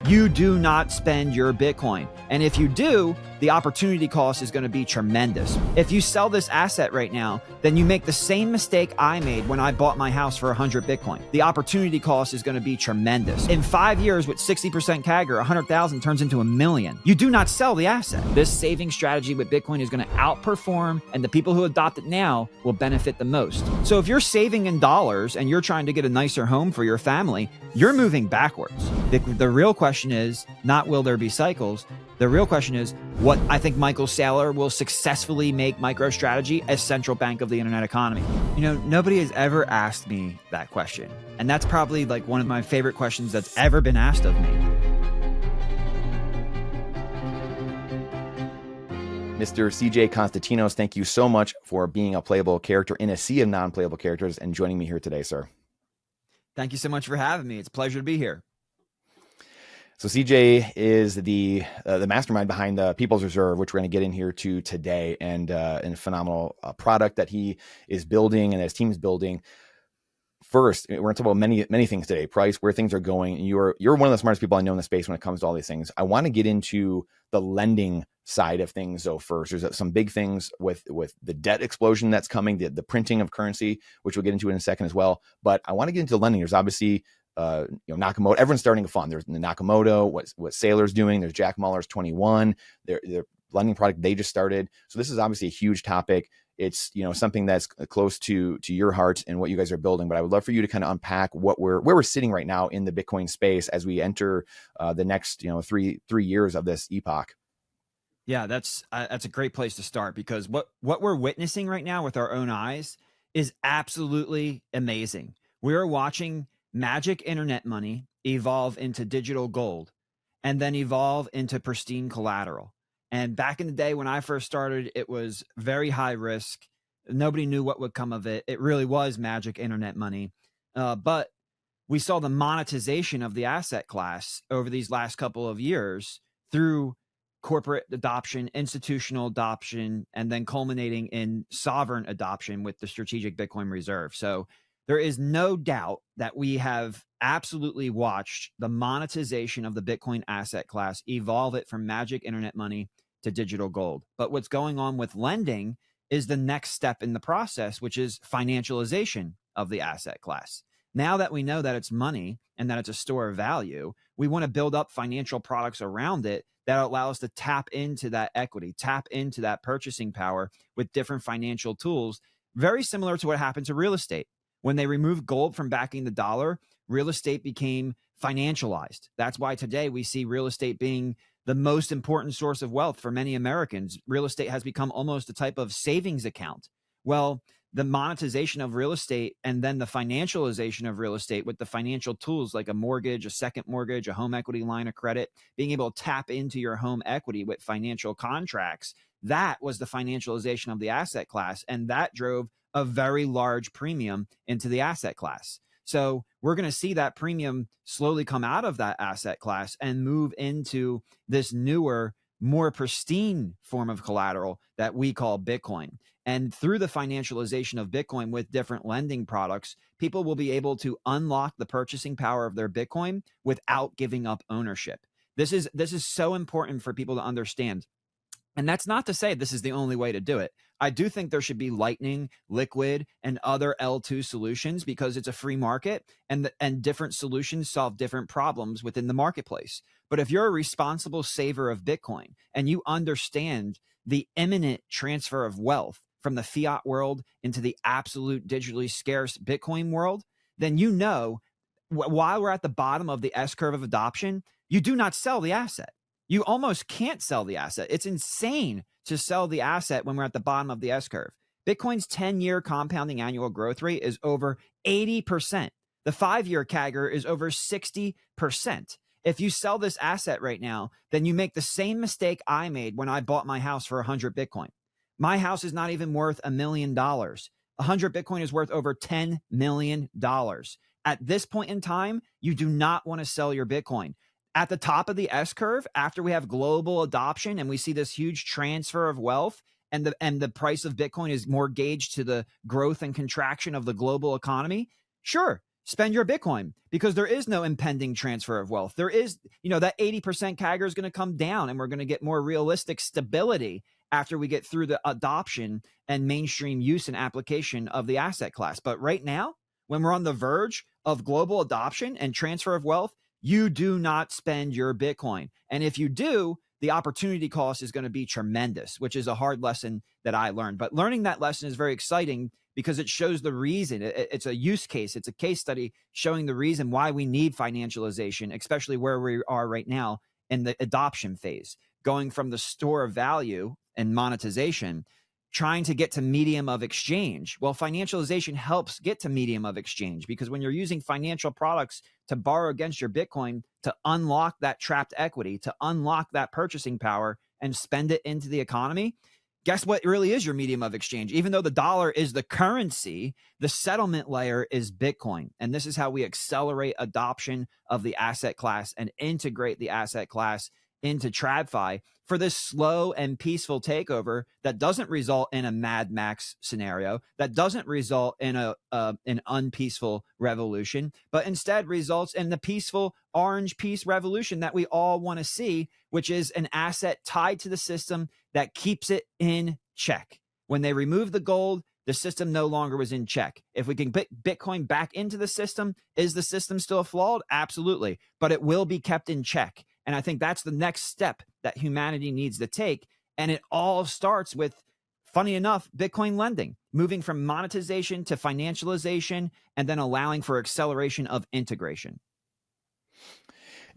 you do not spend your Bitcoin. And if you do, the opportunity cost is going to be tremendous. If you sell this asset right now, then you make the same mistake I made when I bought my house for 100 Bitcoin. The opportunity cost is going to be tremendous. In 5 years with 60% CAGR, 100,000 turns into $1 million. You do not sell the asset. This saving strategy with Bitcoin is going to outperform, and the people who adopt it now will benefit the most. So if you're saving in dollars and you're trying to get a nicer home for your family, you're moving backwards. The real question is not will there be cycles? The real question is what I think Michael Saylor will successfully make MicroStrategy a central bank of the internet economy. You know, nobody has ever asked me that question. And that's probably like one of my favorite questions that's ever been asked of me. Mr. CJ Konstantinos, thank you so much for being a playable character in a sea of non-playable characters and joining me here today, sir. Thank you so much for having me. It's a pleasure to be here. So CJ is the mastermind behind the People's Reserve, which we're going to get in here to today, and a phenomenal product that he is building and his team is building. First, we're going to talk about many things today: price, where things are going. You're one of the smartest people I know in the space when it comes to all these things. I want to get into the lending side of things though first. There's some big things with the debt explosion that's coming, the printing of currency, which we'll get into in a second as well. But I want to get into lending. There's obviously Nakamoto, everyone's starting a fund. There's the Nakamoto, what Saylor's doing. There's Jack Muller's 21, their lending product they just started. So this is obviously a huge topic. It's, something that's close to your heart and what you guys are building. But I would love for you to kind of unpack where we're sitting right now in the Bitcoin space as we enter the next, 3 years of this epoch. Yeah, that's a great place to start, because what we're witnessing right now with our own eyes is absolutely amazing. We are watching magic internet money evolve into digital gold and then evolve into pristine collateral. And back in the day when I first started, it was very high risk. Nobody knew what would come of it. It really was magic internet money. But we saw the monetization of the asset class over these last couple of years through corporate adoption, institutional adoption, and then culminating in sovereign adoption with the strategic Bitcoin reserve. So there is no doubt that we have absolutely watched the monetization of the Bitcoin asset class evolve it from magic internet money to digital gold. But what's going on with lending is the next step in the process, which is financialization of the asset class. Now that we know that it's money and that it's a store of value, we want to build up financial products around it that allow us to tap into that equity, tap into that purchasing power with different financial tools, very similar to what happened to real estate. When they removed gold from backing the dollar, real estate became financialized. That's why today we see real estate being the most important source of wealth for many Americans. Real estate has become almost a type of savings account. Well, the monetization of real estate and then the financialization of real estate with the financial tools like a mortgage, a second mortgage, a home equity line of credit, being able to tap into your home equity with financial contracts, that was the financialization of the asset class. And that drove a very large premium into the asset class. So we're going to see that premium slowly come out of that asset class and move into this newer, more pristine form of collateral that we call Bitcoin. And through the financialization of Bitcoin with different lending products, people will be able to unlock the purchasing power of their Bitcoin without giving up ownership. This is so important for people to understand. And that's not to say this is the only way to do it. I do think there should be Lightning, Liquid, and other L2 solutions because it's a free market and different solutions solve different problems within the marketplace. But if you're a responsible saver of Bitcoin and you understand the imminent transfer of wealth from the fiat world into the absolute digitally scarce Bitcoin world, then you know while we're at the bottom of the S-curve of adoption, you do not sell the asset. You almost can't sell the asset. It's insane to sell the asset when we're at the bottom of the S-curve. Bitcoin's 10-year compounding annual growth rate is over 80%. The 5-year CAGR is over 60%. If you sell this asset right now, then you make the same mistake I made when I bought my house for 100 Bitcoin. My house is not even worth $1 million. 100 Bitcoin is worth over $10 million. At this point in time, you do not want to sell your Bitcoin. At the top of the S-curve, after we have global adoption and we see this huge transfer of wealth and the price of Bitcoin is more gauged to the growth and contraction of the global economy, sure, spend your Bitcoin, because there is no impending transfer of wealth. There is, that 80% CAGR is going to come down, and we're going to get more realistic stability after we get through the adoption and mainstream use and application of the asset class. But right now, when we're on the verge of global adoption and transfer of wealth, you do not spend your Bitcoin. And if you do, the opportunity cost is going to be tremendous, which is a hard lesson that I learned. But learning that lesson is very exciting because it shows the reason. It's a use case. It's a case study showing the reason why we need financialization, especially where we are right now in the adoption phase, going from the store of value and monetization, trying to get to medium of exchange. Well, financialization helps get to medium of exchange, because when you're using financial products to borrow against your Bitcoin to unlock that trapped equity, to unlock that purchasing power and spend it into the economy, guess what really is your medium of exchange? Even though the dollar is the currency, the settlement layer is Bitcoin. And this is how we accelerate adoption of the asset class and integrate the asset class into TradFi for this slow and peaceful takeover that doesn't result in a Mad Max scenario, that doesn't result in an unpeaceful revolution, but instead results in the peaceful orange peace revolution that we all want to see, which is an asset tied to the system that keeps it in check. When they remove the gold, the system no longer was in check. If we can put Bitcoin back into the system, is the system still flawed? Absolutely, but it will be kept in check. And I think that's the next step that humanity needs to take. And it all starts with, funny enough, Bitcoin lending, moving from monetization to financialization, and then allowing for acceleration of integration.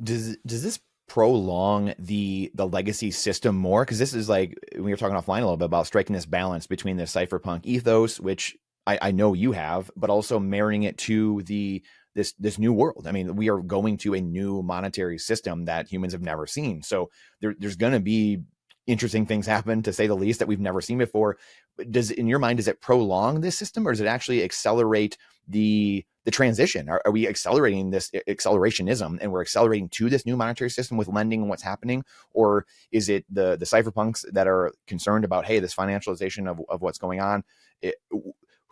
Does this prolong the legacy system more? Because this is like, we were talking offline a little bit about striking this balance between the Cypherpunk ethos, which I know you have, but also marrying it to this new world. I mean, we are going to a new monetary system that humans have never seen. So there's going to be interesting things happen, to say the least, that we've never seen before. In your mind, does it prolong this system, or does it actually accelerate the transition? Are we accelerating this accelerationism, and we're accelerating to this new monetary system with lending and what's happening? Or is it the cypherpunks that are concerned about, hey, this financialization of what's going on?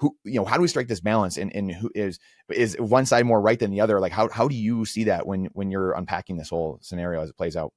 How do we strike this balance, and who is one side more right than the other? Like, how do you see that when you're unpacking this whole scenario as it plays out?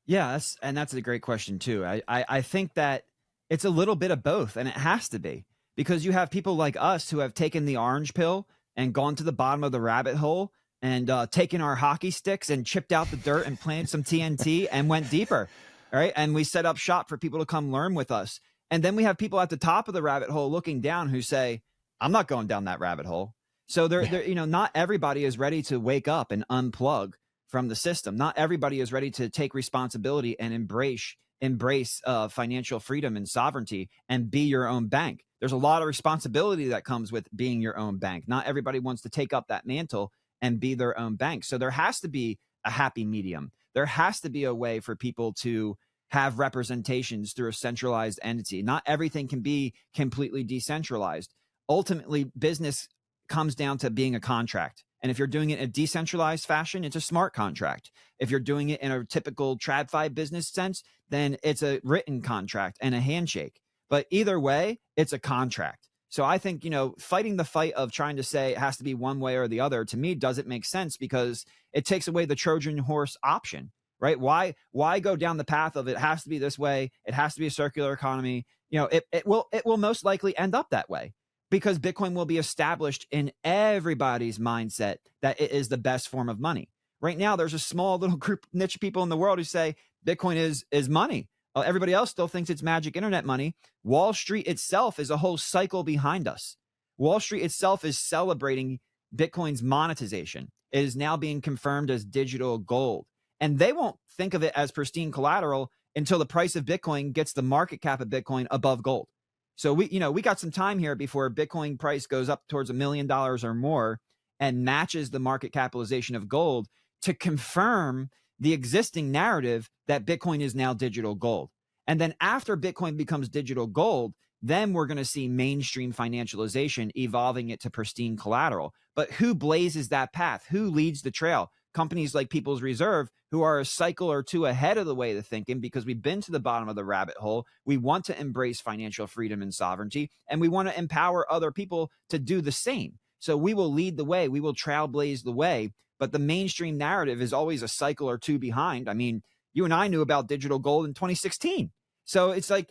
Yeah, that's a great question too. I think that it's a little bit of both, and it has to be, because you have people like us who have taken the orange pill and gone to the bottom of the rabbit hole and taken our hockey sticks and chipped out the dirt and planted some TNT and went deeper. All right. And we set up shop for people to come learn with us. And then we have people at the top of the rabbit hole looking down who say, I'm not going down that rabbit hole. So not everybody is ready to wake up and unplug from the system. Not everybody is ready to take responsibility and embrace financial freedom and sovereignty and be your own bank. There's a lot of responsibility that comes with being your own bank. Not everybody wants to take up that mantle and be their own bank. So there has to be a happy medium. There has to be a way for people to have representations through a centralized entity. Not everything can be completely decentralized. Ultimately, business comes down to being a contract. And if you're doing it in a decentralized fashion, it's a smart contract. If you're doing it in a typical TradFi business sense, then it's a written contract and a handshake. But either way, it's a contract. So I think, fighting the fight of trying to say it has to be one way or the other, to me, doesn't make sense, because it takes away the Trojan horse option, right? Why go down the path of it has to be this way? It has to be a circular economy. It will most likely end up that way, because Bitcoin will be established in everybody's mindset that it is the best form of money. Right now, there's a small little group niche people in the world who say Bitcoin is money. Everybody else still thinks it's magic internet money. Wall Street itself is a whole cycle behind us. Wall Street itself is celebrating Bitcoin's monetization. It is now being confirmed as digital gold. And they won't think of it as pristine collateral until the price of Bitcoin gets the market cap of Bitcoin above gold. So we got some time here before Bitcoin price goes up towards $1 million or more and matches the market capitalization of gold to confirm the existing narrative that Bitcoin is now digital gold. And then after Bitcoin becomes digital gold, then we're going to see mainstream financialization evolving it to pristine collateral. But who blazes that path? Who leads the trail? Companies like People's Reserve, who are a cycle or two ahead of the way of thinking, because we've been to the bottom of the rabbit hole. We want to embrace financial freedom and sovereignty, and we want to empower other people to do the same. So we will lead the way. We will trailblaze the way. But the mainstream narrative is always a cycle or two behind. I mean, you and I knew about digital gold in 2016. So it's like,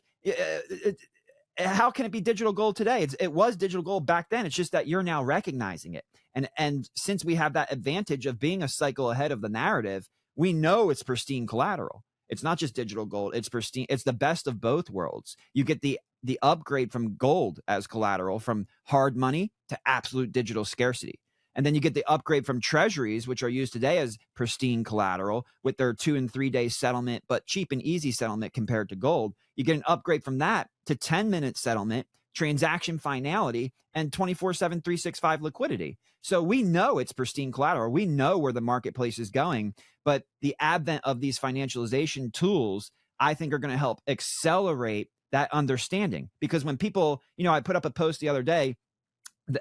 how can it be digital gold today? It was digital gold back then. It's just that you're now recognizing it. And since we have that advantage of being a cycle ahead of the narrative, we know it's pristine collateral. It's not just digital gold. It's pristine. It's the best of both worlds. You get the upgrade from gold as collateral, from hard money to absolute digital scarcity. And then you get the upgrade from treasuries, which are used today as pristine collateral with their 2 and 3 day settlement, but cheap and easy settlement compared to gold. You get an upgrade from that to 10-minute settlement, transaction finality, and 24/7, 365 liquidity. So we know it's pristine collateral. We know where the marketplace is going, but the advent of these financialization tools, I think, are going to help accelerate that understanding. Because when people, I put up a post the other day,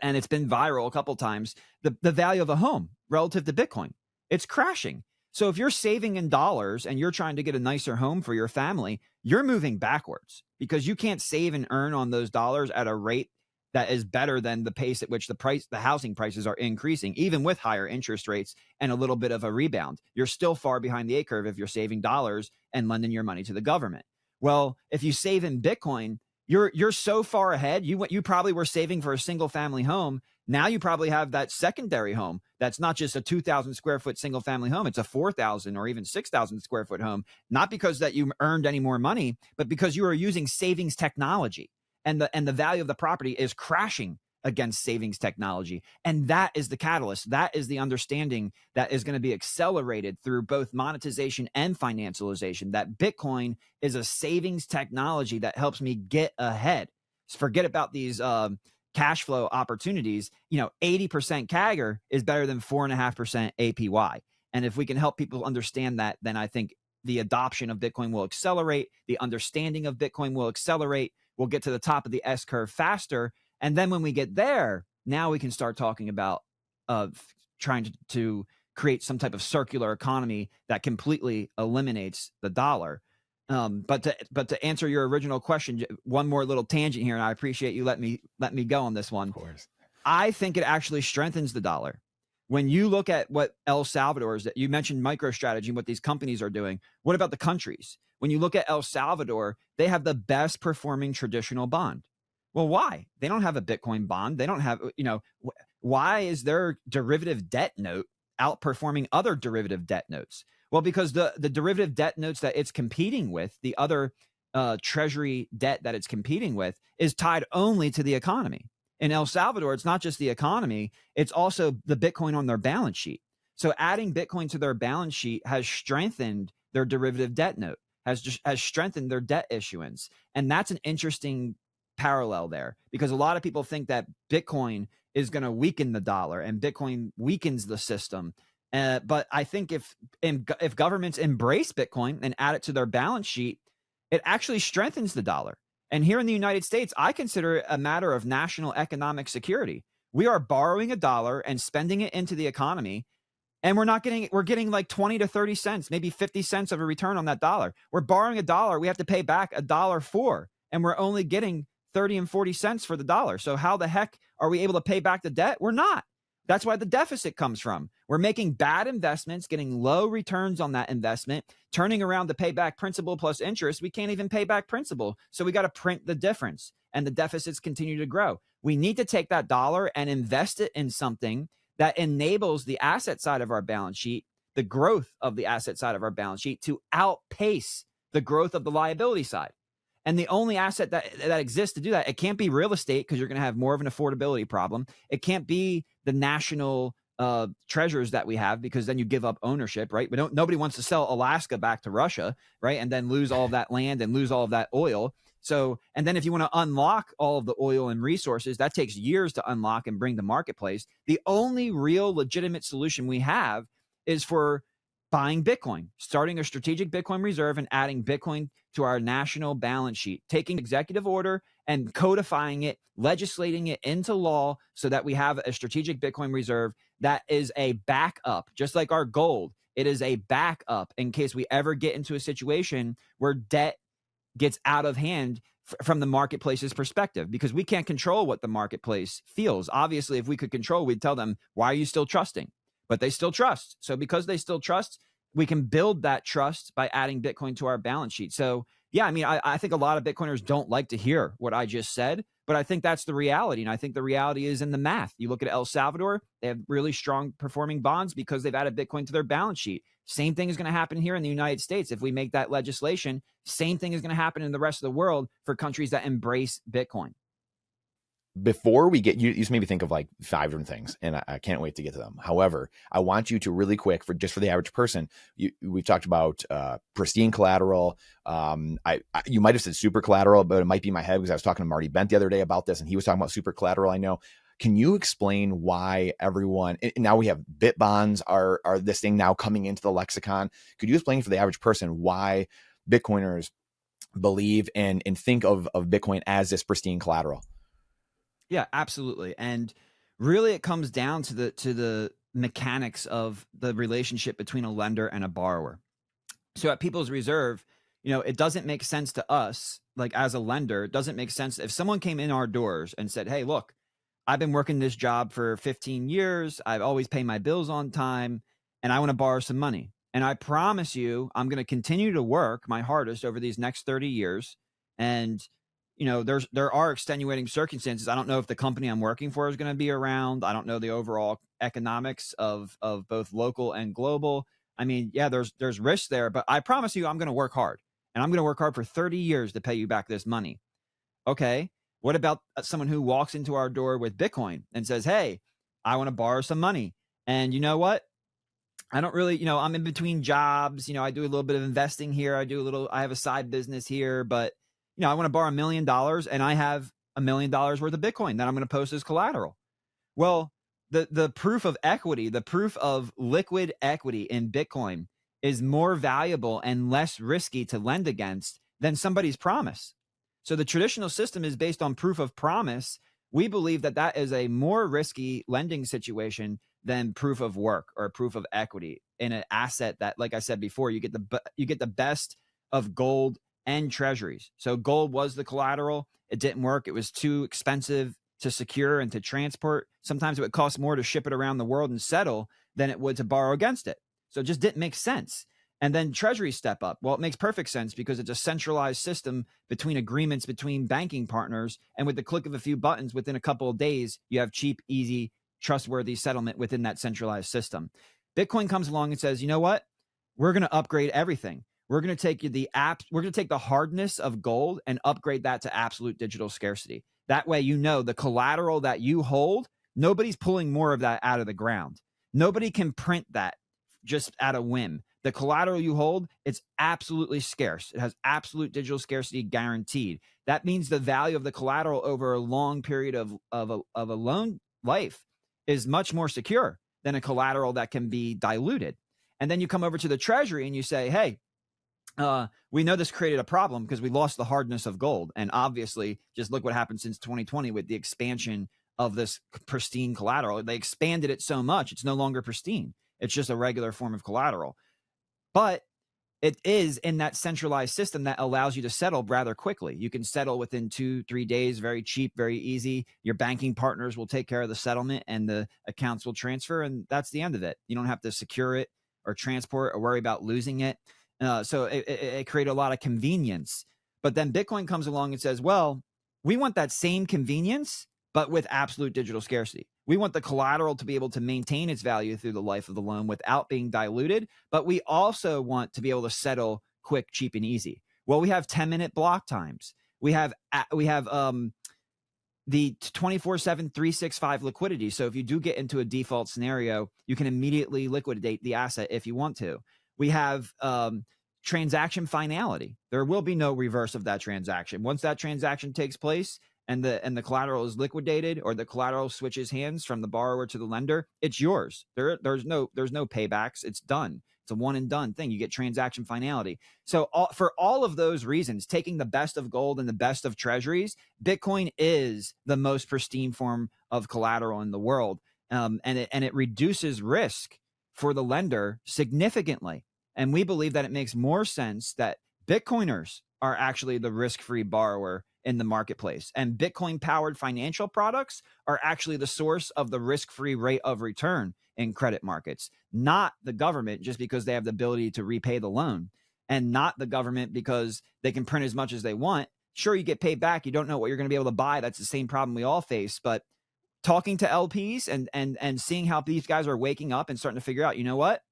and it's been viral a couple times, the value of a home relative to Bitcoin, it's crashing. So if you're saving in dollars and you're trying to get a nicer home for your family, you're moving backwards because you can't save and earn on those dollars at a rate that is better than the pace at which the housing prices are increasing, even with higher interest rates and a little bit of a rebound. You're still far behind the A curve if you're saving dollars and lending your money to the government. Well, if you save in Bitcoin, you're so far ahead. You probably were saving for a single family home. Now you probably have that secondary home that's not just a 2,000 square foot single family home. It's a 4,000 or even 6,000 square foot home, not because that you earned any more money, but because you are using savings technology, and the value of the property is crashing against savings technology. And that is the catalyst. That is the understanding that is going to be accelerated through both monetization and financialization, that Bitcoin is a savings technology that helps me get ahead. So forget about these cash flow opportunities. 80% CAGR is better than 4.5% APY. And if we can help people understand that, then I think the adoption of Bitcoin will accelerate. The understanding of Bitcoin will accelerate. We'll get to the top of the S curve faster. And then when we get there, now we can start talking about trying to create some type of circular economy that completely eliminates the dollar. But to answer your original question, one more little tangent here, and I appreciate you let me go on this one. Of course. I think it actually strengthens the dollar. When you look at what El Salvador is, that you mentioned MicroStrategy and what these companies are doing, what about the countries? When you look at El Salvador, they have the best performing traditional bond. Well, why? They don't have a Bitcoin bond. They don't have, why is their derivative debt note outperforming other derivative debt notes? Well, because the derivative debt notes that it's competing with, the other treasury debt that it's competing with, is tied only to the economy. In El Salvador, it's not just the economy, it's also the Bitcoin on their balance sheet. So adding Bitcoin to their balance sheet has strengthened their derivative debt note, has strengthened their debt issuance. And that's an interesting parallel there, because a lot of people think that Bitcoin is going to weaken the dollar and Bitcoin weakens the system. But I think if governments embrace Bitcoin and add it to their balance sheet, it actually strengthens the dollar. And here in the United States, I consider it a matter of national economic security. We are borrowing a dollar and spending it into the economy, and we're getting like 20 to 30 cents, maybe 50 cents of a return on that dollar. We're borrowing a dollar, we have to pay back $1.04, and we're only getting 30 and 40 cents for the dollar. So how the heck are we able to pay back the debt? We're not. That's why the deficit comes from. We're making bad investments, getting low returns on that investment, turning around to pay back principal plus interest. We can't even pay back principal. So we got to print the difference, and the deficits continue to grow. We need to take that dollar and invest it in something that enables the asset side of our balance sheet, the growth of the asset side of our balance sheet, to outpace the growth of the liability side. And the only asset that exists to do that, it can't be real estate, because you're going to have more of an affordability problem. It can't be the national treasures that we have, because then you give up ownership, right? But nobody wants to sell Alaska back to Russia, right? And then lose all of that land and lose all of that oil. So, and then if you want to unlock all of the oil and resources, that takes years to unlock and bring to marketplace. The only real legitimate solution we have is for buying Bitcoin, starting a strategic Bitcoin reserve and adding Bitcoin to our national balance sheet, taking executive order and codifying it, legislating it into law so that we have a strategic Bitcoin reserve that is a backup, just like our gold. It is a backup in case we ever get into a situation where debt gets out of hand from the marketplace's perspective, because we can't control what the marketplace feels. Obviously, if we could control, we'd tell them, why are you still trusting? But they still trust. So because they still trust, we can build that trust by adding Bitcoin to our balance sheet. So yeah, I mean, I think a lot of Bitcoiners don't like to hear what I just said, but I think that's the reality. And I think the reality is in the math. You look at El Salvador, they have really strong performing bonds because they've added Bitcoin to their balance sheet. Same thing is going to happen here in the United States. If we make that legislation, same thing is going to happen in the rest of the world for countries that embrace Bitcoin. Before we get, you just made me think of like 5 different things, and I can't wait to get to them. However, I want you to really quick, for the average person, we've talked about pristine collateral. You might have said super collateral, but it might be in my head because I was talking to Marty Bent the other day about this, and he was talking about super collateral. I know. Can you explain why everyone, and now we have bit bonds are this thing now coming into the lexicon? Could you explain for the average person why Bitcoiners believe and think of Bitcoin as this pristine collateral? Yeah, absolutely. And really it comes down to the mechanics of the relationship between a lender and a borrower. So at People's Reserve, it doesn't make sense to us, like as a lender, it doesn't make sense if someone came in our doors and said, hey, look, I've been working this job for 15 years. I've always paid my bills on time, and I want to borrow some money. And I promise you, I'm going to continue to work my hardest over these next 30 years. And, there are extenuating circumstances. I don't know if the company I'm working for is going to be around. I don't know the overall economics of both local and global. I mean, yeah, there's risks there, but I promise you, I'm going to work hard, and I'm going to work hard for 30 years to pay you back this money. Okay. What about someone who walks into our door with Bitcoin and says, hey, I want to borrow some money. And you know what? I don't really, I'm in between jobs. I do a little bit of investing here. I have a side business here, but, I want to borrow $1 million, and I have $1 million worth of Bitcoin that I'm going to post as collateral. Well, the proof of equity, the proof of liquid equity in Bitcoin is more valuable and less risky to lend against than somebody's promise. So the traditional system is based on proof of promise. We believe that is a more risky lending situation than proof of work or proof of equity in an asset that, like I said before, you get the best of gold and treasuries. So gold was the collateral. It didn't work. It was too expensive to secure and to transport. Sometimes it would cost more to ship it around the world and settle than it would to borrow against it. So it just didn't make sense. And then treasuries step up. Well, it makes perfect sense because it's a centralized system between agreements between banking partners. And with the click of a few buttons, within a couple of days, you have cheap, easy, trustworthy settlement within that centralized system. Bitcoin comes along and says, you know what? We're going to upgrade everything. We're going to take we're going to take the hardness of gold and upgrade that to absolute digital scarcity. That way, the collateral that you hold, nobody's pulling more of that out of the ground. Nobody can print that just at a whim. The collateral you hold, it's absolutely scarce. It has absolute digital scarcity guaranteed. That means the value of the collateral over a long period of a loan life is much more secure than a collateral that can be diluted. And then you come over to the treasury and you say, hey, we know this created a problem because we lost the hardness of gold. And obviously, just look what happened since 2020 with the expansion of this pristine collateral. They expanded it so much, it's no longer pristine. It's just a regular form of collateral. But it is in that centralized system that allows you to settle rather quickly. You can settle within 2-3 days, very cheap, very easy. Your banking partners will take care of the settlement and the accounts will transfer. And that's the end of it. You don't have to secure it or transport or worry about losing it. So it created a lot of convenience. But then Bitcoin comes along and says, well, we want that same convenience, but with absolute digital scarcity. We want the collateral to be able to maintain its value through the life of the loan without being diluted, but we also want to be able to settle quick, cheap, and easy. Well, we have 10-minute block times. We have the 24/7 365 liquidity. So if you do get into a default scenario, you can immediately liquidate the asset if you want to. We have transaction finality. There will be no reverse of that transaction. Once that transaction takes place, and the collateral is liquidated or the collateral switches hands from the borrower to the lender, it's yours. There's no paybacks. It's done. It's a one and done thing. You get transaction finality. So for all of those reasons, taking the best of gold and the best of treasuries, Bitcoin is the most pristine form of collateral in the world. And it reduces risk for the lender significantly. And we believe that it makes more sense that Bitcoiners are actually the risk-free borrower in the marketplace. And Bitcoin powered financial products are actually the source of the risk-free rate of return in credit markets, not the government, just because they have the ability to repay the loan, and not the government because they can print as much as they want. Sure, you get paid back. You don't know what you're going to be able to buy. That's the same problem we all face. But talking to LPs and seeing how these guys are waking up and starting to figure out, you know what?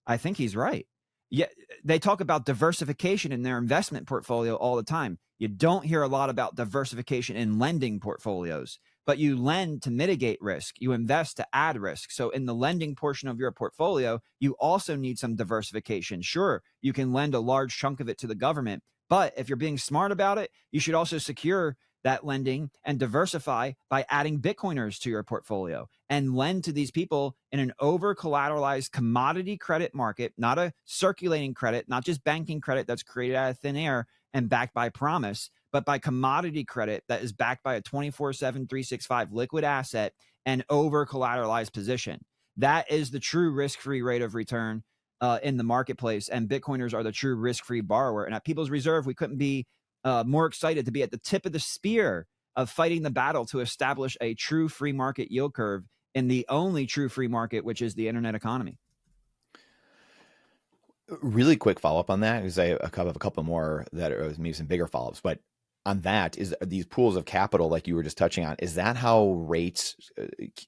I think he's right. Yeah, they talk about diversification in their investment portfolio all the time. You don't hear a lot about diversification in lending portfolios, but you lend to mitigate risk. You invest to add risk. So in the lending portion of your portfolio, you also need some diversification. Sure, you can lend a large chunk of it to the government, but if you're being smart about it, you should also secure that lending and diversify by adding Bitcoiners to your portfolio and lend to these people in an over collateralized commodity credit market, not a circulating credit, not just banking credit that's created out of thin air and backed by promise, but by commodity credit that is backed by a 24/7, 365 liquid asset and over collateralized position. That is the true risk-free rate of return in the marketplace. And Bitcoiners are the true risk-free borrower. And at People's Reserve, we couldn't be more excited to be at the tip of the spear of fighting the battle to establish a true free market yield curve in the only true free market, which is the internet economy. Really quick follow-up on that, because I have a couple more that are maybe some bigger follow-ups. But on that, is these pools of capital, like you were just touching on, is that how rates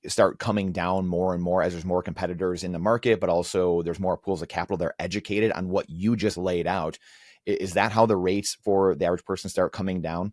start coming down more and more as there's more competitors in the market, but also there's more pools of capital that are educated on what you just laid out? Is that how the rates for the average person start coming down?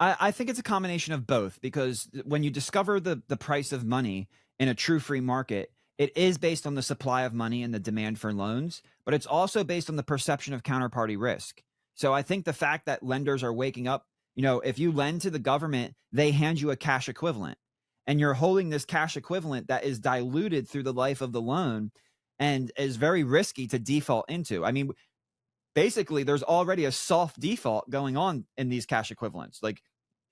I think it's a combination of both, because when you discover the price of money in a true free market, it is based on the supply of money and the demand for loans, but it's also based on the perception of counterparty risk. So I think the fact that lenders are waking up, if you lend to the government, they hand you a cash equivalent, and you're holding this cash equivalent that is diluted through the life of the loan and is very risky to default into. I mean, basically, there's already a soft default going on in these cash equivalents. Like,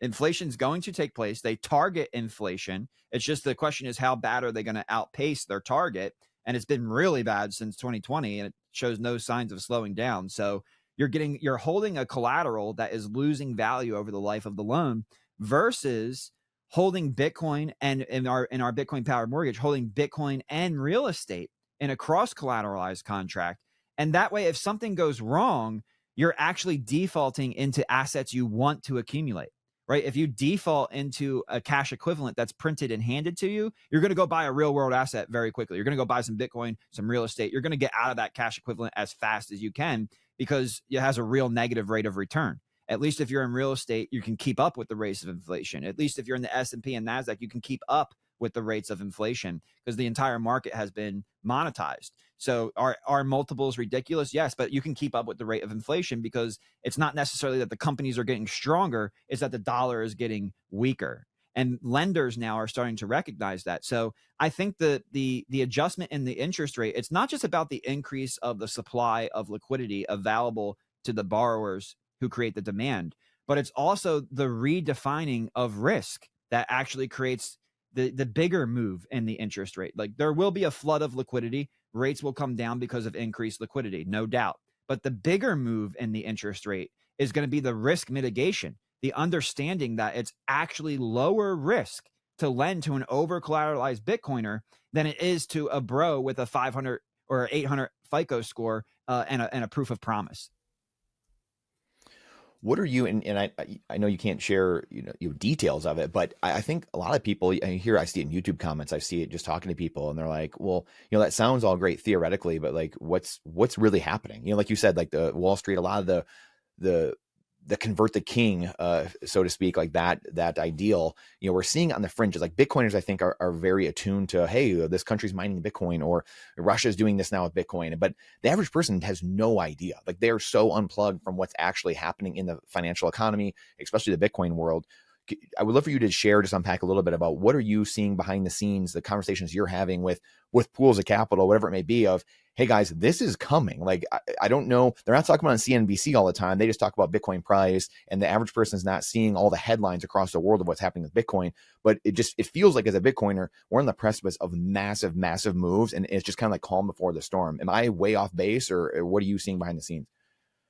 inflation's going to take place. They target inflation. It's just the question is, how bad are they going to outpace their target? And it's been really bad since 2020, and it shows no signs of slowing down. So you're holding a collateral that is losing value over the life of the loan, versus holding Bitcoin, and in our Bitcoin powered mortgage, holding Bitcoin and real estate in a cross collateralized contract. And that way, if something goes wrong, you're actually defaulting into assets you want to accumulate. Right? If you default into a cash equivalent that's printed and handed to you, you're going to go buy a real world asset very quickly. You're going to go buy some Bitcoin, some real estate. You're going to get out of that cash equivalent as fast as you can, because it has a real negative rate of return. At least if you're in real estate, you can keep up with the rates of inflation. At least if you're in the S&P and NASDAQ, you can keep up with the rates of inflation, because the entire market has been monetized. So are multiples ridiculous? Yes, but you can keep up with the rate of inflation, because it's not necessarily that the companies are getting stronger, it's that the dollar is getting weaker. And lenders now are starting to recognize that. So I think the adjustment in the interest rate, it's not just about the increase of the supply of liquidity available to the borrowers who create the demand, but it's also the redefining of risk that actually creates the bigger move in the interest rate. Like, there will be a flood of liquidity. Rates will come down because of increased liquidity, no doubt. But the bigger move in the interest rate is going to be the risk mitigation, the understanding that it's actually lower risk to lend to an over collateralized Bitcoiner than it is to a bro with a 500 or 800 FICO score and a proof of promise. What are you, and I know you can't share details of it, but I think a lot of people, I see it in YouTube comments, I see it just talking to people, and they're like, well, that sounds all great theoretically, but like what's really happening? Like you said, like the Wall Street, a lot of the convert the king, so to speak, like that ideal, we're seeing on the fringes. Like Bitcoiners, I think are very attuned to, hey, this country's mining Bitcoin, or Russia's doing this now with Bitcoin. But the average person has no idea. Like, they are so unplugged from what's actually happening in the financial economy, especially the Bitcoin world. I would love for you to share, just unpack a little bit about what are you seeing behind the scenes, the conversations you're having with pools of capital, whatever it may be, of, hey guys, this is coming. Like, I don't know. They're not talking about on CNBC all the time. They just talk about Bitcoin price, and the average person is not seeing all the headlines across the world of what's happening with Bitcoin. But it feels like, as a Bitcoiner, we're on the precipice of massive, massive moves, and it's just kind of like calm before the storm. Am I way off base, or what are you seeing behind the scenes?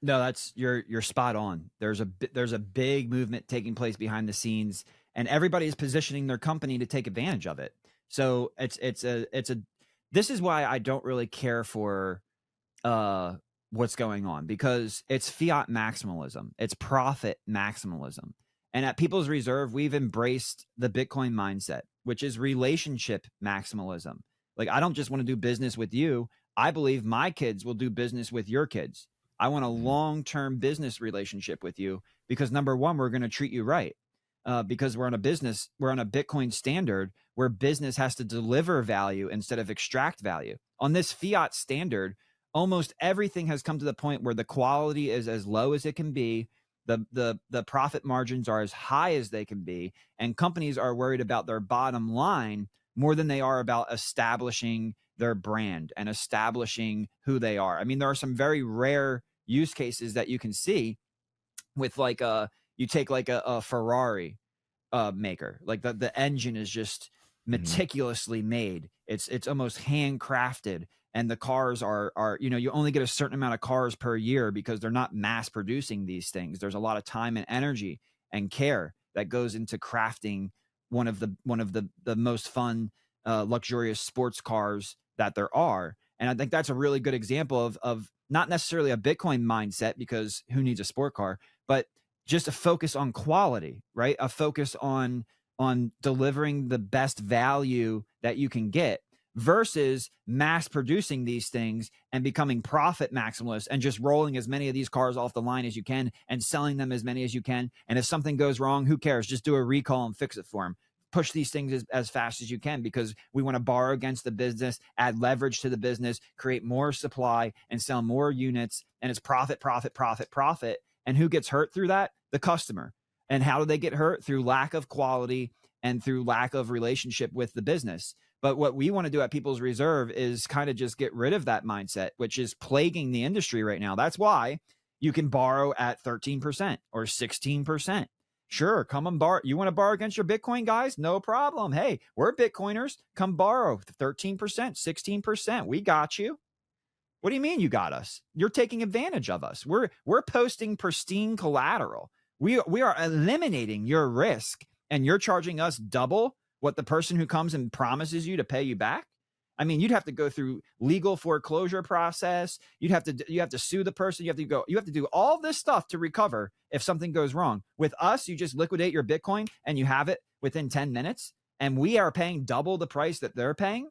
No, that's you're spot on. There's a big movement taking place behind the scenes, and everybody's positioning their company to take advantage of it. So it's a this is why I don't really care for uh what's going on, because it's fiat maximalism. It's profit maximalism. And at People's Reserve, we've embraced the Bitcoin mindset, which is relationship maximalism. Like, I don't just want to do business with you. I believe my kids will do business with your kids. I want a Mhm. long-term business relationship with you because, number one, we're going to treat you right. Because we're on a Bitcoin standard where business has to deliver value instead of extract value. On this fiat standard, almost everything has come to the point where the quality is as low as it can be, the profit margins are as high as they can be, and companies are worried about their bottom line more than they are about establishing their brand and establishing who they are. I mean, there are some very rare use cases that you can see with, like, you take like a Ferrari maker. Like, the engine is just Mhm. meticulously made. It's almost handcrafted, and the cars are you only get a certain amount of cars per year because they're not mass producing these things. There's a lot of time and energy and care that goes into crafting one of the most fun luxurious sports cars that there are. And I think that's a really good example of not necessarily a Bitcoin mindset, because who needs a sport car, but just a focus on quality, right? A focus on delivering the best value that you can get, versus mass producing these things and becoming profit maximalist and just rolling as many of these cars off the line as you can and selling them as many as you can. And if something goes wrong, who cares? Just do a recall and fix it for them. Push these things as fast as you can, because we want to borrow against the business, add leverage to the business, create more supply and sell more units. And it's profit, profit, profit, profit. And who gets hurt through that? The customer. And how do they get hurt? Through lack of quality and through lack of relationship with the business. But what we want to do at People's Reserve is kind of just get rid of that mindset, which is plaguing the industry right now. That's why you can borrow at 13% or 16%. Sure, come and borrow. You want to borrow against your Bitcoin, guys? No problem. Hey, we're Bitcoiners. Come borrow 13%, 16%. We got you. What do you mean you got us? You're taking advantage of us. We're posting pristine collateral. We are eliminating your risk, and you're charging us double what the person who comes and promises you to pay you back. I mean, you'd have to go through legal foreclosure process. You have to sue the person. You have to do all this stuff to recover if something goes wrong. With us, you just liquidate your Bitcoin and you have it within 10 minutes, and we are paying double the price that they're paying.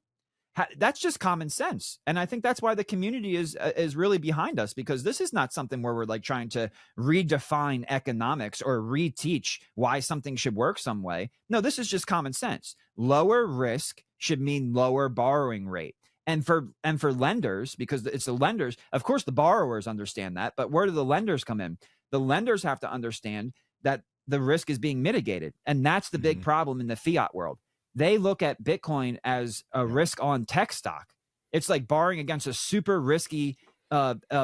That's just common sense. And I think that's why the community is really behind us, because this is not something where we're like trying to redefine economics or reteach why something should work some way. No, this is just common sense. Lower risk should mean lower borrowing rate. And for lenders, because it's the lenders, of course the borrowers understand that, but where do the lenders come in? The lenders have to understand that the risk is being mitigated. And that's the big Mhm. problem in the fiat world. They look at Bitcoin as a Yeah. risk on tech stock. It's like borrowing against a super risky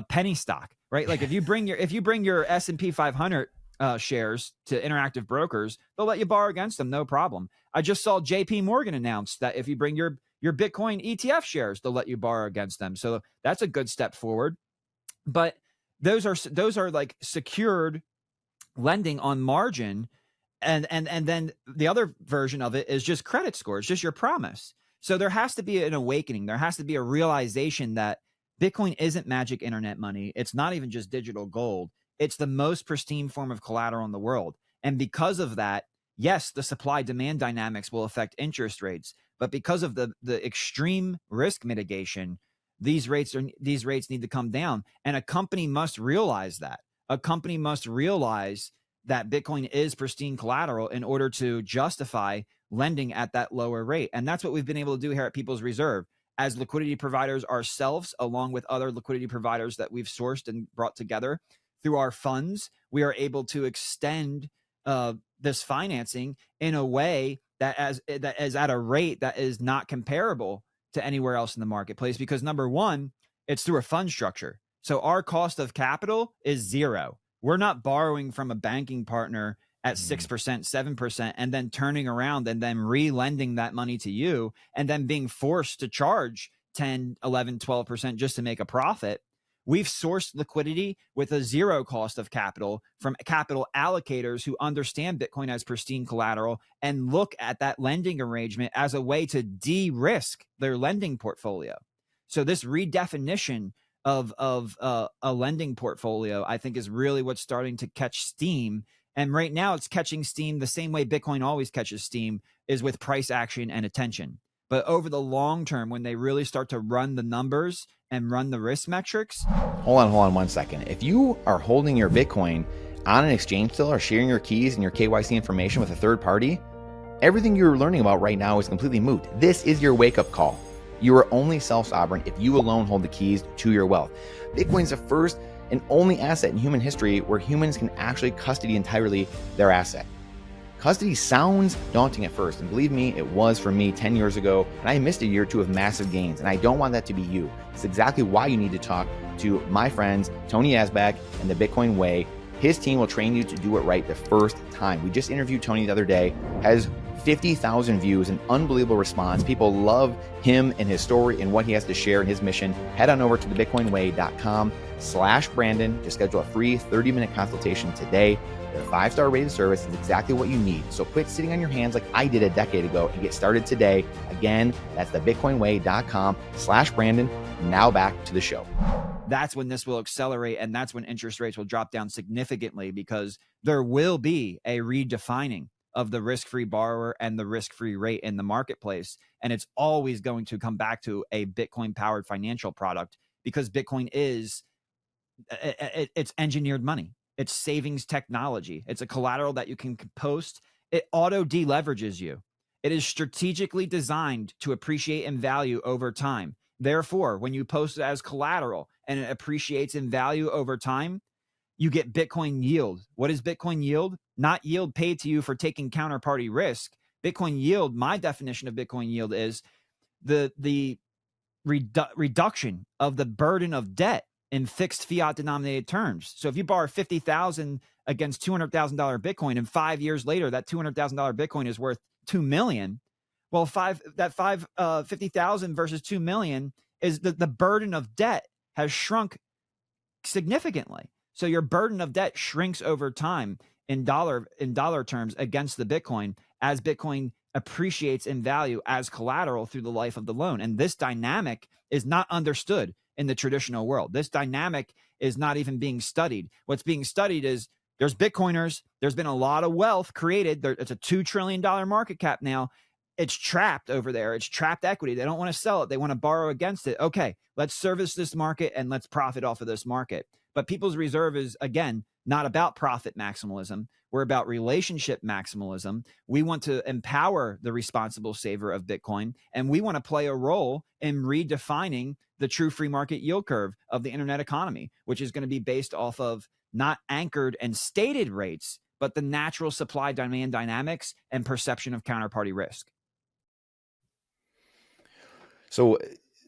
penny stock, right? Like, if you bring your S&P 500 shares to Interactive Brokers, they'll let you borrow against them, no problem. I just saw J.P. Morgan announce that if you bring your Bitcoin ETF shares, they'll let you borrow against them. So that's a good step forward. But those are like secured lending on margin, and then the other version of it is just credit scores, just your promise. So there has to be an awakening. There has to be a realization that Bitcoin isn't magic internet money. It's not even just digital gold. It's the most pristine form of collateral in the world. And because of that, yes, the supply demand dynamics will affect interest rates, but because of the extreme risk mitigation, these rates need to come down. And a company must realize that. A company must realize that Bitcoin is pristine collateral in order to justify lending at that lower rate. And that's what we've been able to do here at People's Reserve as liquidity providers ourselves, along with other liquidity providers that we've sourced and brought together through our funds. We are able to extend this financing in a way that is at a rate that is not comparable to anywhere else in the marketplace, because number one, it's through a fund structure. So our cost of capital is zero. We're not borrowing from a banking partner at Mhm. 6%, 7%, and then turning around and then re-lending that money to you and then being forced to charge 10, 11, 12% just to make a profit. We've sourced liquidity with a zero cost of capital from capital allocators who understand Bitcoin as pristine collateral and look at that lending arrangement as a way to de-risk their lending portfolio. So this redefinition of a lending portfolio, I think, is really what's starting to catch steam. And right now it's catching steam the same way Bitcoin always catches steam, is with price action and attention. But over the long term, when they really start to run the numbers and run the risk metrics. Hold on 1 second. If you are holding your Bitcoin on an exchange still or sharing your keys and your KYC information with a third party, everything you're learning about right now is completely moot. This is your wake-up call. You are only self-sovereign if you alone hold the keys to your wealth. Bitcoin is the first and only asset in human history where humans can actually custody entirely their asset. Custody sounds daunting at first, and believe me, it was for me 10 years ago, and I missed a year or two of massive gains, and I don't want that to be you. It's exactly why you need to talk to my friends, Tony Asbach and the Bitcoin Way. His team will train you to do it right the first time. We just interviewed Tony the other day, has 50,000 views, an unbelievable response. People love him and his story and what he has to share in his mission. Head on over to thebitcoinway.com/Brandon to schedule a free 30-minute consultation today. Their 5-star rated service is exactly what you need. So quit sitting on your hands like I did a decade ago and get started today. Again, that's thebitcoinway.com/Brandon. Now back to the show. That's when this will accelerate, and that's when interest rates will drop down significantly, because there will be a redefining of the risk-free borrower and the risk-free rate in the marketplace. And it's always going to come back to a Bitcoin-powered financial product, because Bitcoin is, it's engineered money. It's savings technology. It's a collateral that you can post. It auto deleverages you. It is strategically designed to appreciate in value over time. Therefore, when you post it as collateral and it appreciates in value over time, you get Bitcoin yield. What is Bitcoin yield? Not yield paid to you for taking counterparty risk. Bitcoin yield, my definition of Bitcoin yield is the reduction of the burden of debt in fixed fiat denominated terms. So if you borrow $50,000 against $200,000 Bitcoin, and 5 years later that $200,000 Bitcoin is worth $2 million, well, 50,000 versus 2 million is the burden of debt has shrunk significantly. So your burden of debt shrinks over time in dollar terms against the Bitcoin, as Bitcoin appreciates in value as collateral through the life of the loan. And this dynamic is not understood in the traditional world. This dynamic is not even being studied. What's being studied is there's Bitcoiners. There's been a lot of wealth created. It's a $2 trillion market cap now. It's trapped over there. It's trapped equity. They don't want to sell it. They want to borrow against it. Okay, let's service this market and let's profit off of this market. But People's Reserve is, again, not about profit maximalism. We're about relationship maximalism. We want to empower the responsible saver of Bitcoin, and we want to play a role in redefining the true free market yield curve of the internet economy, which is going to be based off of not anchored and stated rates, but the natural supply demand dynamics and perception of counterparty risk. So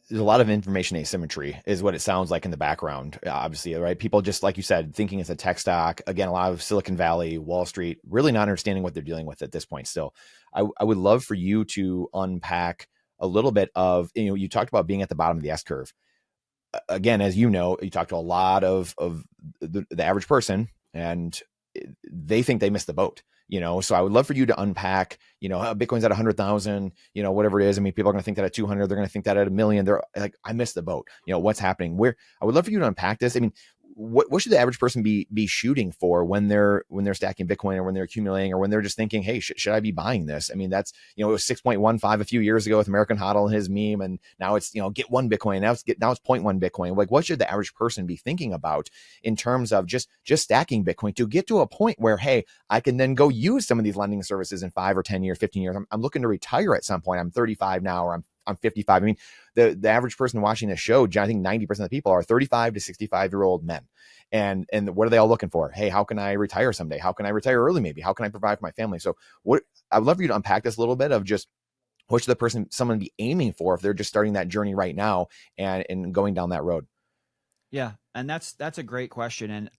there's a lot of information asymmetry is what it sounds like in the background, obviously, right? People just, like you said, thinking it's a tech stock. Again, a lot of Silicon Valley, Wall Street, really not understanding what they're dealing with at this point still. I would love for you to unpack a little bit of, you talked about being at the bottom of the S curve. Again, as you know, you talk to a lot of the average person, and they think they missed the boat. So I would love for you to unpack, Bitcoin's at 100,000, whatever it is. I mean, people are going to think that at 200, they're going to think that at 1 million. They're like, I missed the boat. What's happening? I would love for you to unpack this. I mean, what should the average person be shooting for when they're stacking Bitcoin, or when they're accumulating, or when they're just thinking, hey, should I be buying this? I mean, that's, it was 6.15 a few years ago with American Hodl and his meme. And now it's, get one Bitcoin. Now it's 0.1 Bitcoin. Like, what should the average person be thinking about in terms of just stacking Bitcoin to get to a point where, hey, I can then go use some of these lending services in 5 or 10 years, 15 years. I'm looking to retire at some point. I'm 35 now, or I'm 55. I mean, the average person watching this show, I think 90% of the people are 35 to 65-year-old men. And what are they all looking for? Hey, how can I retire someday? How can I retire early? Maybe how can I provide for my family? So I would love for you to unpack this a little bit of just what should someone be aiming for if they're just starting that journey right now and going down that road? Yeah. And that's a great question. And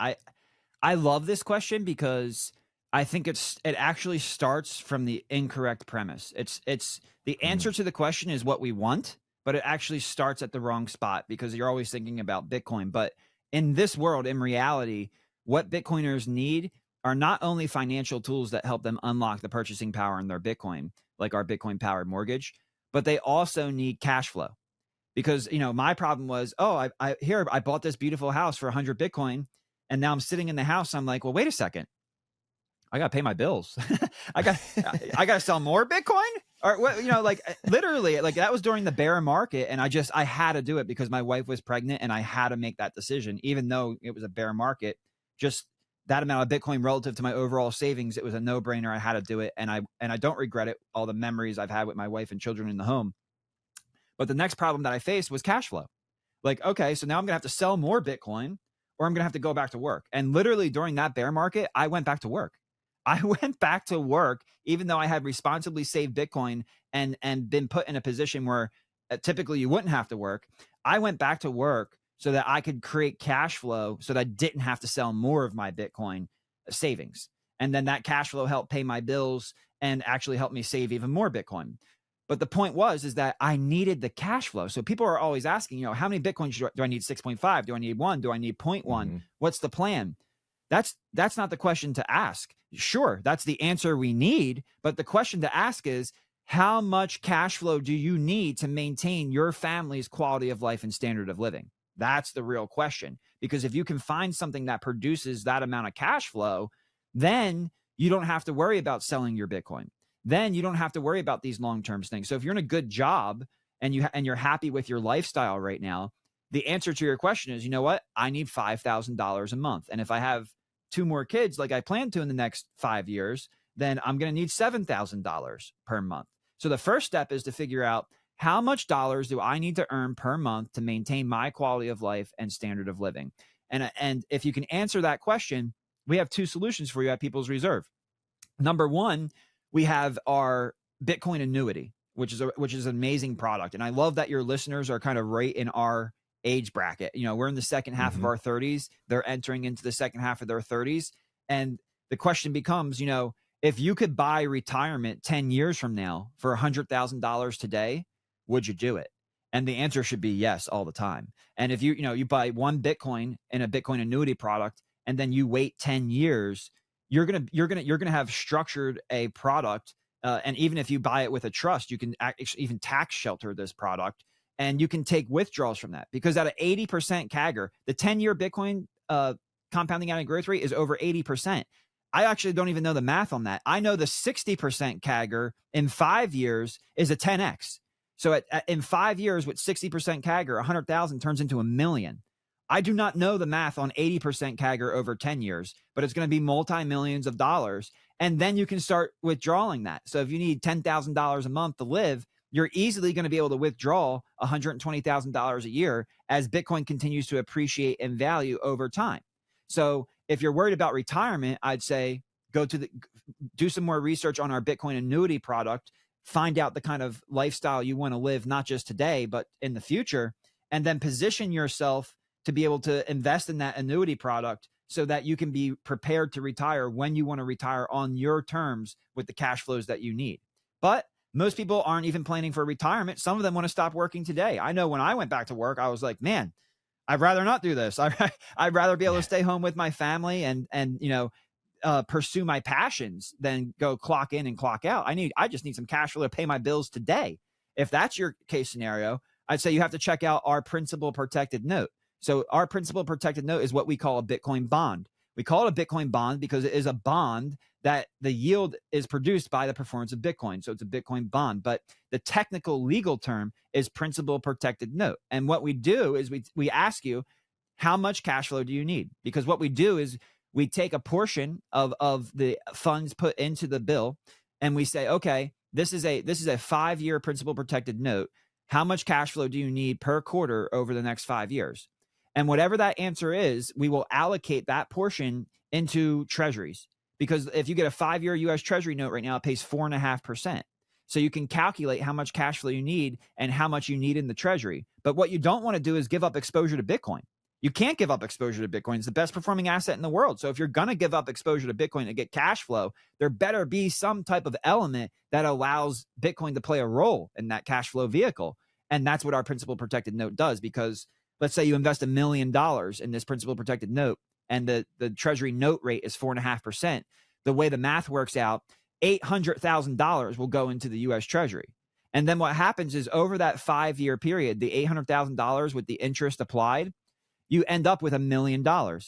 I love this question because I think it actually starts from the incorrect premise. It's the answer to the question is what we want, but it actually starts at the wrong spot because you're always thinking about Bitcoin. But in this world, in reality, what Bitcoiners need are not only financial tools that help them unlock the purchasing power in their Bitcoin, like our Bitcoin powered mortgage, but they also need cash flow. Because, you know, my problem was, oh, I bought this beautiful house for 100 Bitcoin, and now I'm sitting in the house. I'm like, well, wait a second. I got to pay my bills. I got to sell more Bitcoin, or what, you know, like literally, like that was during the bear market. And I had to do it because my wife was pregnant and I had to make that decision, even though it was a bear market. Just that amount of Bitcoin relative to my overall savings, it was a no brainer. I had to do it. And I don't regret it. All the memories I've had with my wife and children in the home. But the next problem that I faced was cash flow. Like, okay, so now I'm going to have to sell more Bitcoin, or I'm going to have to go back to work. And literally during that bear market, I went back to work. I went back to work, even though I had responsibly saved Bitcoin and been put in a position where typically you wouldn't have to work. I went back to work so that I could create cash flow so that I didn't have to sell more of my Bitcoin savings. And then that cash flow helped pay my bills and actually helped me save even more Bitcoin. But the point is that I needed the cash flow. So people are always asking, you know, how many Bitcoins do I need? 6.5? Do I need 1? Do I need 0.1? Mm-hmm. What's the plan? That's not the question to ask. Sure, that's the answer we need. But the question to ask is, how much cash flow do you need to maintain your family's quality of life and standard of living? That's the real question. Because if you can find something that produces that amount of cash flow, then you don't have to worry about selling your Bitcoin. Then you don't have to worry about these long-term things. So if you're in a good job and you're happy with your lifestyle right now, the answer to your question is, you know what? I need $5,000 a month. And if I have 2 more kids, like I plan to in the next 5 years, then I'm going to need $7,000 per month. So the first step is to figure out, how much dollars do I need to earn per month to maintain my quality of life and standard of living? And if you can answer that question, we have 2 solutions for you at People's Reserve. Number 1, we have our Bitcoin annuity, which is an amazing product. And I love that your listeners are kind of right in our age bracket. You know, we're in the second half of our 30s. They're entering into the second half of their 30s. And the question becomes, you know, if you could buy retirement 10 years from now for $100,000 today, would you do it? And the answer should be yes all the time. And if you buy 1 Bitcoin in a Bitcoin annuity product, and then you wait 10 years, you're gonna have structured a product, and even if you buy it with a trust, you can even tax shelter this product, and you can take withdrawals from that, because at an 80% CAGR, the 10-year Bitcoin compounding annual growth rate is over 80%. I actually don't even know the math on that. I know the 60% CAGR in 5 years is a 10x. So in 5 years with 60% CAGR, 100,000 turns into 1 million. I do not know the math on 80% CAGR over 10 years, but it's going to be multi-millions of dollars. And then you can start withdrawing that. So if you need $10,000 a month to live, you're easily going to be able to withdraw $120,000 a year as Bitcoin continues to appreciate in value over time. So if you're worried about retirement, I'd say do some more research on our Bitcoin annuity product, find out the kind of lifestyle you want to live, not just today, but in the future, and then position yourself to be able to invest in that annuity product so that you can be prepared to retire when you want to retire on your terms with the cash flows that you need. But most people aren't even planning for retirement. Some of them want to stop working today. I know when I went back to work, I was like, man, I'd rather not do this. I'd rather be able to stay home with my family and pursue my passions than go clock in and clock out. I just need some cash flow to pay my bills today. If that's your case scenario, I'd say you have to check out our principal protected note. So our principal protected note is what we call a Bitcoin bond. We call it a Bitcoin bond because it is a bond that the yield is produced by the performance of Bitcoin. So it's a Bitcoin bond, but the technical legal term is principal protected note. And what we do is we ask you, how much cash flow do you need? Because what we do is we take a portion of the funds put into the bill and we say, okay, this is a 5-year principal protected note. How much cash flow do you need per quarter over the next 5 years? And whatever that answer is, we will allocate that portion into treasuries. Because if you get a 5-year US Treasury note right now, it pays 4.5%. So you can calculate how much cash flow you need and how much you need in the treasury. But what you don't want to do is give up exposure to Bitcoin. You can't give up exposure to Bitcoin. It's the best performing asset in the world. So if you're going to give up exposure to Bitcoin to get cash flow, there better be some type of element that allows Bitcoin to play a role in that cash flow vehicle. And that's what our principal protected note does, because let's say you invest $1 million in this principal protected note and the treasury note rate is 4.5%. The way the math works out, $800,000 will go into the US Treasury. And then what happens is over that 5-year period, the $800,000 with the interest applied, you end up with $1 million.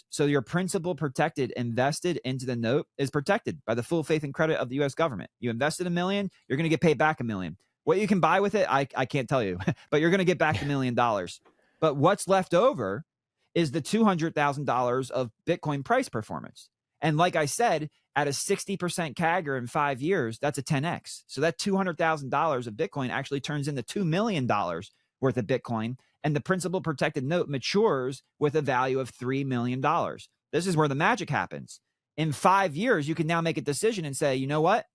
So your principal protected invested into the note is protected by the full faith and credit of the US government. You invested $1 million, you're going to get paid back $1 million. What you can buy with it, I can't tell you, but you're going to get back $1 million. But what's left over is the $200,000 of Bitcoin price performance. And like I said, at a 60% CAGR in 5 years, that's a 10x. So that $200,000 of Bitcoin actually turns into $2 million worth of Bitcoin. And the principal protected note matures with a value of $3 million. This is where the magic happens. In 5 years, you can now make a decision and say, you know what?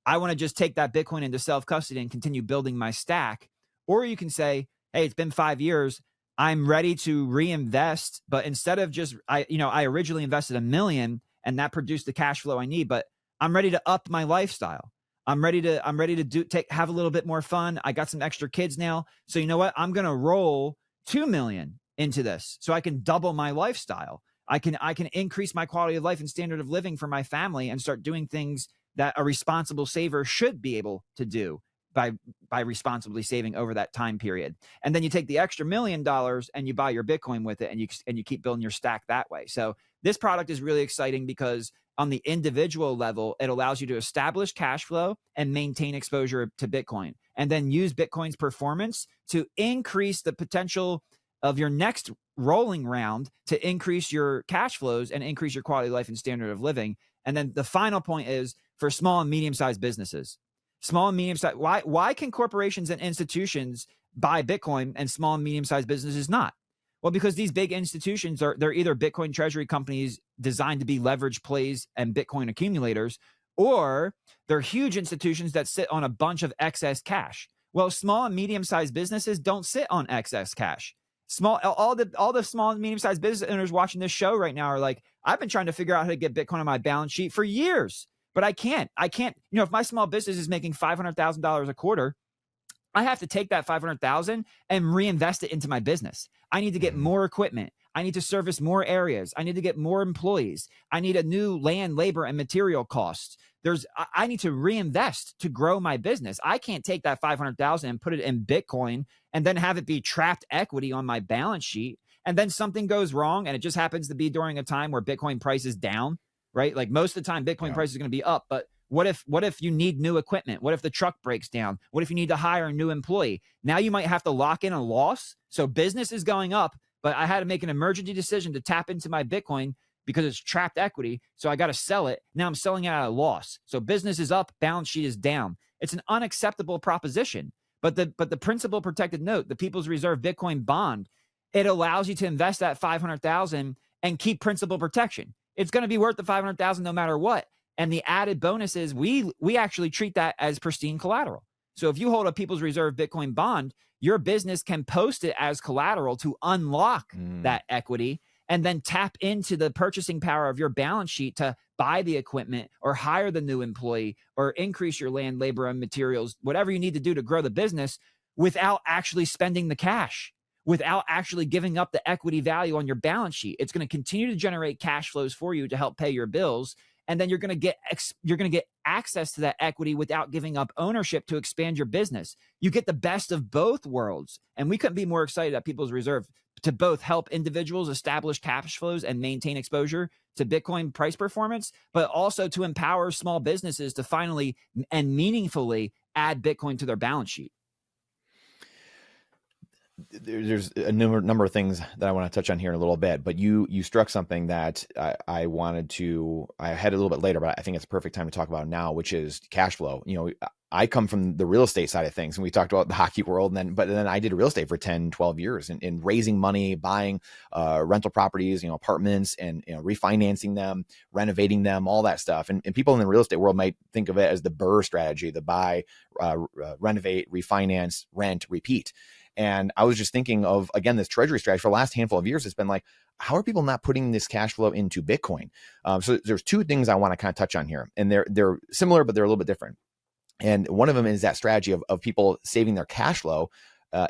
I want to just take that Bitcoin into self-custody and continue building my stack. Or you can say, hey, it's been 5 years. I'm ready to reinvest. But instead of just, I originally invested $1 million and that produced the cash flow I need, but I'm ready to up my lifestyle. I'm ready to have a little bit more fun. I got some extra kids now. So you know what? I'm going to roll 2 million into this so I can double my lifestyle. I can increase my quality of life and standard of living for my family and start doing things that a responsible saver should be able to do by responsibly saving over that time period. And then you take the extra $1 million and you buy your Bitcoin with it, and you keep building your stack that way. So this product is really exciting because on the individual level, it allows you to establish cash flow and maintain exposure to Bitcoin, and then use Bitcoin's performance to increase the potential of your next rolling round to increase your cash flows and increase your quality of life and standard of living. And then the final point is for small and medium-sized businesses. Small and medium-sized, why can corporations and institutions buy Bitcoin and small and medium-sized businesses not? Well, because these big institutions they're either Bitcoin treasury companies designed to be leverage plays and Bitcoin accumulators, or they're huge institutions that sit on a bunch of excess cash. Well, small and medium-sized businesses don't sit on excess cash. All the small and medium-sized business owners watching this show right now are like, I've been trying to figure out how to get Bitcoin on my balance sheet for years, but I can't. If my small business is making $500,000 a quarter, I have to take that $500,000 and reinvest it into my business. I need to get more equipment. I need to service more areas. I need to get more employees. I need a new land, labor, and material costs. I need to reinvest to grow my business. I can't take that $500,000 and put it in Bitcoin and then have it be trapped equity on my balance sheet. And then something goes wrong, and it just happens to be during a time where Bitcoin price is down, right? Like most of the time, Bitcoin price is going to be up, but what if you need new equipment? What if the truck breaks down? What if you need to hire a new employee? Now you might have to lock in a loss. So business is going up, but I had to make an emergency decision to tap into my Bitcoin because it's trapped equity. So I got to sell it. Now I'm selling it at a loss. So business is up, balance sheet is down. It's an unacceptable proposition. But the principal protected note, the People's Reserve Bitcoin bond, it allows you to invest that $500,000 and keep principal protection. It's going to be worth the $500,000 no matter what. And the added bonus is we actually treat that as pristine collateral. So if you hold a People's Reserve Bitcoin bond, your business can post it as collateral to unlock that equity and then tap into the purchasing power of your balance sheet to buy the equipment or hire the new employee or increase your land, labor, and materials, whatever you need to do to grow the business without actually spending the cash, without actually giving up the equity value on your balance sheet. It's going to continue to generate cash flows for you to help pay your bills. And then you're going to get access to that equity without giving up ownership to expand your business. You get the best of both worlds. And we couldn't be more excited at People's Reserve to both help individuals establish cash flows and maintain exposure to Bitcoin price performance, but also to empower small businesses to finally and meaningfully add Bitcoin to their balance sheet. There's a number of things that I want to touch on here in a little bit, but you struck something that I had a little bit later, but I think it's a perfect time to talk about now, which is cash flow. I come from the real estate side of things, and we talked about the hockey world, but then I did real estate for 10, 12 years and raising money, buying rental properties, apartments, and refinancing them, renovating them, all that stuff. And people in the real estate world might think of it as the BRRRR strategy, the buy, renovate, refinance, rent, repeat. And I was just thinking of, again, this treasury strategy for the last handful of years. It's been like, how are people not putting this cash flow into Bitcoin? So there's two things I want to kind of touch on here, and they're similar, but they're a little bit different. And one of them is that strategy of people saving their cash flow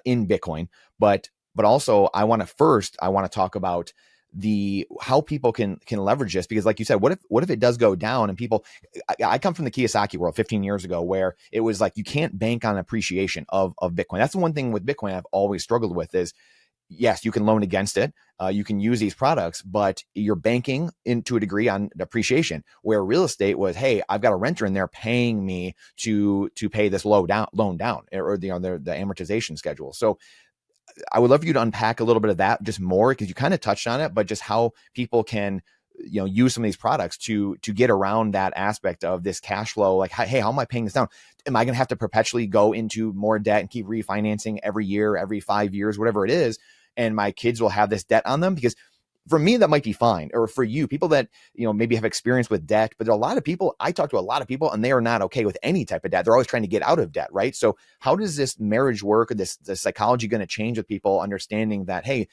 in Bitcoin, but also I want to talk about how people can leverage this, because like you said, what if it does go down and people, I come from the Kiyosaki world 15 years ago, where it was like, you can't bank on appreciation of Bitcoin. That's the one thing with Bitcoin I've always struggled with is, yes, you can loan against it. You can use these products, but you're banking into a degree on appreciation, where real estate was, hey, I've got a renter in there paying me to pay this loan down, or the amortization schedule. So I would love for you to unpack a little bit of that just more, because you kind of touched on it, but just how people can, use some of these products to get around that aspect of this cash flow. Like, hey, how am I paying this down? Am I going to have to perpetually go into more debt and keep refinancing every year, every 5 years, whatever it is? And my kids will have this debt on them? Because for me, that might be fine. Or for you, people that, maybe have experience with debt, but there are a lot of people, I talk to a lot of people, and they are not okay with any type of debt. They're always trying to get out of debt, right? So how does this marriage work, or the psychology going to change with people understanding that, hey,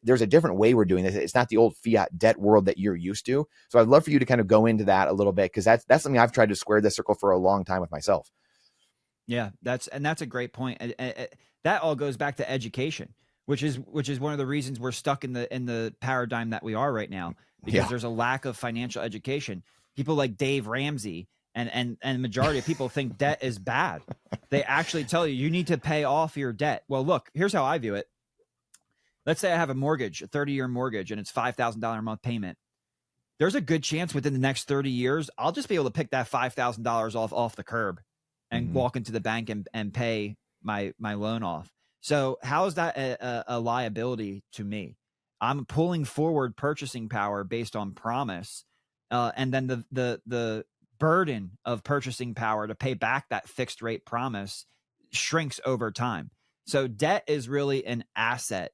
there's a different way we're doing this. It's not the old fiat debt world that you're used to. So I'd love for you to kind of go into that a little bit, because that's something I've tried to square this circle for a long time with myself. Yeah, that's a great point. That all goes back to education, which is one of the reasons we're stuck in the paradigm that we are right now, because Yeah. there's a lack of financial education. People like Dave Ramsey and majority of people think debt is bad. They actually tell you need to pay off your debt. Well, look, here's how I view it. Let's say I have a mortgage, a 30-year mortgage, and it's $5,000 a month payment. There's a good chance within the next 30 years, I'll just be able to pick that $5,000 off the curb and walk into the bank and pay my loan off. So how is that a liability to me? I'm pulling forward purchasing power based on promise, and then the burden of purchasing power to pay back that fixed rate promise shrinks over time. So debt is really an asset,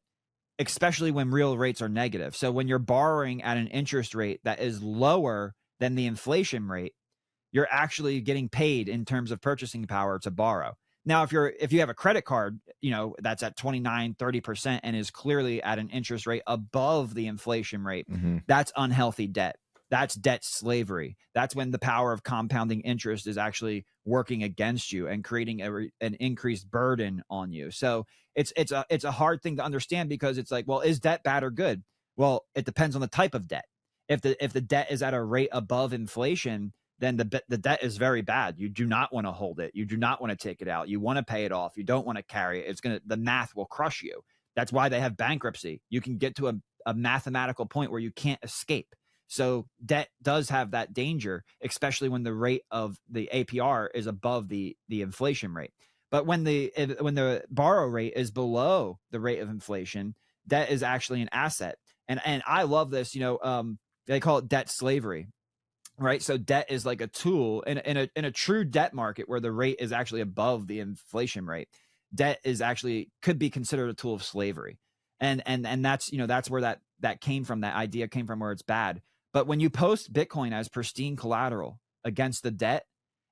especially when real rates are negative. So when you're borrowing at an interest rate that is lower than the inflation rate, you're actually getting paid in terms of purchasing power to borrow. Now, if you have a credit card, that's at 29, 30% and is clearly at an interest rate above the inflation rate, that's unhealthy debt. That's debt slavery. That's when the power of compounding interest is actually working against you and creating an increased burden on you. So it's a hard thing to understand, because it's like, well, is debt bad or good? Well, it depends on the type of debt. If the debt is at a rate above inflation, then the debt is very bad. You do not want to hold it. You do not want to take it out. You want to pay it off. You don't want to carry it. The math will crush you. That's why they have bankruptcy. You can get to a mathematical point where you can't escape. So debt does have that danger, especially when the rate of the APR is above the inflation rate. But when the borrow rate is below the rate of inflation, debt is actually an asset. And I love this. They call it debt slavery. Right. So debt is like a tool in a true debt market where the rate is actually above the inflation rate. Debt could be considered a tool of slavery. And that's where that came from. That idea came from, where it's bad. But when you post Bitcoin as pristine collateral against the debt,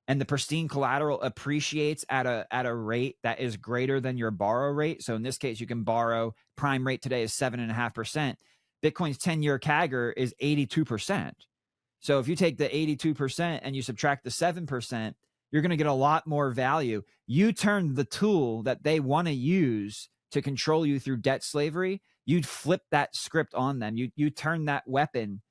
and the pristine collateral appreciates at a rate that is greater than your borrow rate. So in this case, you can borrow, prime rate today is 7.5%. Bitcoin's 10-year CAGR is 82%. So if you take the 82% and you subtract the 7%, you're going to get a lot more value. You turn the tool that they want to use to control you through debt slavery, you'd flip that script on them. You turn that weapon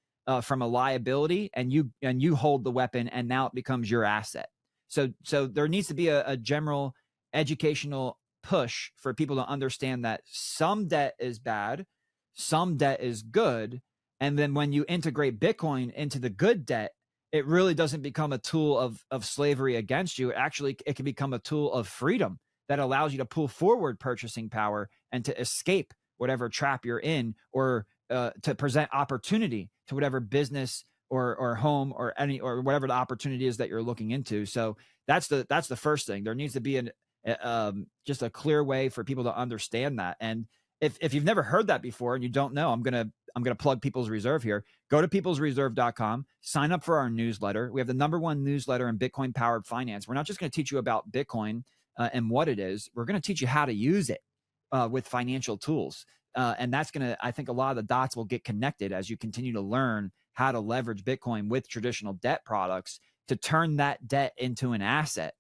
from a liability, and you hold the weapon, and now it becomes your asset. So there needs to be a general educational push for people to understand that some debt is bad, some debt is good. And then when you integrate Bitcoin into the good debt, it really doesn't become a tool of slavery against you. Actually, it can become a tool of freedom that allows you to pull forward purchasing power and to escape whatever trap you're in, or to present opportunity to whatever business or home or whatever the opportunity is that you're looking into. So that's the first thing. There needs to be just a clear way for people to understand that. And if you've never heard that before and you don't know, I'm going to plug People's Reserve here. Go to peoplesreserve.com, sign up for our newsletter. We have the #1 newsletter in Bitcoin powered finance. We're not just going to teach you about Bitcoin and what it is. We're going to teach you how to use it with financial tools. And that's going to, I think a lot of the dots will get connected as you continue to learn how to leverage Bitcoin with traditional debt products to turn that debt into an asset,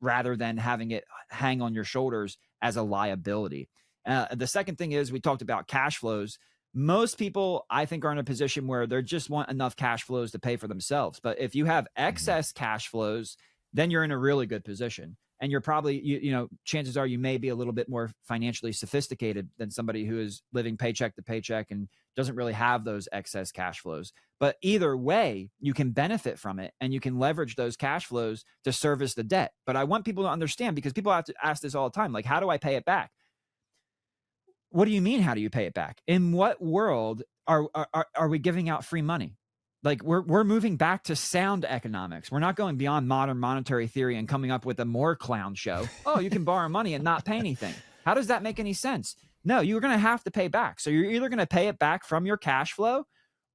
rather than having it hang on your shoulders as a liability. The second thing is we talked about cash flows. Most people, I think, are in a position where they just want enough cash flows to pay for themselves. But if you have excess cash flows, then you're in a really good position. And you're probably, chances are you may be a little bit more financially sophisticated than somebody who is living paycheck to paycheck and doesn't really have those excess cash flows. But either way, you can benefit from it and you can leverage those cash flows to service the debt. But I want people to understand, because people have to ask this all the time, like, how do I pay it back? What do you mean, how do you pay it back? In what world are we giving out free money? Like, we're moving back to sound economics. We're not going beyond modern monetary theory and coming up with a more clown show. Oh, you can borrow money and not pay anything. How does that make any sense? No, you're going to have to pay back. So you're either going to pay it back from your cash flow,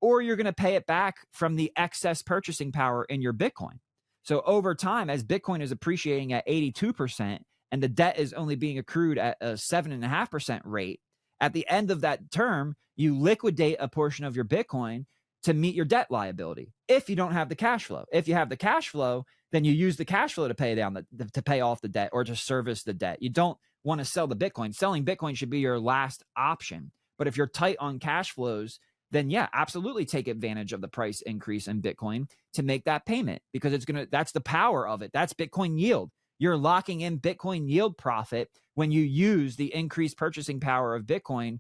or you're going to pay it back from the excess purchasing power in your Bitcoin. So over time, as Bitcoin is appreciating at 82% and the debt is only being accrued at a 7.5% rate, at the end of that term, you liquidate a portion of your Bitcoin to meet your debt liability. If you don't have the cash flow, if you have the cash flow, then you use the cash flow to pay down to pay off the debt or to service the debt. You don't want to sell the Bitcoin. Selling Bitcoin should be your last option. But if you're tight on cash flows, then yeah, absolutely take advantage of the price increase in Bitcoin to make that payment, because that's the power of it. That's Bitcoin yield. You're locking in Bitcoin yield profit when you use the increased purchasing power of Bitcoin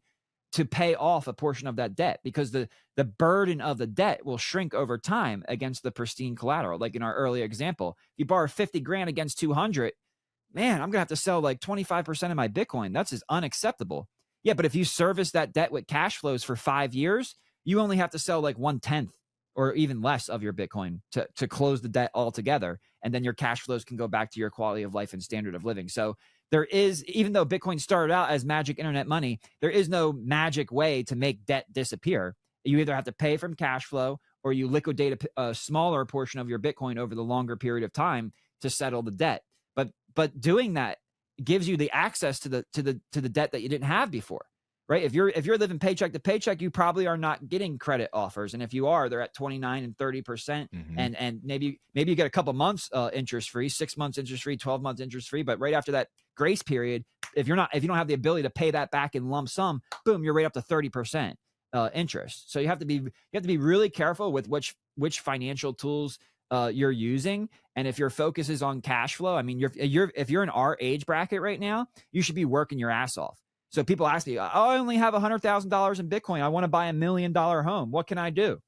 to pay off a portion of that debt, because the burden of the debt will shrink over time against the pristine collateral. Like in our earlier example, if you borrow 50 grand against 200, man, I'm gonna have to sell like 25% of my Bitcoin. That's just unacceptable. Yeah, but if you service that debt with cash flows for 5 years, you only have to sell like 1/10 or even less of your Bitcoin to close the debt altogether. And then your cash flows can go back to your quality of life and standard of living. So there is, even though Bitcoin started out as magic internet money, there is no magic way to make debt disappear. You either have to pay from cash flow, or you liquidate a smaller portion of your Bitcoin over the longer period of time to settle the debt. But doing that gives you the access to the debt that you didn't have before. Right? If you're living paycheck to paycheck, you probably are not getting credit offers, and if you are, they're at 29 and 30%, and maybe you get a couple months interest free, 6 months interest free, 12 months interest free, but right after that grace period, if you don't have the ability to pay that back in lump sum, boom, you're right up to 30% interest. So you have to be really careful with which financial tools you're using, and if your focus is on cash flow, I mean, if you're in our age bracket right now, you should be working your ass off. So people ask me, oh, I only have $100,000 in Bitcoin. I want to buy $1 million home. What can I do?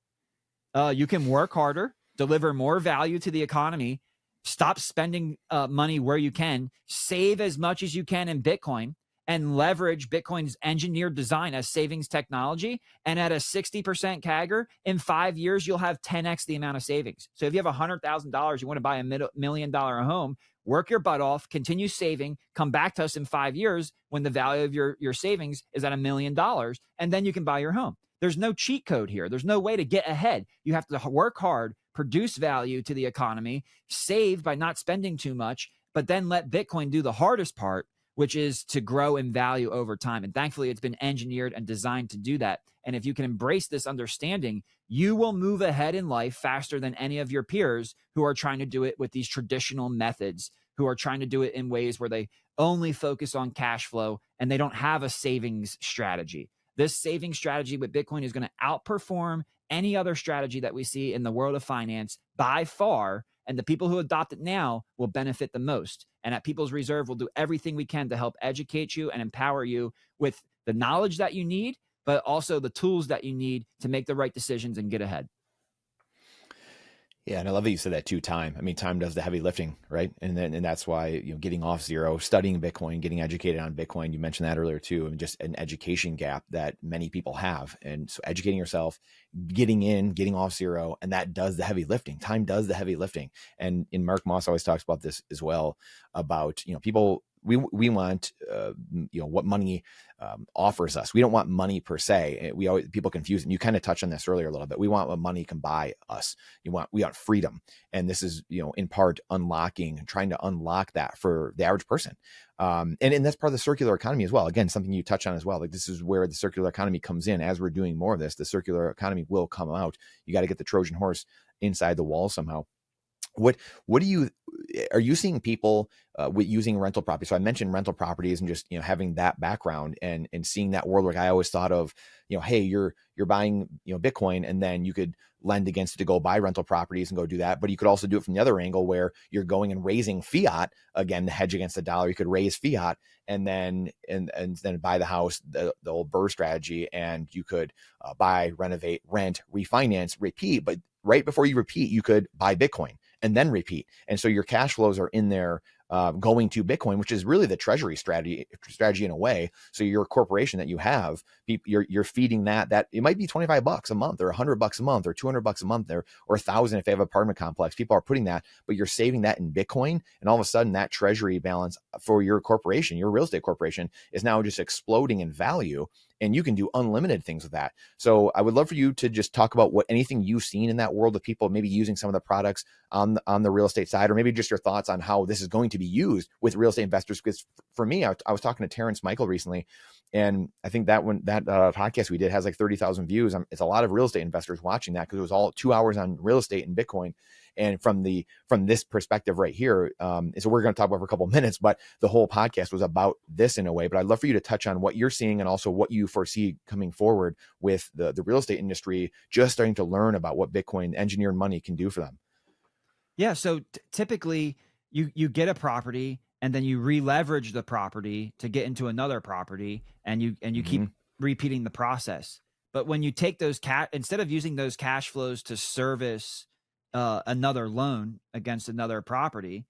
You can work harder, deliver more value to the economy, stop spending money where you can, save as much as you can in Bitcoin, and leverage Bitcoin's engineered design as savings technology. And at a 60% CAGR, in 5 years, you'll have 10x the amount of savings. So if you have $100,000, you want to buy $1 million home, work your butt off, continue saving, come back to us in 5 years when the value of your savings is at $1 million, and then you can buy your home. There's no cheat code here. There's no way to get ahead. You have to work hard, produce value to the economy, save by not spending too much, but then let Bitcoin do the hardest part, which is to grow in value over time. And thankfully, it's been engineered and designed to do that. And if you can embrace this understanding, you will move ahead in life faster than any of your peers who are trying to do it with these traditional methods, who are trying to do it in ways where they only focus on cash flow and they don't have a savings strategy. This saving strategy with Bitcoin is going to outperform any other strategy that we see in the world of finance by far. And the people who adopt it now will benefit the most. And at People's Reserve, we'll do everything we can to help educate you and empower you with the knowledge that you need, but also the tools that you need to make the right decisions and get ahead. Yeah, and I love that you said that too. Time. I mean, time does the heavy lifting, right? And that's why, getting off zero, studying Bitcoin, getting educated on Bitcoin. You mentioned that earlier too, and just an education gap that many people have. And so, educating yourself, getting off zero, and that does the heavy lifting. Time does the heavy lifting. And Mark Moss always talks about this as well, about people. We want what money offers us. We don't want money per se. People confuse it. You kind of touched on this earlier a little bit. We want what money can buy us. We want freedom, and this is in part trying to unlock that for the average person. And that's part of the circular economy as well. Again, something you touch on as well. Like, this is where the circular economy comes in. As we're doing more of this, the circular economy will come out. You got to get the Trojan horse inside the wall somehow. What do you, are you seeing people with using rental property? So I mentioned rental properties and just, having that background and seeing that world. Like I always thought of, hey, you're buying, Bitcoin, and then you could lend against it to go buy rental properties and go do that. But you could also do it from the other angle where you're going and raising fiat again to hedge against the dollar. You could raise fiat and then buy the house, the old Burr strategy, and you could buy, renovate, rent, refinance, repeat. But right before you repeat, you could buy Bitcoin and then repeat. And so your cash flows are in there going to Bitcoin, which is really the treasury strategy in a way. So your corporation that you have, you're feeding that it might be $25 a month or $100 a month or $200 a month or 1,000 if they have an apartment complex. People are putting that, but you're saving that in Bitcoin, and all of a sudden that treasury balance for your corporation, your real estate corporation, is now just exploding in value. And you can do unlimited things with that. So I would love for you to just talk about anything you've seen in that world of people maybe using some of the products on the real estate side, or maybe just your thoughts on how this is going to be used with real estate investors. Because for me, I was talking to Terrence Michael recently, and I think that podcast we did has like 30,000 views. It's a lot of real estate investors watching that because it was all 2 hours on real estate and Bitcoin. And from this perspective right here, so we're going to talk about for a couple of minutes, but the whole podcast was about this in a way. But I'd love for you to touch on what you're seeing and also what you foresee coming forward with the real estate industry just starting to learn about what Bitcoin engineered money can do for them. Yeah. So typically you get a property and then you re-leverage the property to get into another property, and you keep repeating the process. But when you take those instead of using those cash flows to service another loan against another property,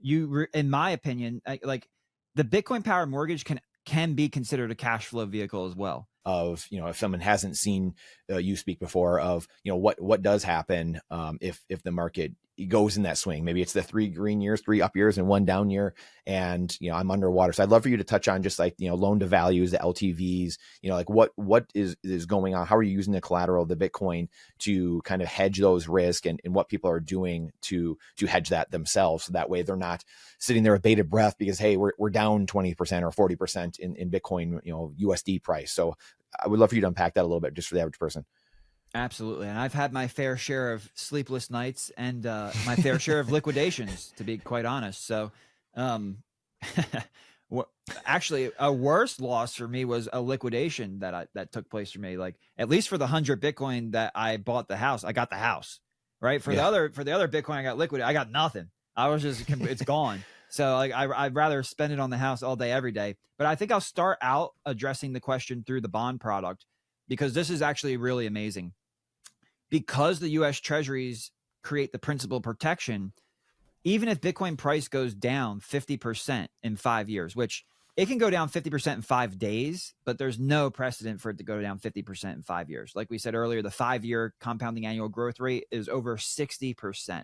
in my opinion, like the Bitcoin powered mortgage can be considered a cash flow vehicle as well. Of, if someone hasn't seen you speak before, of, what does happen if the market goes in that swing. Maybe it's the 3 green years, 3 up years, and 1 down year, and I'm underwater. So I'd love for you to touch on just like loan to values, the LTVs, like what is going on. How are you using the collateral, the Bitcoin, to kind of hedge those risks, and what people are doing to hedge that themselves, so that way they're not sitting there with bated breath because, hey, we're down 20% or 40% in Bitcoin, USD price. So I would love for you to unpack that a little bit just for the average person. Absolutely. And I've had my fair share of sleepless nights and my fair share of liquidations, to be quite honest. So actually a worse loss for me was a liquidation that took place for me. Like, at least for the 100 Bitcoin that I bought the house, I got the house, right? For the other Bitcoin I got liquidated, I got nothing. I was just, it's gone. So like, I'd rather spend it on the house all day, every day. But I think I'll start out addressing the question through the bond product, because this is actually really amazing. Because the US Treasuries create the principal protection, even if Bitcoin price goes down 50% in 5 years, which it can go down 50% in 5 days, but there's no precedent for it to go down 50% in 5 years. Like we said earlier, the 5-year compounding annual growth rate is over 60%.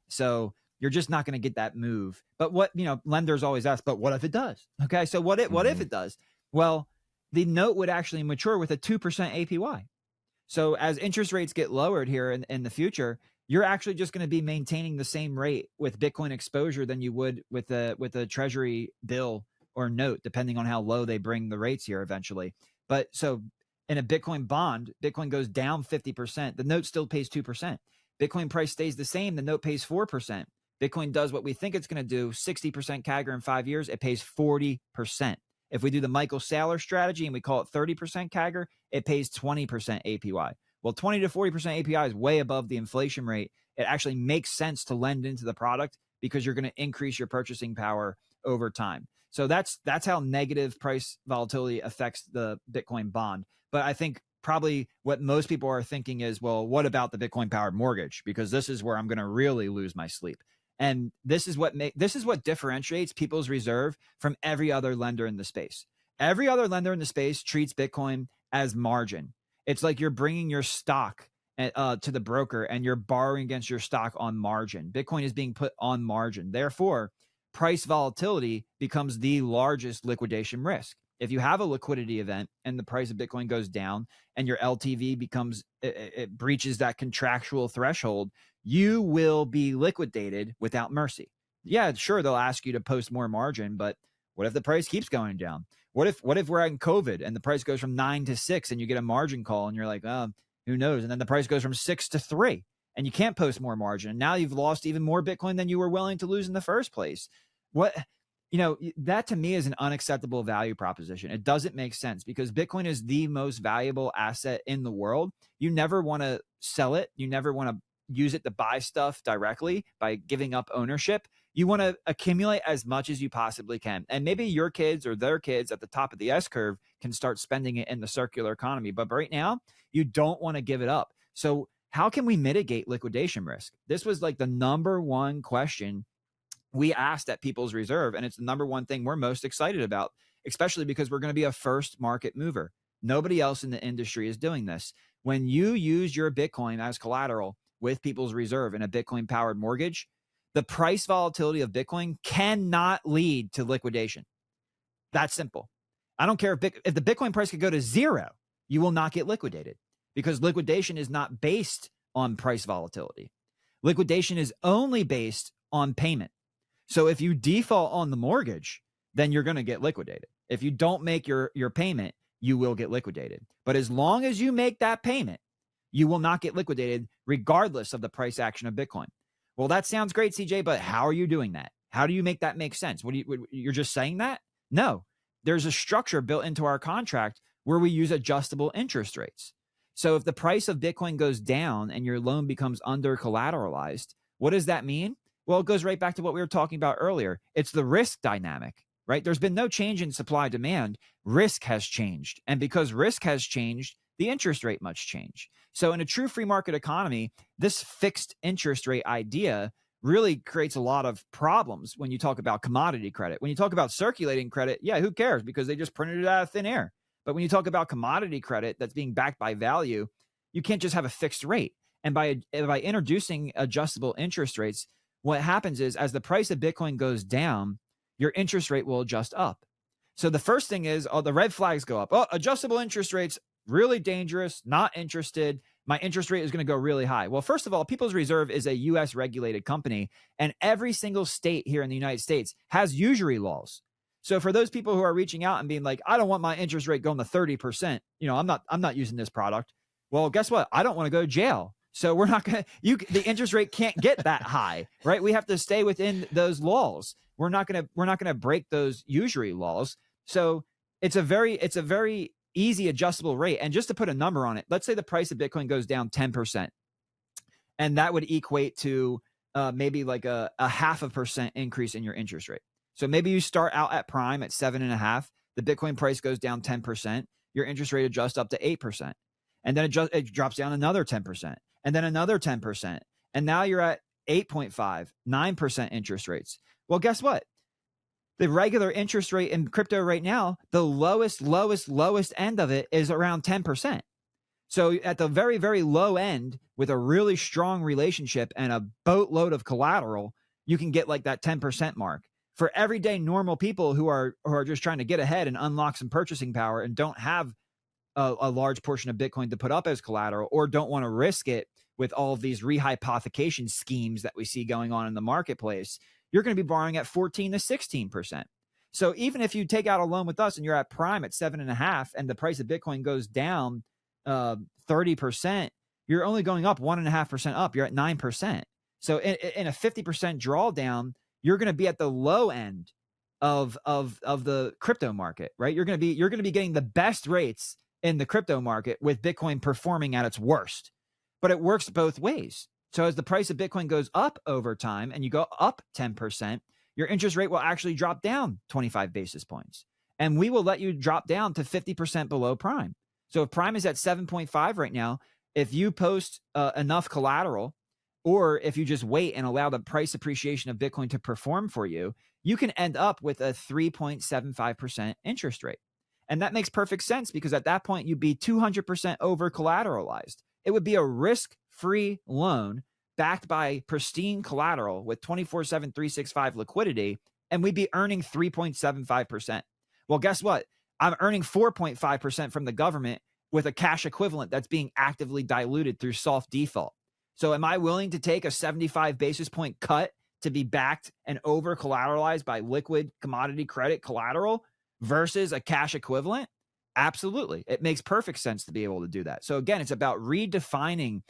So you're just not going to get that move. But what, lenders always ask, but what if it does? Okay. So what if it does? Well, the note would actually mature with a 2% APY. So as interest rates get lowered here in the future, you're actually just going to be maintaining the same rate with Bitcoin exposure than you would with a treasury bill or note, depending on how low they bring the rates here eventually. But so in a Bitcoin bond, Bitcoin goes down 50%. The note still pays 2%. Bitcoin price stays the same. The note pays 4%. Bitcoin does what we think it's going to do, 60% CAGR in 5 years. It pays 40%. If we do the Michael Saylor strategy and we call it 30% CAGR, it pays 20% APY. Well, 20 to 40% APY is way above the inflation rate. It actually makes sense to lend into the product because you're going to increase your purchasing power over time. So that's how negative price volatility affects the Bitcoin bond. But I think probably what most people are thinking is, well, what about the Bitcoin powered mortgage? Because this is where I'm going to really lose my sleep. And this is what differentiates People's Reserve from every other lender in the space. Every other lender in the space treats Bitcoin as margin. It's like you're bringing your stock to the broker and you're borrowing against your stock on margin. Bitcoin is being put on margin. Therefore, price volatility becomes the largest liquidation risk. If you have a liquidity event and the price of Bitcoin goes down and your LTV it breaches that contractual threshold, you will be liquidated without mercy. Yeah, sure, they'll ask you to post more margin, but what if the price keeps going down? What if we're in COVID and the price goes from 9 to 6 and you get a margin call and you're like, oh, who knows? And then the price goes from 6 to 3 and you can't post more margin. And now you've lost even more Bitcoin than you were willing to lose in the first place. What, that to me is an unacceptable value proposition. It doesn't make sense because Bitcoin is the most valuable asset in the world. You never want to sell it. You never want to use it to buy stuff directly by giving up ownership. You want to accumulate as much as you possibly can. And maybe your kids or their kids at the top of the S curve can start spending it in the circular economy. But right now, you don't want to give it up. So how can we mitigate liquidation risk? This was like the number one question we asked at People's Reserve, and it's the number one thing we're most excited about, especially because we're going to be a first market mover. Nobody else in the industry is doing this. When you use your Bitcoin as collateral with People's Reserve in a Bitcoin powered mortgage, the price volatility of Bitcoin cannot lead to liquidation. That's simple. I don't care if the Bitcoin price could go to zero, you will not get liquidated because liquidation is not based on price volatility. Liquidation is only based on payment. So if you default on the mortgage, then you're going to get liquidated. If you don't make your payment, you will get liquidated. But as long as you make that payment, you will not get liquidated regardless of the price action of Bitcoin. Well, that sounds great, CJ, but how are you doing that? How do you make that make sense? You're just saying that? No, there's a structure built into our contract where we use adjustable interest rates. So if the price of Bitcoin goes down and your loan becomes under collateralized, what does that mean? Well, it goes right back to what we were talking about earlier. It's the risk dynamic, right? There's been no change in supply demand. Risk has changed. And because risk has changed, the interest rate must change. So in a true free market economy, this fixed interest rate idea really creates a lot of problems when you talk about commodity credit. When you talk about circulating credit, yeah, who cares? Because they just printed it out of thin air. But when you talk about commodity credit that's being backed by value, you can't just have a fixed rate. And by introducing adjustable interest rates, what happens is as the price of Bitcoin goes down, your interest rate will adjust up. So the first thing is, the red flags go up. Oh, adjustable interest rates, really dangerous, not interested. My interest rate is going to go really high. Well, first of all, People's Reserve is a US regulated company, and every single state here in the United States has usury laws. So for those people who are reaching out and being like, I don't want my interest rate going to 30%, I'm not using this product. Well, guess what? I don't want to go to jail. So we're not going to, the interest rate can't get that high, right? We have to stay within those laws. We're not going to break those usury laws. So it's a very easy adjustable rate. And just to put a number on it, let's say the price of Bitcoin goes down 10%, and that would equate to maybe like a 0.5% increase in your interest rate. So maybe you start out at prime at 7.5, the Bitcoin price goes down 10%, your interest rate adjusts up to 8%. And then it drops down another 10%. And then another 10%. And now you're at 8.5, 9% interest rates. Well, guess what? The regular interest rate in crypto right now, the lowest end of it is around 10%. So at the very, very low end with a really strong relationship and a boatload of collateral, you can get like that 10% mark. For everyday normal people who are just trying to get ahead and unlock some purchasing power and don't have a large portion of Bitcoin to put up as collateral, or don't want to risk it with all of these rehypothecation schemes that we see going on in the marketplace, you're going to be borrowing at 14 to 16%. So even if you take out a loan with us and you're at prime at 7.5 and the price of Bitcoin goes down 30%, you're only going up 1.5% up. You're at 9%. So in a 50% drawdown, you're going to be at the low end of the crypto market, right? You're going to be getting the best rates in the crypto market with Bitcoin performing at its worst. But it works both ways. So as the price of Bitcoin goes up over time and you go up 10%, your interest rate will actually drop down 25 basis points. And we will let you drop down to 50% below prime. So if prime is at 7.5 right now, if you post enough collateral, or if you just wait and allow the price appreciation of Bitcoin to perform for you, you can end up with a 3.75% interest rate. And that makes perfect sense because at that point, you'd be 200% over collateralized. It would be a risk-free loan backed by pristine collateral with 24/7, 365 liquidity, and we'd be earning 3.75%. Well, guess what? I'm earning 4.5% from the government with a cash equivalent that's being actively diluted through soft default. So am I willing to take a 75 basis point cut to be backed and over collateralized by liquid commodity credit collateral versus a cash equivalent? Absolutely. It makes perfect sense to be able to do that. So again, it's about redefining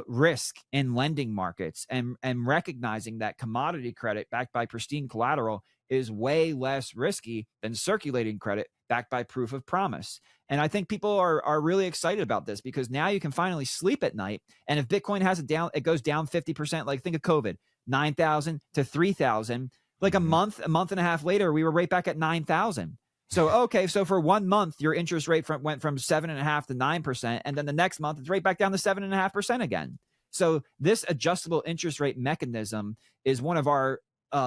risk in lending markets, and recognizing that commodity credit backed by pristine collateral is way less risky than circulating credit backed by proof of promise. And I think people are really excited about this, because now you can finally sleep at night. And if Bitcoin has it goes down 50%, like think of COVID, 9,000 to 3,000, like a month and a half later, we were right back at 9,000. So, okay, so for 1 month, your interest rate went from 7.5% to 9%. And then the next month, it's right back down to 7.5% again. So this adjustable interest rate mechanism is one of our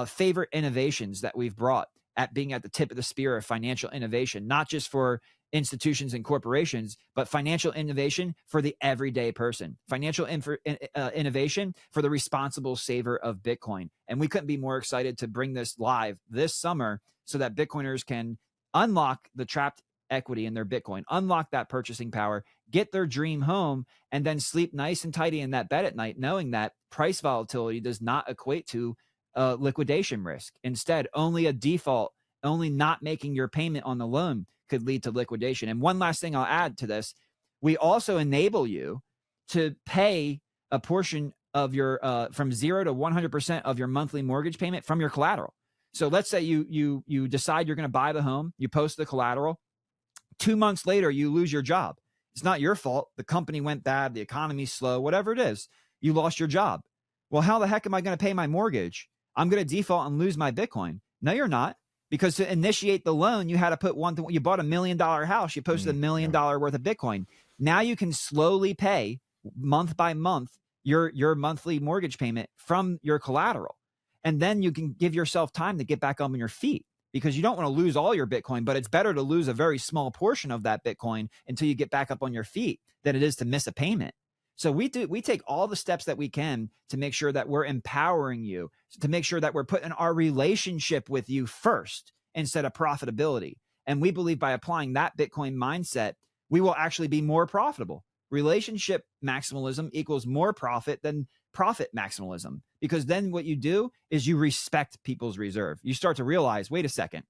favorite innovations that we've brought at being at the tip of the spear of financial innovation, not just for institutions and corporations, but financial innovation for the everyday person, financial innovation for the responsible saver of Bitcoin. And we couldn't be more excited to bring this live this summer so that Bitcoiners can unlock the trapped equity in their Bitcoin, unlock that purchasing power, get their dream home, and then sleep nice and tidy in that bed at night, knowing that price volatility does not equate to liquidation risk. Instead, only a default, only not making your payment on the loan could lead to liquidation. And one last thing I'll add to this, we also enable you to pay a portion of your from 0 to 100% of your monthly mortgage payment from your collateral. So let's say you decide you're going to buy the home, you post the collateral. 2 months later, you lose your job. It's not your fault. The company went bad, the economy's slow, whatever it is. You lost your job. Well, how the heck am I going to pay my mortgage? I'm going to default and lose my Bitcoin. No, you're not. Because to initiate the loan, you had to put you bought $1 million house, you posted $1 million worth of Bitcoin. Now you can slowly pay month by month your monthly mortgage payment from your collateral. And then you can give yourself time to get back up on your feet, because you don't want to lose all your Bitcoin, but it's better to lose a very small portion of that Bitcoin until you get back up on your feet than it is to miss a payment. So we take all the steps that we can to make sure that we're empowering you, to make sure that we're putting our relationship with you first instead of profitability. And we believe by applying that Bitcoin mindset, we will actually be more profitable. Relationship maximalism equals more profit than profit maximalism, because then what you do is you respect people's reserve. You start to realize, wait a second,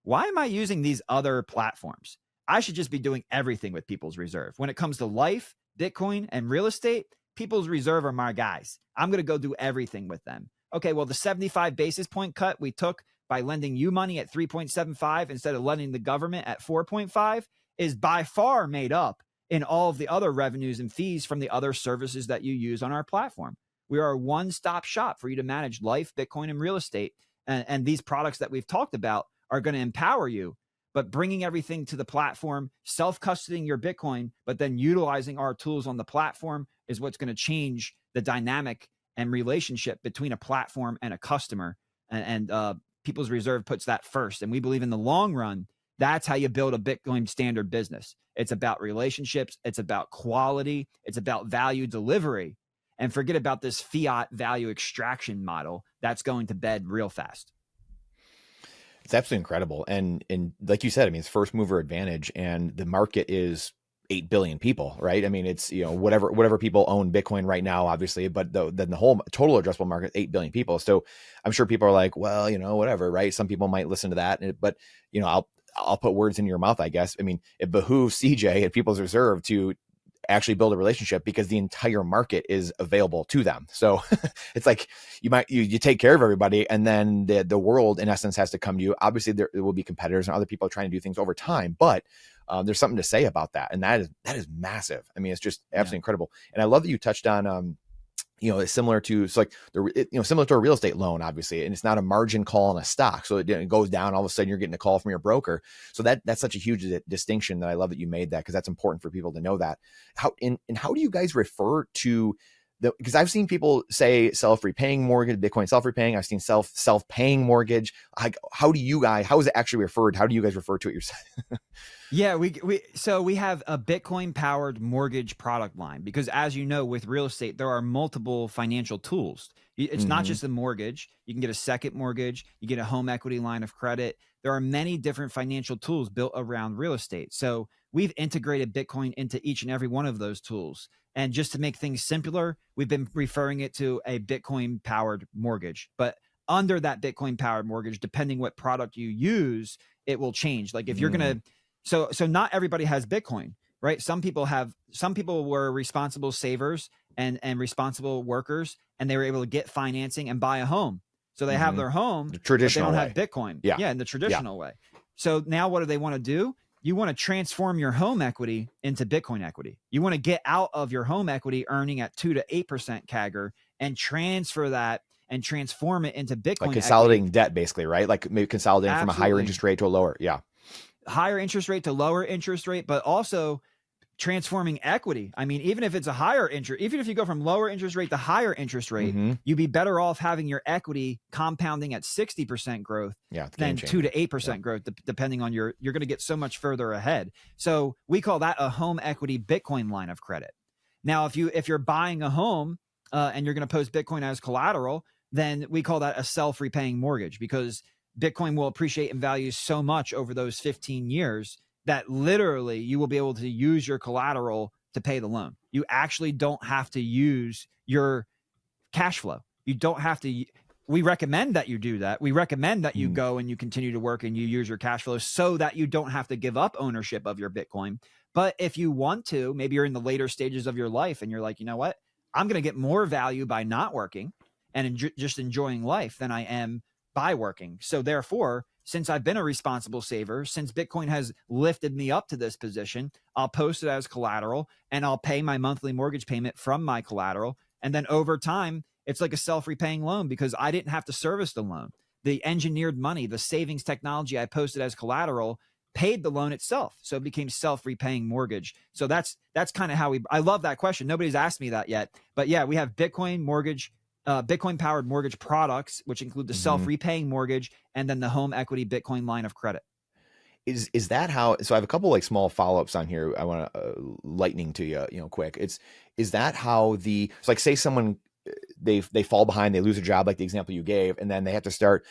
why am I using these other platforms? I should just be doing everything with people's reserve. When it comes to life, Bitcoin, and real estate, people's reserve are my guys. I'm going to go do everything with them. Okay, well, the 75 basis point cut we took by lending you money at 3.75 instead of lending the government at 4.5 is by far made up in all of the other revenues and fees from the other services that you use on our platform. We are a one-stop shop for you to manage life, Bitcoin, and real estate. And these products that we've talked about are going to empower you. But bringing everything to the platform, self-custodying your Bitcoin, but then utilizing our tools on the platform is what's going to change the dynamic and relationship between a platform and a customer. And People's Reserve puts that first. And we believe in the long run, that's how you build a Bitcoin standard business. It's about relationships. It's about quality. It's about value delivery. And forget about this fiat value extraction model that's going to bed real fast. It's absolutely incredible. And like you said, I mean, it's first mover advantage, and the market is 8 billion people, right? I mean, it's, whatever people own Bitcoin right now, obviously, but then the whole total addressable market, 8 billion people. So I'm sure people are like, well, whatever, right? Some people might listen to that, but I'll put words in your mouth, I guess. I mean, it behooves CJ at People's Reserve to actually build a relationship, because the entire market is available to them. So it's like you take care of everybody, and then the world in essence has to come to you. Obviously there will be competitors and other people trying to do things over time, but there's something to say about that. And that is massive. I mean, it's just absolutely incredible. And I love that you touched on, it's similar to, similar to a real estate loan, obviously, and it's not a margin call on a stock. So it goes down, all of a sudden you're getting a call from your broker. So that's such a huge distinction that I love that you made that, because that's important for people to know that. How do you guys refer to because I've seen people say self-repaying mortgage, Bitcoin self-repaying. I've seen self-paying mortgage. How is it actually referred? How do you guys refer to it yourself? Yeah, we have a Bitcoin powered mortgage product line, because as you know, with real estate, there are multiple financial tools. It's not just a mortgage. You can get a second mortgage, you get a home equity line of credit. There are many different financial tools built around real estate. So we've integrated Bitcoin into each and every one of those tools. And just to make things simpler, we've been referring it to a Bitcoin powered mortgage. But under that Bitcoin powered mortgage, depending what product you use, it will change. Like if you're going to, so not everybody has Bitcoin. right? Some people were responsible savers and responsible workers, and they were able to get financing and buy a home. So they have their home, The but they traditional don't way. have Bitcoin. Yeah. Yeah, in the traditional way. So now what do they want to do? You want to transform your home equity into Bitcoin equity. You want to get out of your home equity earning at 2 to 8% CAGR and transfer that and transform it into Bitcoin Like equity. consolidating debt, basically, right? Like maybe consolidating from a higher interest rate to a lower. Yeah. Higher interest rate to lower interest rate, but also transforming equity. I mean, even if it's a higher interest, even if you go from lower interest rate to higher interest rate, you'd be better off having your equity compounding at 60% growth than 2 to 8% growth, depending on you're going to get so much further ahead. So we call that a home equity Bitcoin line of credit. Now, if you're buying a home and you're going to post Bitcoin as collateral, then we call that a self-repaying mortgage, because Bitcoin will appreciate in value so much over those 15 years that literally you will be able to use your collateral to pay the loan. You actually don't have to use your cash flow. You don't have to. We recommend that you do that. We recommend that you go and you continue to work and you use your cash flow so that you don't have to give up ownership of your Bitcoin. But if you want to, maybe you're in the later stages of your life and you're like, you know what? I'm going to get more value by not working and just enjoying life than I am by working. So therefore, since I've been a responsible saver, since Bitcoin has lifted me up to this position, I'll post it as collateral and I'll pay my monthly mortgage payment from my collateral. And then over time, it's like a self-repaying loan because I didn't have to service the loan. The engineered money, the savings technology I posted as collateral paid the loan itself. So it became self-repaying mortgage. So that's kind of how I love that question. Nobody's asked me that yet. But yeah, we have Bitcoin mortgage, Bitcoin-powered mortgage products, which include the self-repaying mortgage and then the home equity Bitcoin line of credit. Is that how? So I have a couple like small follow-ups on here. I want to lightning to you, quick. Is that how so like say someone they fall behind, they lose a job, like the example you gave, and then they have to start,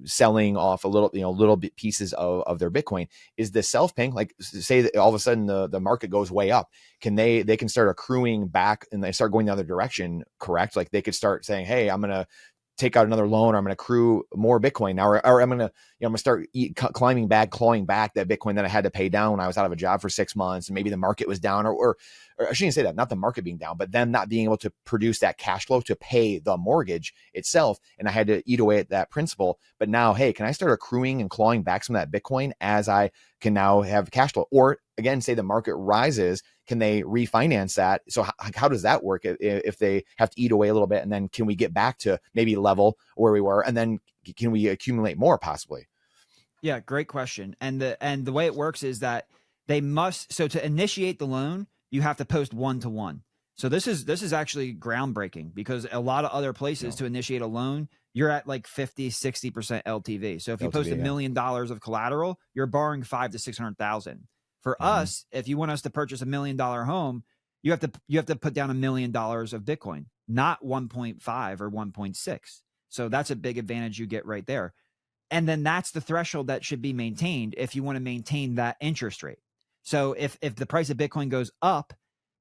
selling off a little bit pieces of their Bitcoin. Is the self-paying, like say that all of a sudden the market goes way up, they can start accruing back and they start going the other direction, correct? Like they could start saying, hey, I'm going to take out another loan, or I'm going to accrue more Bitcoin now, or I'm going to, I'm going to start clawing back that Bitcoin that I had to pay down when I was out of a job for 6 months. And maybe the market was down, or I shouldn't say that, not the market being down, but them not being able to produce that cash flow to pay the mortgage itself. And I had to eat away at that principal. But now, hey, can I start accruing and clawing back some of that Bitcoin as I can now have cash flow? Or again, say the market rises, can they refinance that? So how does that work if they have to eat away a little bit? And then can we get back to maybe level where we were? And then can we accumulate more possibly? Yeah, great question. And the way it works is that so to initiate the loan, you have to post 1-to-1. So this is actually groundbreaking, because a lot of other places to initiate a loan, you're at like 50-60% LTV. So if you post $1 million of collateral, you're borrowing 500,000 to 600,000. For us, if you want us to purchase $1 million home, you have to put down $1 million of Bitcoin, not 1.5 or 1.6. So that's a big advantage you get right there. And then that's the threshold that should be maintained if you want to maintain that interest rate. So if the price of Bitcoin goes up,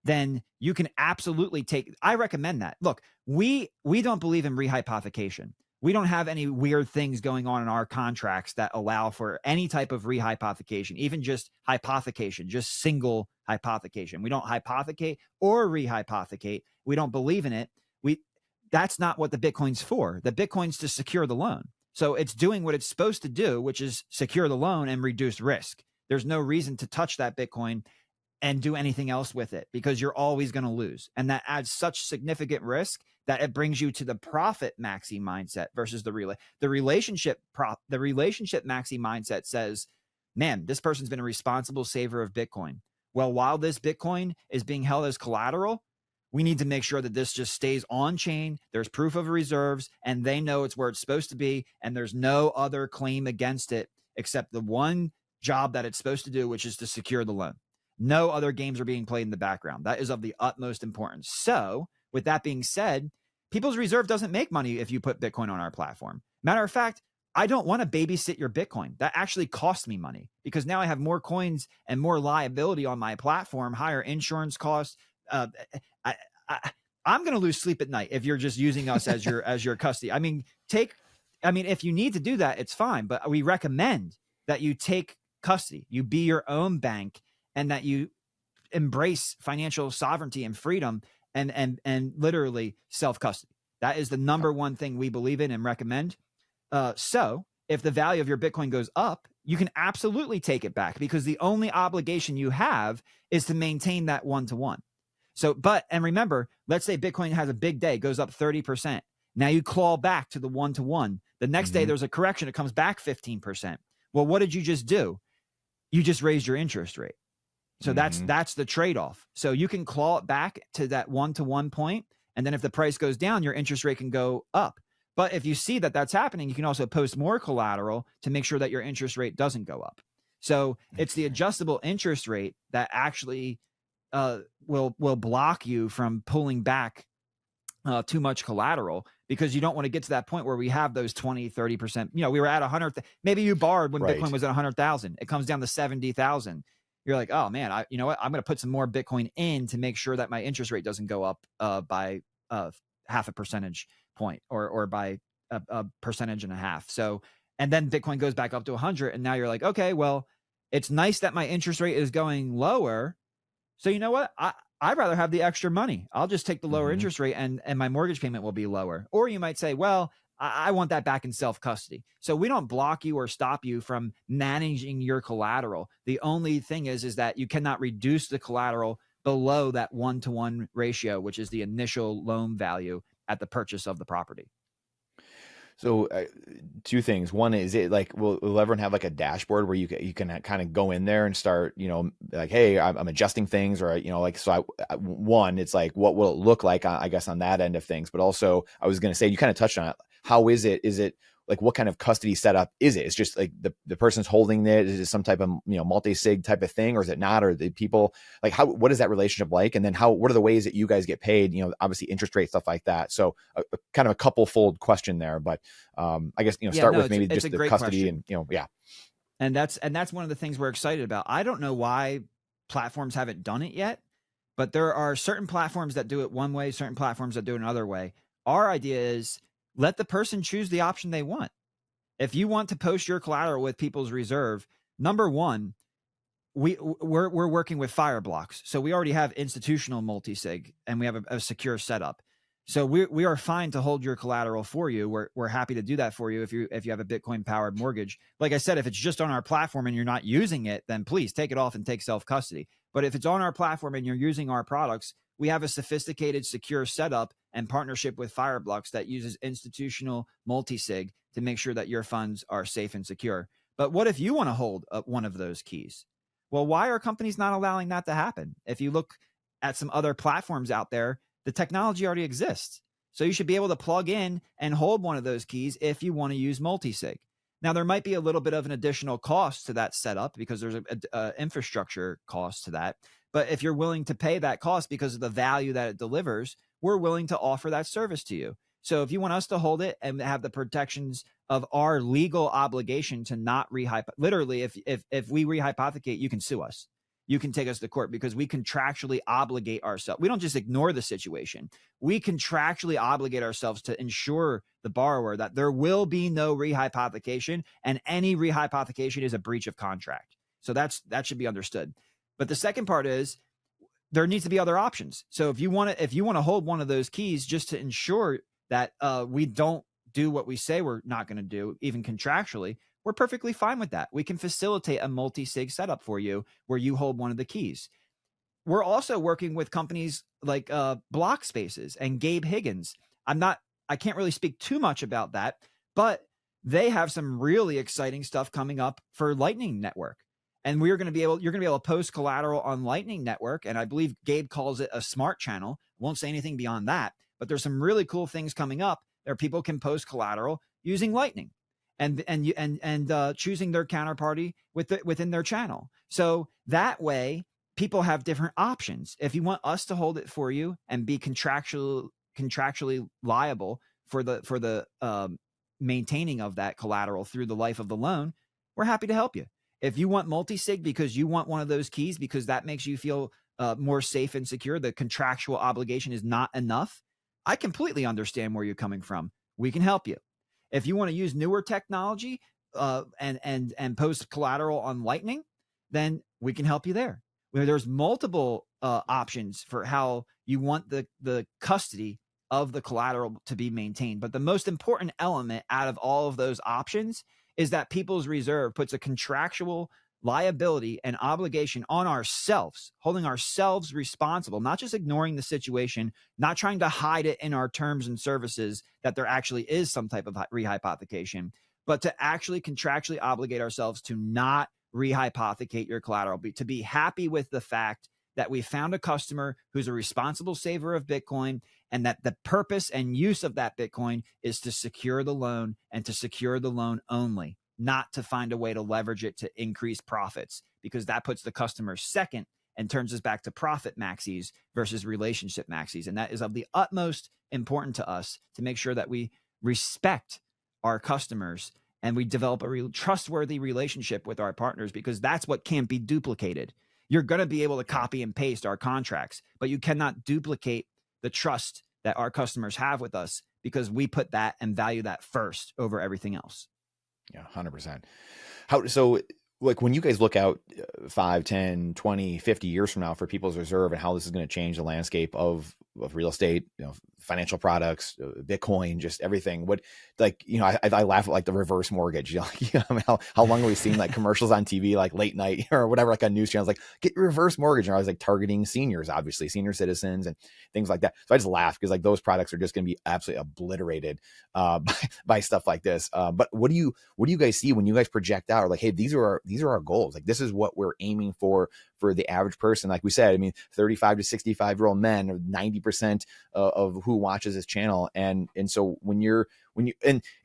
then you can absolutely I recommend that. Look, we don't believe in rehypothecation. We don't have any weird things going on in our contracts that allow for any type of rehypothecation, even just hypothecation, just single hypothecation. We don't hypothecate or rehypothecate. We don't believe in it. That's not what the Bitcoin's for. The Bitcoin's to secure the loan. So it's doing what it's supposed to do, which is secure the loan and reduce risk. There's no reason to touch that Bitcoin and do anything else with it, because you're always going to lose. And that adds such significant risk that it brings you to the profit maxi mindset versus the relationship maxi mindset says, man, this person's been a responsible saver of Bitcoin. Well, while this Bitcoin is being held as collateral, we need to make sure that this just stays on chain. There's proof of reserves and they know it's where it's supposed to be. And there's no other claim against it except the one job that it's supposed to do, which is to secure the loan. No other games are being played in the background. That is of the utmost importance. So with that being said, People's Reserve doesn't make money if you put Bitcoin on our platform. Matter of fact, I don't want to babysit your Bitcoin. That actually costs me money, because now I have more coins and more liability on my platform, higher insurance costs. I'm going to lose sleep at night if you're just using us as your custody. I mean, if you need to do that, it's fine, but we recommend that you take custody. You be your own bank and that you embrace financial sovereignty and freedom and literally self-custody. That is the number one thing we believe in and recommend. So if the value of your Bitcoin goes up, you can absolutely take it back, because the only obligation you have is to maintain that one-to-one. So, and remember, let's say Bitcoin has a big day, goes up 30%. Now you claw back to the one-to-one. The next day there's a correction, it comes back 15%. Well, what did you just do? You just raised your interest rate. So that's the trade-off. So you can claw it back to that one-to-one point, and then if the price goes down, your interest rate can go up. But if you see that that's happening, you can also post more collateral to make sure that your interest rate doesn't go up. So it's the adjustable interest rate that actually will block you from pulling back too much collateral, because you don't want to get to that point where we have those 20, 30%. We were at 100. Maybe you borrowed when Bitcoin was at 100,000. It comes down to 70,000. You're like, oh man, you know what? I'm going to put some more Bitcoin in to make sure that my interest rate doesn't go up by half a percentage point or by a percentage and a half. So, and then Bitcoin goes back up to 100. And now you're like, okay, well, it's nice that my interest rate is going lower. So you know what? I'd rather have the extra money. I'll just take the lower interest rate and my mortgage payment will be lower. Or you might say, well, I want that back in self-custody. So we don't block you or stop you from managing your collateral. The only thing is that you cannot reduce the collateral below that one-to-one ratio, which is the initial loan value at the purchase of the property. So two things. One is, it like, will everyone have like a dashboard where you can kind of go in there and start, like, hey, I'm adjusting things, or, like, so one, it's like, what will it look like, I guess, on that end of things? But also I was going to say, you kind of touched on it. How is it? Is it like, what kind of custody setup is it? It's just like the person's holding it. Is it some type of, multi-sig type of thing, or is it not? Or the people, like, what is that relationship like? And then what are the ways that you guys get paid? Obviously interest rate, stuff like that. So kind of a couple fold question there, but I guess, start with maybe just the custody question. And, yeah. And that's one of the things we're excited about. I don't know why platforms haven't done it yet, but there are certain platforms that do it one way, certain platforms that do it another way. Our idea is, let the person choose the option they want. If you want to post your collateral with People's Reserve, number one, we're working with Fireblocks. So we already have institutional multi-sig and we have a secure setup. So we are fine to hold your collateral for you. We're happy to do that for you if you have a Bitcoin powered mortgage. Like I said, if it's just on our platform and you're not using it, then please take it off and take self-custody. But if it's on our platform and you're using our products, we have a sophisticated, secure setup and partnership with Fireblocks that uses institutional multi-sig to make sure that your funds are safe and secure. But what if you want to hold one of those keys? Well, why are companies not allowing that to happen? If you look at some other platforms out there, the technology already exists. So you should be able to plug in and hold one of those keys if you want to use multi-sig. Now, there might be a little bit of an additional cost to that setup because there's an infrastructure cost to that. But if you're willing to pay that cost because of the value that it delivers, we're willing to offer that service to you. So if you want us to hold it and have the protections of our legal obligation to not literally, if we rehypothecate, you can sue us. You can take us to court because we contractually obligate ourselves. We don't just ignore the situation. We contractually obligate ourselves to ensure the borrower that there will be no rehypothecation, and any rehypothecation is a breach of contract. So that should be understood. But the second part is, there needs to be other options. So if you want to hold one of those keys just to ensure that we don't do what we say we're not going to do, even contractually, we're perfectly fine with that. We can facilitate a multi-sig setup for you where you hold one of the keys. We're also working with companies like Block Spaces and Gabe Higgins. I can't really speak too much about that, but they have some really exciting stuff coming up for Lightning Network. And you're going to be able to post collateral on Lightning Network. And I believe Gabe calls it a smart channel. Won't say anything beyond that, but there's some really cool things coming up where people can post collateral using Lightning and choosing their counterparty within their channel. So that way people have different options. If you want us to hold it for you and be contractually liable for the maintaining of that collateral through the life of the loan, we're happy to help you. If you want multi-sig because you want one of those keys because that makes you feel more safe and secure, the contractual obligation is not enough, I completely understand where you're coming from. We can help you. If you want to use newer technology and post collateral on Lightning, then we can help you there. where there's multiple options for how you want the custody of the collateral to be maintained. But the most important element out of all of those options is that People's Reserve puts a contractual liability and obligation on ourselves, holding ourselves responsible, not just ignoring the situation, not trying to hide it in our terms and services that there actually is some type of rehypothecation, but to actually contractually obligate ourselves to not rehypothecate your collateral, to be happy with the fact that we found a customer who's a responsible saver of Bitcoin, and that the purpose and use of that Bitcoin is to secure the loan and to secure the loan only, not to find a way to leverage it to increase profits, because that puts the customer second and turns us back to profit maxis versus relationship maxis. And that is of the utmost importance to us to make sure that we respect our customers and we develop a trustworthy relationship with our partners, because that's what can't be duplicated. You're going to be able to copy and paste our contracts, but you cannot duplicate the trust that our customers have with us, because we put that and value that first over everything else. Yeah, 100%. So like when you guys look out 5, 10, 20, 50 years from now for People's Reserve and how this is going to change the landscape of real estate, financial products, Bitcoin, just everything. What, like, I laugh at like the reverse mortgage, how long have we seen like commercials on TV, like late night or whatever, like on news channels, like get reverse mortgage. And I was like targeting seniors, obviously senior citizens and things like that. So I just laugh because like those products are just going to be absolutely obliterated by stuff like this. But what do you guys see when you guys project out, like, hey, these are our goals. Like, this is what we're aiming for the average person. Like we said, I mean, 35 to 65-year-old men are 90% of who watches this channel. And so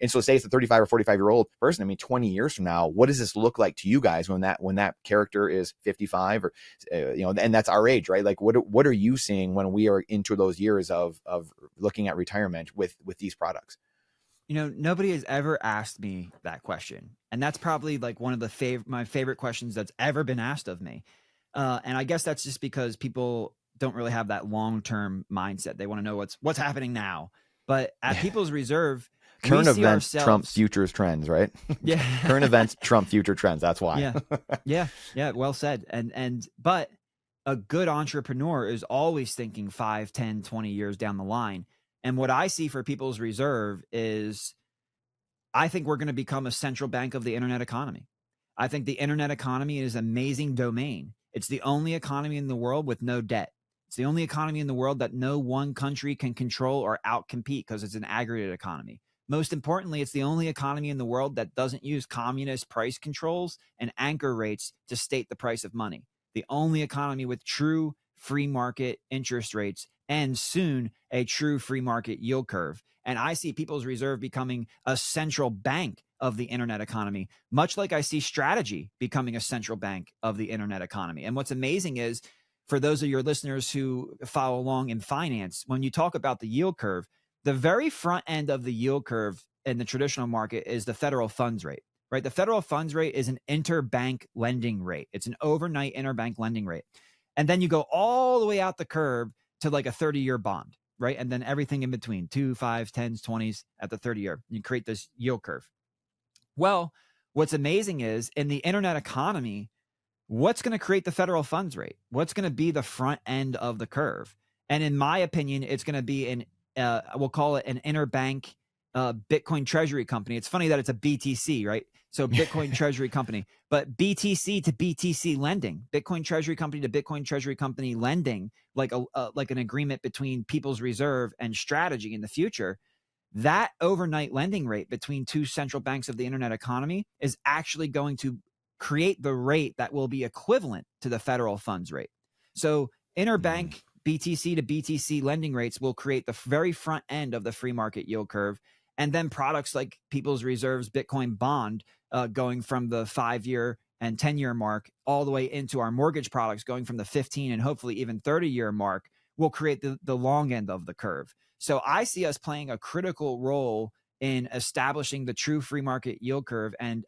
so say it's a 35 or 45-year-old person, I mean, 20 years from now, what does this look like to you guys when that character is 55 or, and that's our age, right? Like, what are you seeing when we are into those years of looking at retirement with these products? Nobody has ever asked me that question. And that's probably like one of my favorite questions that's ever been asked of me. And I guess that's just because people don't really have that long-term mindset. They want to know what's happening now. But at People's Reserve, current events trump futures trends, right? Yeah. Current events trump future trends. That's why. Yeah. Well said. But a good entrepreneur is always thinking 5, 10, 20 years down the line. And what I see for People's Reserve is, I think we're going to become a central bank of the internet economy. I think the internet economy is an amazing domain. It's the only economy in the world with no debt. It's the only economy in the world that no one country can control or outcompete because it's an aggregate economy. Most importantly, it's the only economy in the world that doesn't use communist price controls and anchor rates to state the price of money. The only economy with true free market interest rates and soon a true free market yield curve. And I see People's Reserve becoming a central bank of the internet economy, much like I see Strategy becoming a central bank of the internet economy. And what's amazing is, for those of your listeners who follow along in finance, when you talk about the yield curve, the very front end of the yield curve in the traditional market is the federal funds rate, right? The federal funds rate is an interbank lending rate. It's an overnight interbank lending rate. And then you go all the way out the curve to like a 30-year bond, right? And then everything in between, 2, 5, 10s, 20s at the 30-year. You create this yield curve. Well, what's amazing is, in the internet economy, what's going to create the federal funds rate? What's going to be the front end of the curve? And in my opinion, it's going to be we'll call it an interbank Bitcoin treasury company. It's funny that it's a BTC, right? So Bitcoin treasury company, but BTC to BTC lending, Bitcoin treasury company to Bitcoin treasury company lending, like an agreement between People's Reserve and Strategy in the future. That overnight lending rate between two central banks of the internet economy is actually going to create the rate that will be equivalent to the federal funds rate. So interbank BTC to BTC lending rates will create the very front end of the free market yield curve. And then products like People's Reserve's Bitcoin bond going from the 5-year and 10-year mark all the way into our mortgage products going from the 15 and hopefully even 30-year mark will create the long end of the curve. So I see us playing a critical role in establishing the true free market yield curve and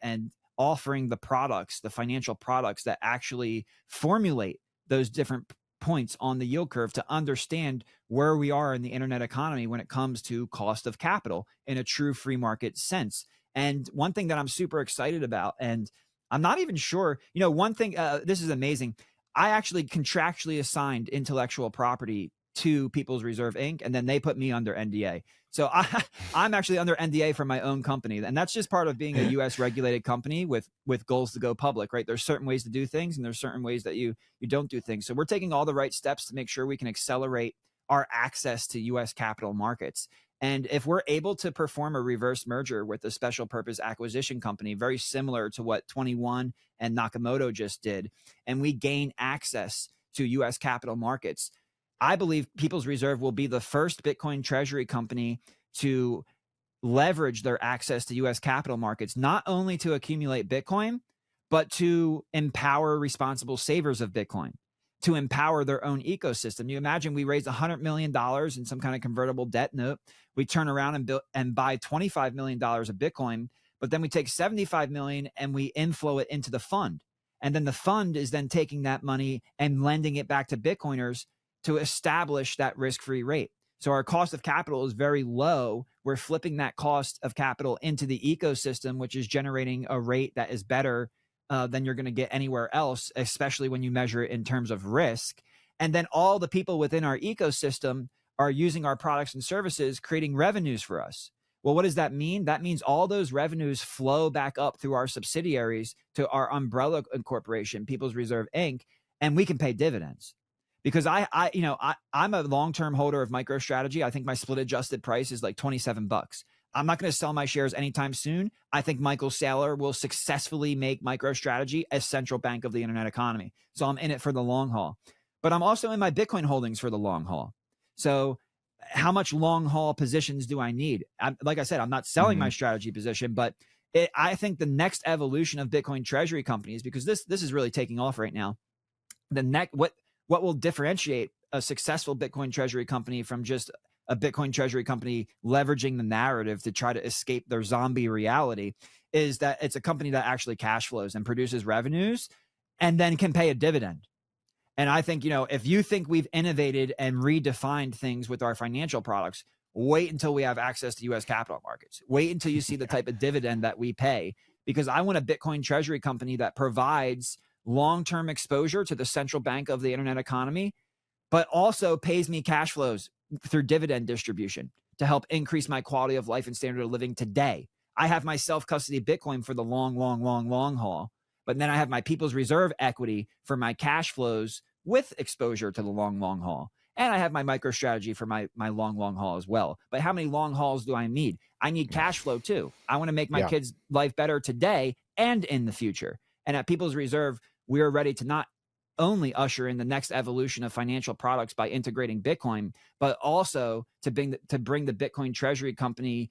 offering the products, the financial products that actually formulate those different points on the yield curve to understand where we are in the internet economy when it comes to cost of capital in a true free market sense. And one thing that I'm super excited about, and I'm not even sure, one thing, this is amazing. I actually contractually assigned intellectual property to People's Reserve Inc., and then they put me under NDA. So I'm actually under NDA for my own company, and that's just part of being a U.S. regulated company with goals to go public, right? There's certain ways to do things, and there's certain ways that you don't do things. So we're taking all the right steps to make sure we can accelerate our access to U.S. capital markets. And if we're able to perform a reverse merger with a special purpose acquisition company, very similar to what 21 and Nakamoto just did, and we gain access to U.S. capital markets, I believe People's Reserve will be the first Bitcoin treasury company to leverage their access to U.S. capital markets, not only to accumulate Bitcoin, but to empower responsible savers of Bitcoin, to empower their own ecosystem. You imagine we raised $100 million in some kind of convertible debt note. We turn around and buy $25 million of Bitcoin, but then we take $75 million and we inflow it into the fund. And then the fund is then taking that money and lending it back to Bitcoiners to establish that risk-free rate. So our cost of capital is very low. We're flipping that cost of capital into the ecosystem, which is generating a rate that is better than you're going to get anywhere else, especially when you measure it in terms of risk. And then all the people within our ecosystem are using our products and services, creating revenues for us. Well, what does that mean? That means all those revenues flow back up through our subsidiaries to our umbrella corporation, People's Reserve Inc., and we can pay dividends. Because I'm a long-term holder of MicroStrategy. I think my split adjusted price is like $27. I'm not going to sell my shares anytime soon. I think Michael Saylor will successfully make MicroStrategy a central bank of the internet economy. So I'm in it for the long haul. But I'm also in my Bitcoin holdings for the long haul. So how much long haul positions do I need? Like I said, I'm not selling my strategy position, but I think the next evolution of Bitcoin treasury companies, because this is really taking off right now. What will differentiate a successful Bitcoin treasury company from just a Bitcoin treasury company leveraging the narrative to try to escape their zombie reality is that it's a company that actually cash flows and produces revenues and then can pay a dividend. And I think, if you think we've innovated and redefined things with our financial products, wait until we have access to U.S. capital markets. Wait until you see the type of dividend that we pay, because I want a Bitcoin treasury company that provides long-term exposure to the central bank of the internet economy, but also pays me cash flows through dividend distribution to help increase my quality of life and standard of living today. I have my self-custody Bitcoin for the long haul, but then I have my People's Reserve equity for my cash flows with exposure to the long haul. And I have my MicroStrategy for my long haul as well. But how many long hauls do I need? I need cash flow too. I want to make my kids' life better today and in the future. And at People's Reserve, we are ready to not only usher in the next evolution of financial products by integrating Bitcoin, but also to bring the Bitcoin treasury company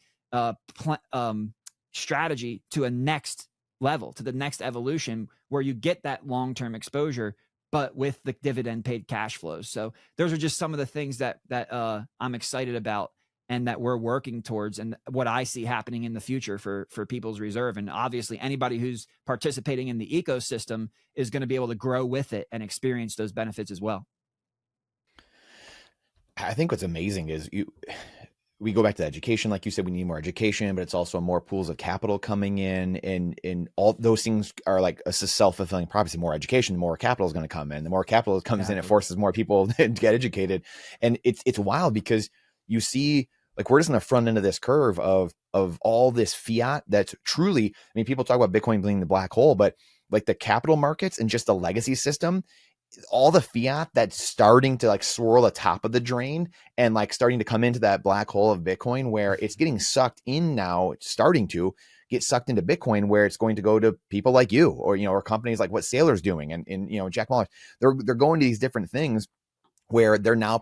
strategy to a next level, to the next evolution, where you get that long-term exposure, but with the dividend paid cash flows. So those are just some of the things that I'm excited about and that we're working towards, and what I see happening in the future for People's Reserve. And obviously anybody who's participating in the ecosystem is going to be able to grow with it and experience those benefits as well. I think what's amazing is we go back to education. Like you said, we need more education, but it's also more pools of capital coming in, and all those things are like a self-fulfilling prophecy. More education, more capital is going to come in. The more capital comes in, it forces more people to get educated. And it's wild, because you see, like, we're just in the front end of this curve of all this fiat that's truly, I mean, people talk about Bitcoin being the black hole, but like the capital markets and just the legacy system, all the fiat that's starting to like swirl the top of the drain and like starting to come into that black hole of Bitcoin, where it's getting sucked in now. It's starting to get sucked into Bitcoin, where it's going to go to people like you, or, or companies like what Saylor's doing. And Jack Mallers, they're going to these different things where they're now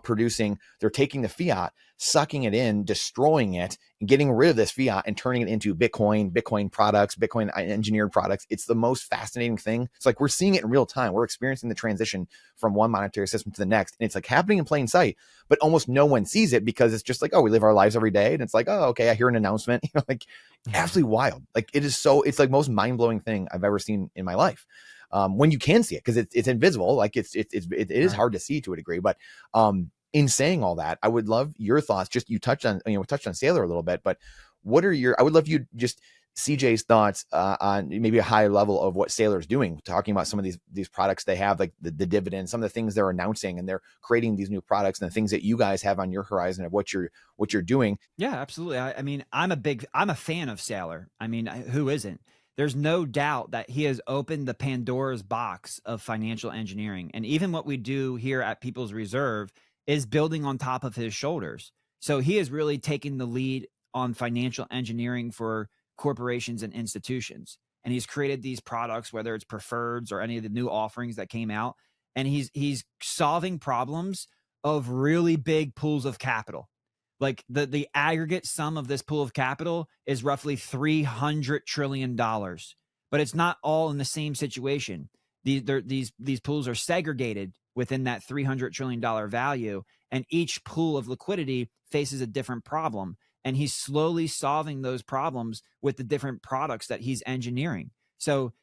they're taking the fiat, sucking it in, destroying it, and getting rid of this fiat and turning it into Bitcoin products, Bitcoin engineered products. It's the most fascinating thing. It's like we're seeing it in real time. We're experiencing the transition from one monetary system to the next. And it's like happening in plain sight, but almost no one sees it, because it's just like, oh, we live our lives every day. And it's like, oh, okay, I hear an announcement, like absolutely wild. Like it's like most mind-blowing thing I've ever seen in my life. When you can see it, because it's invisible, like it is hard to see to a degree. But in saying all that, I would love your thoughts. Just we touched on Saylor a little bit, but I would love you just CJ's thoughts on maybe a high level of what Saylor is doing, talking about some of these products they have, like the dividend, some of the things they're announcing, and they're creating these new products and the things that you guys have on your horizon of what you're doing. Yeah, absolutely. I mean, I'm a fan of Saylor. I mean, who isn't? There's no doubt that he has opened the Pandora's box of financial engineering. And even what we do here at People's Reserve is building on top of his shoulders. So he has really taken the lead on financial engineering for corporations and institutions. And he's created these products, whether it's preferreds or any of the new offerings that came out. And he's solving problems of really big pools of capital. Like the aggregate sum of this pool of capital is roughly $300 trillion, but it's not all in the same situation. These pools are segregated within that $300 trillion value, and each pool of liquidity faces a different problem. And he's slowly solving those problems with the different products that he's engineering. So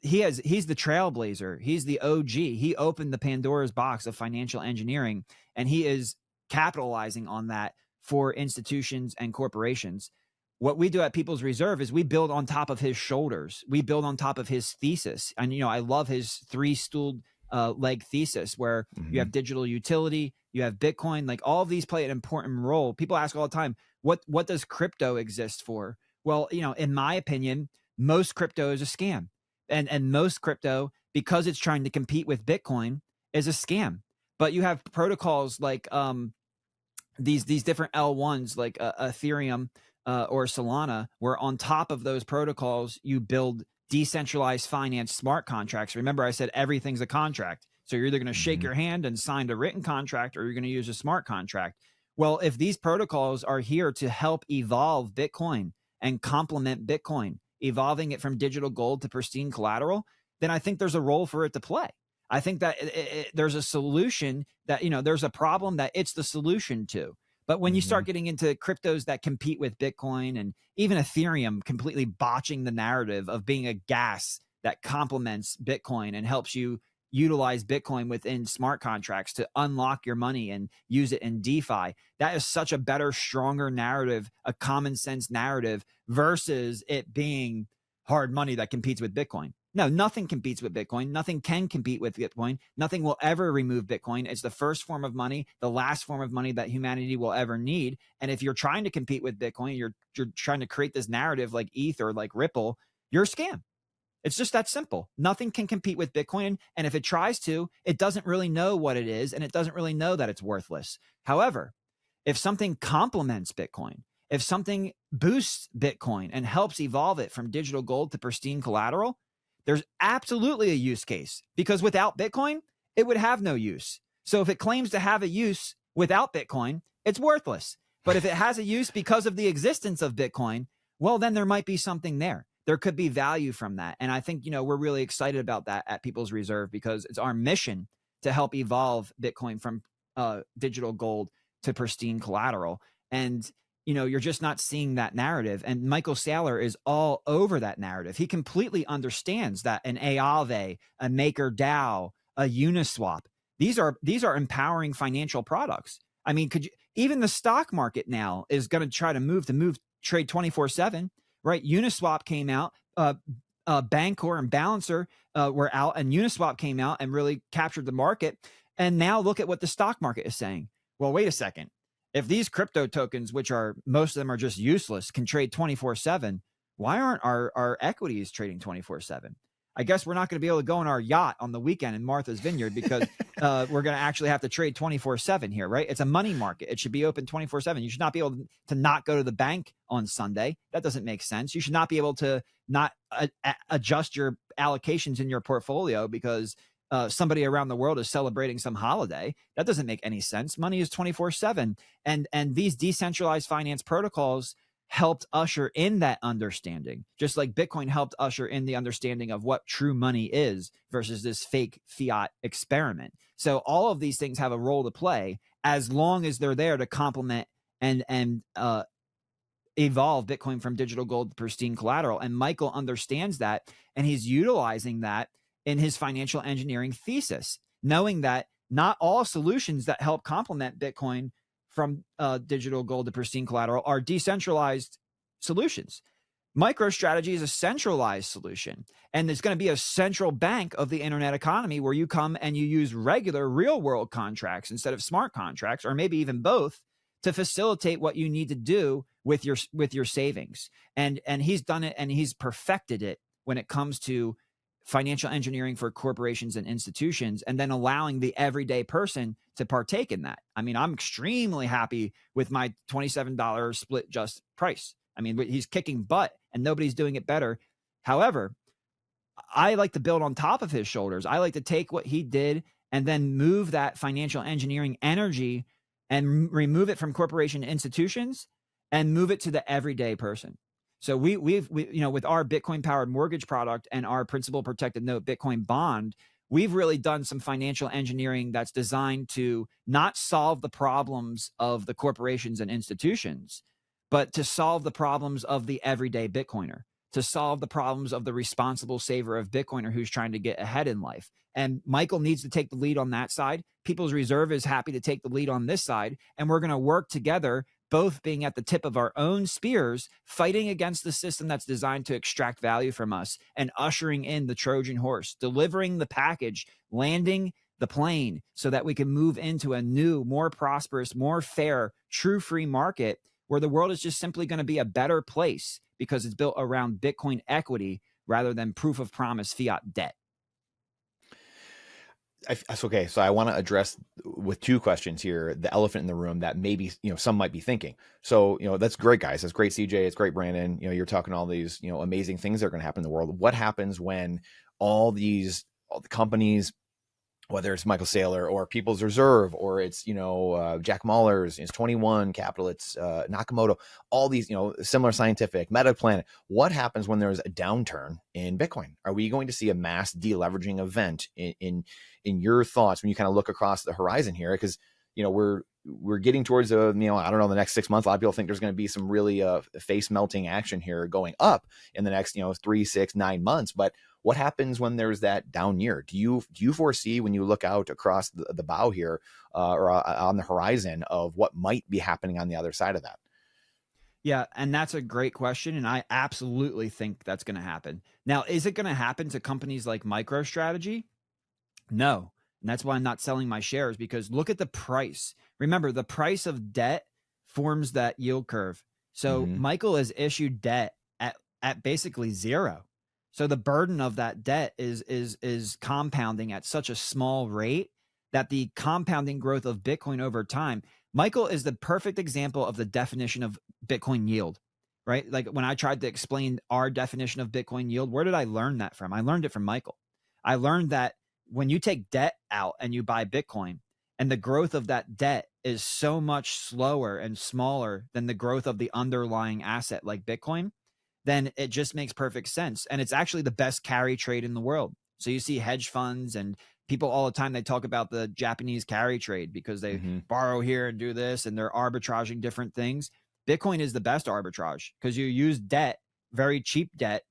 he's the trailblazer. He's the OG. He opened the Pandora's box of financial engineering, and he is capitalizing on that for institutions and corporations. What we do at People's Reserve is we build on top of his shoulders. We build on top of his thesis. And, I love his three-stooled leg thesis where you have digital utility, you have Bitcoin, like all of these play an important role. People ask all the time, what does crypto exist for? Well, in my opinion, most crypto is a scam. And most crypto, because it's trying to compete with Bitcoin, is a scam. But you have protocols like these different L1s like Ethereum or Solana, where on top of those protocols, you build decentralized finance smart contracts. Remember, I said everything's a contract. So you're either going to shake your hand and sign a written contract, or you're going to use a smart contract. Well, if these protocols are here to help evolve Bitcoin and complement Bitcoin, evolving it from digital gold to pristine collateral, then I think there's a role for it to play. I think that there's a solution that, there's a problem that it's the solution to. But when you start getting into cryptos that compete with Bitcoin, and even Ethereum completely botching the narrative of being a gas that complements Bitcoin and helps you utilize Bitcoin within smart contracts to unlock your money and use it in DeFi, that is such a better, stronger narrative, a common sense narrative versus it being hard money that competes with Bitcoin. No, nothing competes with Bitcoin. Nothing can compete with Bitcoin. Nothing will ever remove Bitcoin. It's the first form of money, the last form of money that humanity will ever need. And if you're trying to compete with Bitcoin, you're trying to create this narrative like ETH or like Ripple, you're a scam. It's just that simple. Nothing can compete with Bitcoin. And if it tries to, it doesn't really know what it is, and it doesn't really know that it's worthless. However, if something complements Bitcoin, if something boosts Bitcoin and helps evolve it from digital gold to pristine collateral, there's absolutely a use case, because without Bitcoin, it would have no use. So if it claims to have a use without Bitcoin, it's worthless. But if it has a use because of the existence of Bitcoin, well, then there might be something there. There could be value from that. And I think, we're really excited about that at People's Reserve, because it's our mission to help evolve Bitcoin from digital gold to pristine collateral. And you're just not seeing that narrative. And Michael Saylor is all over that narrative. He completely understands that an Aave, a MakerDAO, a Uniswap, these are empowering financial products. I mean, even the stock market now is going to try to move trade 24/7, right? Uniswap came out, Bancor and Balancer were out, and Uniswap came out and really captured the market. And now look at what the stock market is saying. Well, wait a second. If these crypto tokens, which are most of them are just useless, can trade 24/7, why aren't our equities trading 24/7? I guess we're not going to be able to go on our yacht on the weekend in Martha's Vineyard, because we're going to actually have to trade 24/7 here, right? It's a money market. It should be open 24/7. You should not be able to not go to the bank on Sunday. That doesn't make sense. You should not be able to not adjust your allocations in your portfolio because somebody around the world is celebrating some holiday. That doesn't make any sense. Money is 24/7. And these decentralized finance protocols helped usher in that understanding, just like Bitcoin helped usher in the understanding of what true money is versus this fake fiat experiment. So all of these things have a role to play, as long as they're there to complement and evolve Bitcoin from digital gold to pristine collateral. And Michael understands that, and he's utilizing that in his financial engineering thesis, knowing that not all solutions that help complement Bitcoin from digital gold to pristine collateral are decentralized solutions. MicroStrategy is a centralized solution, and it's going to be a central bank of the internet economy where you come and you use regular real world contracts instead of smart contracts, or maybe even both, to facilitate what you need to do with your savings. And he's done it, and he's perfected it when it comes to financial engineering for corporations and institutions, and then allowing the everyday person to partake in that. I mean, I'm extremely happy with my $27 split just price. I mean, he's kicking butt and nobody's doing it better. However, I like to build on top of his shoulders. I like to take what he did and then move that financial engineering energy and remove it from corporation institutions and move it to the everyday person. So we've with our Bitcoin powered mortgage product and our principal protected note Bitcoin bond, we've really done some financial engineering that's designed to not solve the problems of the corporations and institutions, but to solve the problems of the everyday Bitcoiner, to solve the problems of the responsible saver of Bitcoiner who's trying to get ahead in life. And Michael needs to take the lead on that side. People's Reserve is happy to take the lead on this side. And we're going to work together, both being at the tip of our own spears, fighting against the system that's designed to extract value from us and ushering in the Trojan horse, delivering the package, landing the plane so that we can move into a new, more prosperous, more fair, true free market where the world is just simply going to be a better place because it's built around Bitcoin equity rather than proof of promise fiat debt. Okay, so I want to address with two questions here the elephant in the room that maybe some might be thinking. So that's great, guys. That's great, CJ. It's great, Brandon. You're talking all these amazing things that are going to happen in the world. What happens when all the companies, whether it's Michael Saylor or People's Reserve, or it's, Jack Mallers, it's 21 Capital, it's Nakamoto, all these, Similar Scientific, Metaplanet. What happens when there's a downturn in Bitcoin? Are we going to see a mass deleveraging event in your thoughts when you kind of look across the horizon here? Because, we're getting towards I don't know, the next 6 months. A lot of people think there's going to be some really face melting action here going up in the next, 3, 6, 9 months. But what happens when there's that down year? Do you foresee, when you look out across the bow here or on the horizon, of what might be happening on the other side of that? Yeah, and that's a great question, and I absolutely think that's going to happen. Now, is it going to happen to companies like MicroStrategy? No. And that's why I'm not selling my shares, because look at the price. Remember, the price of debt forms that yield curve. So Michael has issued debt at basically zero. So the burden of that debt is compounding at such a small rate that the compounding growth of Bitcoin over time, Michael is the perfect example of the definition of Bitcoin yield, right? Like when I tried to explain our definition of Bitcoin yield, where did I learn that from? I learned it from Michael. I learned that when you take debt out and you buy Bitcoin, and the growth of that debt is so much slower and smaller than the growth of the underlying asset like Bitcoin, then it just makes perfect sense. And it's actually the best carry trade in the world. So you see hedge funds and people all the time, they talk about the Japanese carry trade because they borrow here and do this and they're arbitraging different things. Bitcoin is the best arbitrage because you use debt, very cheap debt,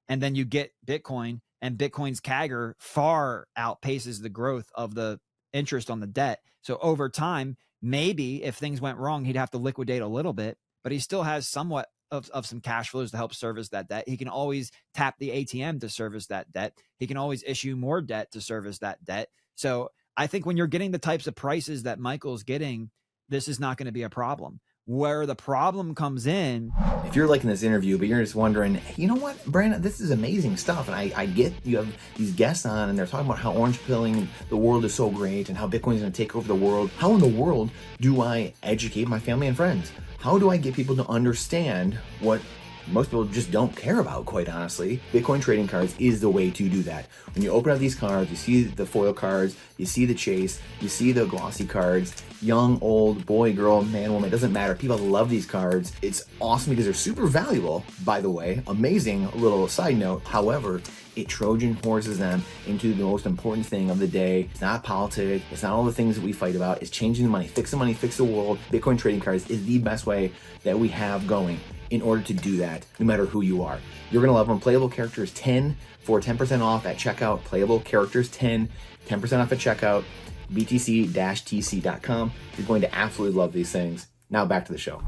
and then you get Bitcoin, and Bitcoin's CAGR far outpaces the growth of the interest on the debt. So over time, maybe if things went wrong, he'd have to liquidate a little bit, but he still has somewhat of some cash flows to help service that debt. He can always tap the ATM to service that debt. He can always issue more debt to service that debt. So I think when you're getting the types of prices that Michael's getting, this is not going to be a problem. Where the problem comes in, if you're liking this interview, but you're just wondering, you know what, Brandon, this is amazing stuff. And I get you have these guests on and they're talking about how orange pilling the world is so great and how Bitcoin is going to take over the world. How in the world do I educate my family and friends? How do I get people to understand what most people just don't care about, quite honestly? Bitcoin trading cards is the way to do that. When you open up these cards, you see the foil cards, you see the chase, you see the glossy cards, young, old, boy, girl, man, woman, it doesn't matter. People love these cards. It's awesome because they're super valuable, by the way. Amazing little side note. However, it Trojan horses them into the most important thing of the day. It's not politics. It's not all the things that we fight about. It's changing the money, fix the world. Bitcoin trading cards is the best way that we have going in order to do that, no matter who you are. You're gonna love them. Playable Characters 10 for 10% off at checkout. Playable Characters 10 off at checkout. BTC-TC.com. You're going to absolutely love these things. Now back to the show.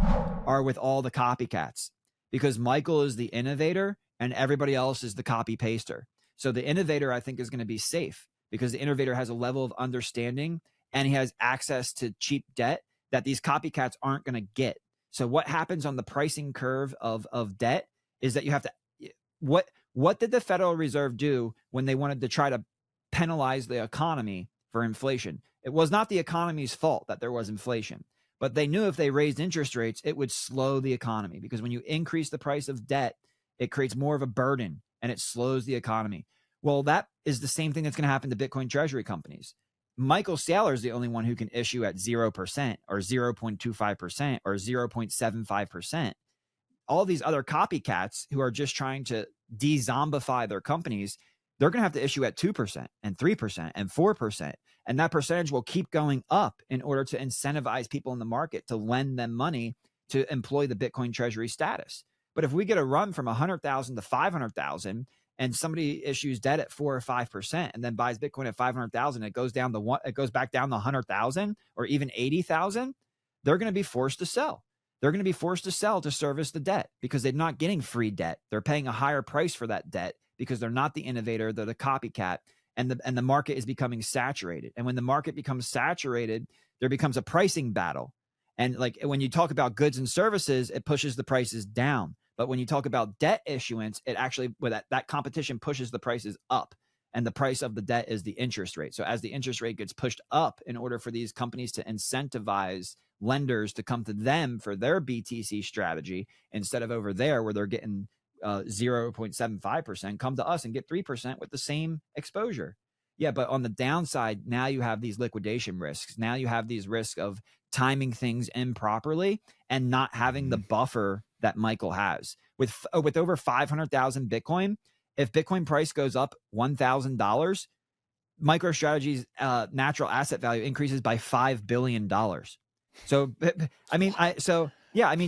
are with all the copycats, because Michael is the innovator and everybody else is the copy paster. So the innovator, I think, is going to be safe because the innovator has a level of understanding and he has access to cheap debt that these copycats aren't going to get. So what happens on the pricing curve of debt is that you have to, what did the Federal Reserve do when they wanted to try to penalize the economy for inflation? It was not the economy's fault that there was inflation, but they knew if they raised interest rates, it would slow the economy, because when you increase the price of debt, it creates more of a burden and it slows the economy. Well, that is the same thing that's going to happen to Bitcoin treasury companies. Michael Saylor is the only one who can issue at 0% or 0.25% or 0.75%. All these other copycats who are just trying to de-zombify their companies, they're going to have to issue at 2% and 3% and 4%. And that percentage will keep going up in order to incentivize people in the market to lend them money to employ the Bitcoin treasury status. But if we get a run from 100,000 to 500,000 and somebody issues debt at 4 or 5% and then buys Bitcoin at 500,000, it goes back down to 100,000 or even 80,000, they're going to be forced to sell. They're going to be forced to sell to service the debt because they're not getting free debt. They're paying a higher price for that debt because they're not the innovator, they're the copycat, and the market is becoming saturated. And when the market becomes saturated, there becomes a pricing battle. And like when you talk about goods and services, it pushes the prices down. But when you talk about debt issuance, it actually, with that competition pushes the prices up. And the price of the debt is the interest rate. So as the interest rate gets pushed up in order for these companies to incentivize lenders to come to them for their BTC strategy, instead of over there where they're getting 0.75%, come to us and get 3% with the same exposure. Yeah, but on the downside, now you have these liquidation risks. Now you have these risks of timing things improperly and not having the buffer that Michael has. With over 500,000 Bitcoin, if Bitcoin price goes up $1,000, MicroStrategy's natural asset value increases by $5 billion. So, I mean,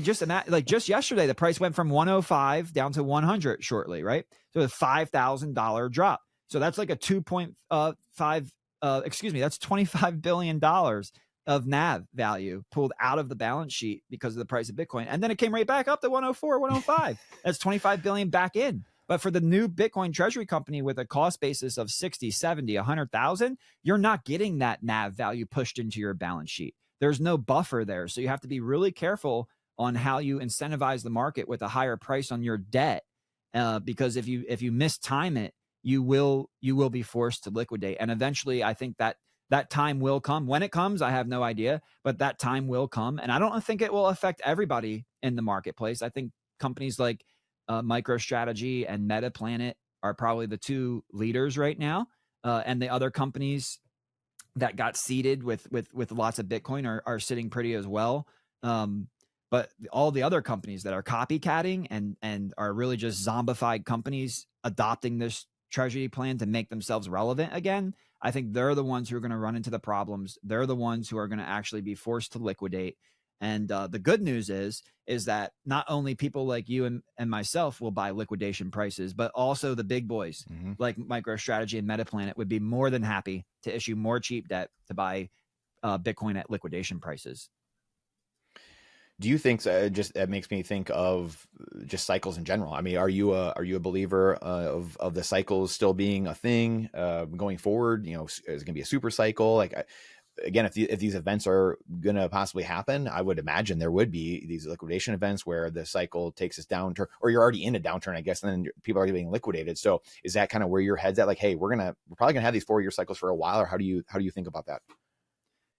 just yesterday, the price went from 105 down to 100 shortly, right? So a $5,000 drop. So that's like a 2.5, that's $25 billion of NAV value pulled out of the balance sheet because of the price of Bitcoin. And then it came right back up to 104, 105. That's 25 billion back in. But for the new Bitcoin treasury company with a cost basis of 60, 70, 100,000, you're not getting that NAV value pushed into your balance sheet. There's no buffer there. So you have to be really careful on how you incentivize the market with a higher price on your debt. Because if you mistime it, you will be forced to liquidate. And eventually I think that time will come. When it comes, I have no idea, but that time will come. And I don't think it will affect everybody in the marketplace. I think companies like MicroStrategy and MetaPlanet are probably the two leaders right now. And the other companies that got seeded with lots of Bitcoin are sitting pretty as well. But all the other companies that are copycatting and are really just zombified companies adopting this treasury plan to make themselves relevant again, I think they're the ones who are going to run into the problems. They're the ones who are going to actually be forced to liquidate. And the good news is that not only people like you and myself will buy liquidation prices, but also the big boys like MicroStrategy and MetaPlanet would be more than happy to issue more cheap debt to buy Bitcoin at liquidation prices. Do you think that makes me think of just cycles in general? I mean, are you a believer of the cycles still being a thing going forward? You know, is it going to be a super cycle? Like, again, if these events are going to possibly happen, I would imagine there would be these liquidation events where the cycle takes its downturn, or you're already in a downturn, I guess, and then people are getting liquidated. So is that kind of where your head's at? Like, hey, we're probably gonna have these 4-year cycles for a while, or how do you think about that?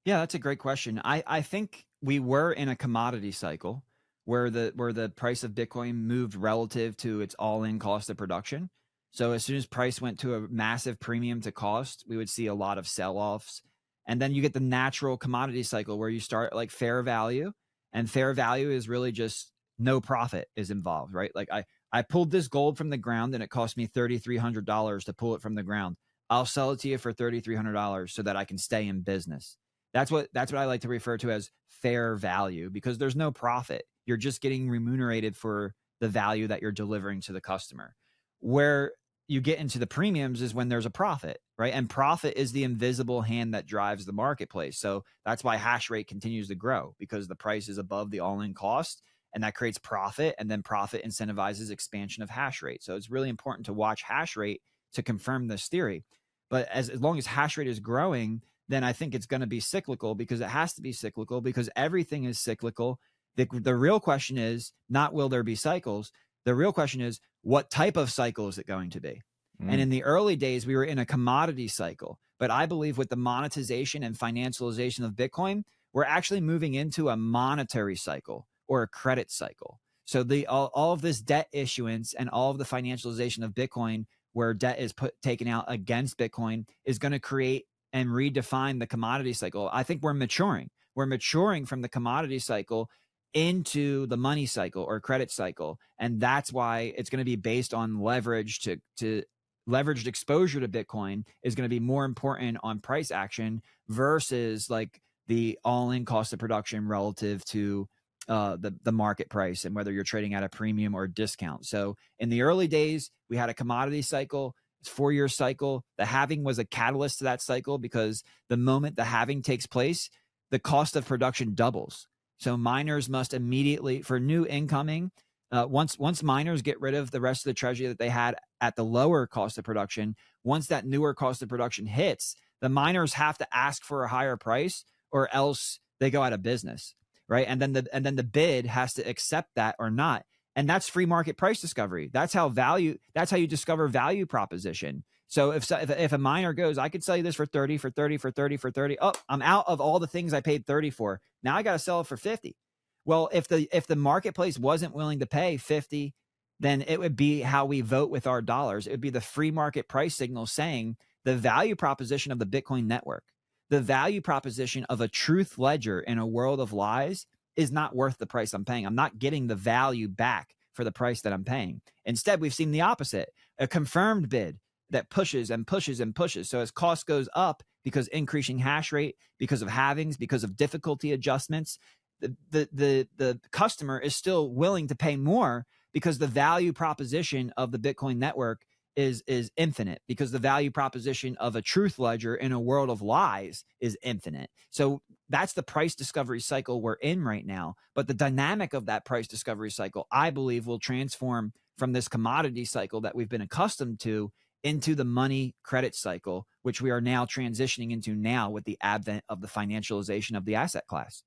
Yeah, that's a great question. I think we were in a commodity cycle where the price of Bitcoin moved relative to its all-in cost of production. So as soon as price went to a massive premium to cost, we would see a lot of sell-offs. And then you get the natural commodity cycle where you start like fair value, and fair value is really just no profit is involved, right? Like I pulled this gold from the ground and it cost me $3,300 to pull it from the ground. I'll sell it to you for $3,300 so that I can stay in business. That's what I like to refer to as fair value, because there's no profit. You're just getting remunerated for the value that you're delivering to the customer. Where you get into the premiums is when there's a profit, right? And profit is the invisible hand that drives the marketplace. So that's why hash rate continues to grow, because the price is above the all-in cost. and that creates profit, and then profit incentivizes expansion of hash rate. So it's really important to watch hash rate to confirm this theory. But as long as hash rate is growing, then I think it's going to be cyclical, because it has to be cyclical, because everything is cyclical. The real question is not will there be cycles? The real question is, what type of cycle is it going to be? And in the early days, we were in a commodity cycle. But I believe with the monetization and financialization of Bitcoin, we're actually moving into a monetary cycle or a credit cycle. So all of this debt issuance and all of the financialization of Bitcoin, where debt is taken out against Bitcoin, is going to create and redefine the commodity cycle. I think we're maturing. We're maturing from the commodity cycle into the money cycle or credit cycle. And that's why it's going to be based on leverage to leveraged exposure to Bitcoin is going to be more important on price action versus like the all-in cost of production relative to the market price, and whether you're trading at a premium or discount. So in the early days, we had a commodity cycle. It's a 4-year cycle. The halving was a catalyst to that cycle, because the moment the halving takes place, the cost of production doubles. So miners must immediately, for new incoming, once miners get rid of the rest of the treasury that they had at the lower cost of production, once that newer cost of production hits, the miners have to ask for a higher price, or else they go out of business, right? And then the bid has to accept that or not. And that's free market price discovery. That's how you discover value proposition. So if a miner goes, I could sell you this for 30, for 30, for 30, for 30. Oh, I'm out of all the things I paid 30 for. Now I got to sell it for 50. Well, if the marketplace wasn't willing to pay 50, then it would be how we vote with our dollars. It would be the free market price signal saying the value proposition of the Bitcoin network, the value proposition of a truth ledger in a world of lies, is not worth the price I'm paying. I'm not getting the value back for the price that I'm paying. Instead, we've seen the opposite, a confirmed bid that pushes and pushes and pushes. So as cost goes up, because increasing hash rate, because of halvings, because of difficulty adjustments, the customer is still willing to pay more, because the value proposition of the Bitcoin network is infinite, because the value proposition of a truth ledger in a world of lies is infinite. So that's the price discovery cycle we're in right now. But the dynamic of that price discovery cycle, I believe, will transform from this commodity cycle that we've been accustomed to into the money credit cycle, which we are now transitioning into now with the advent of the financialization of the asset class.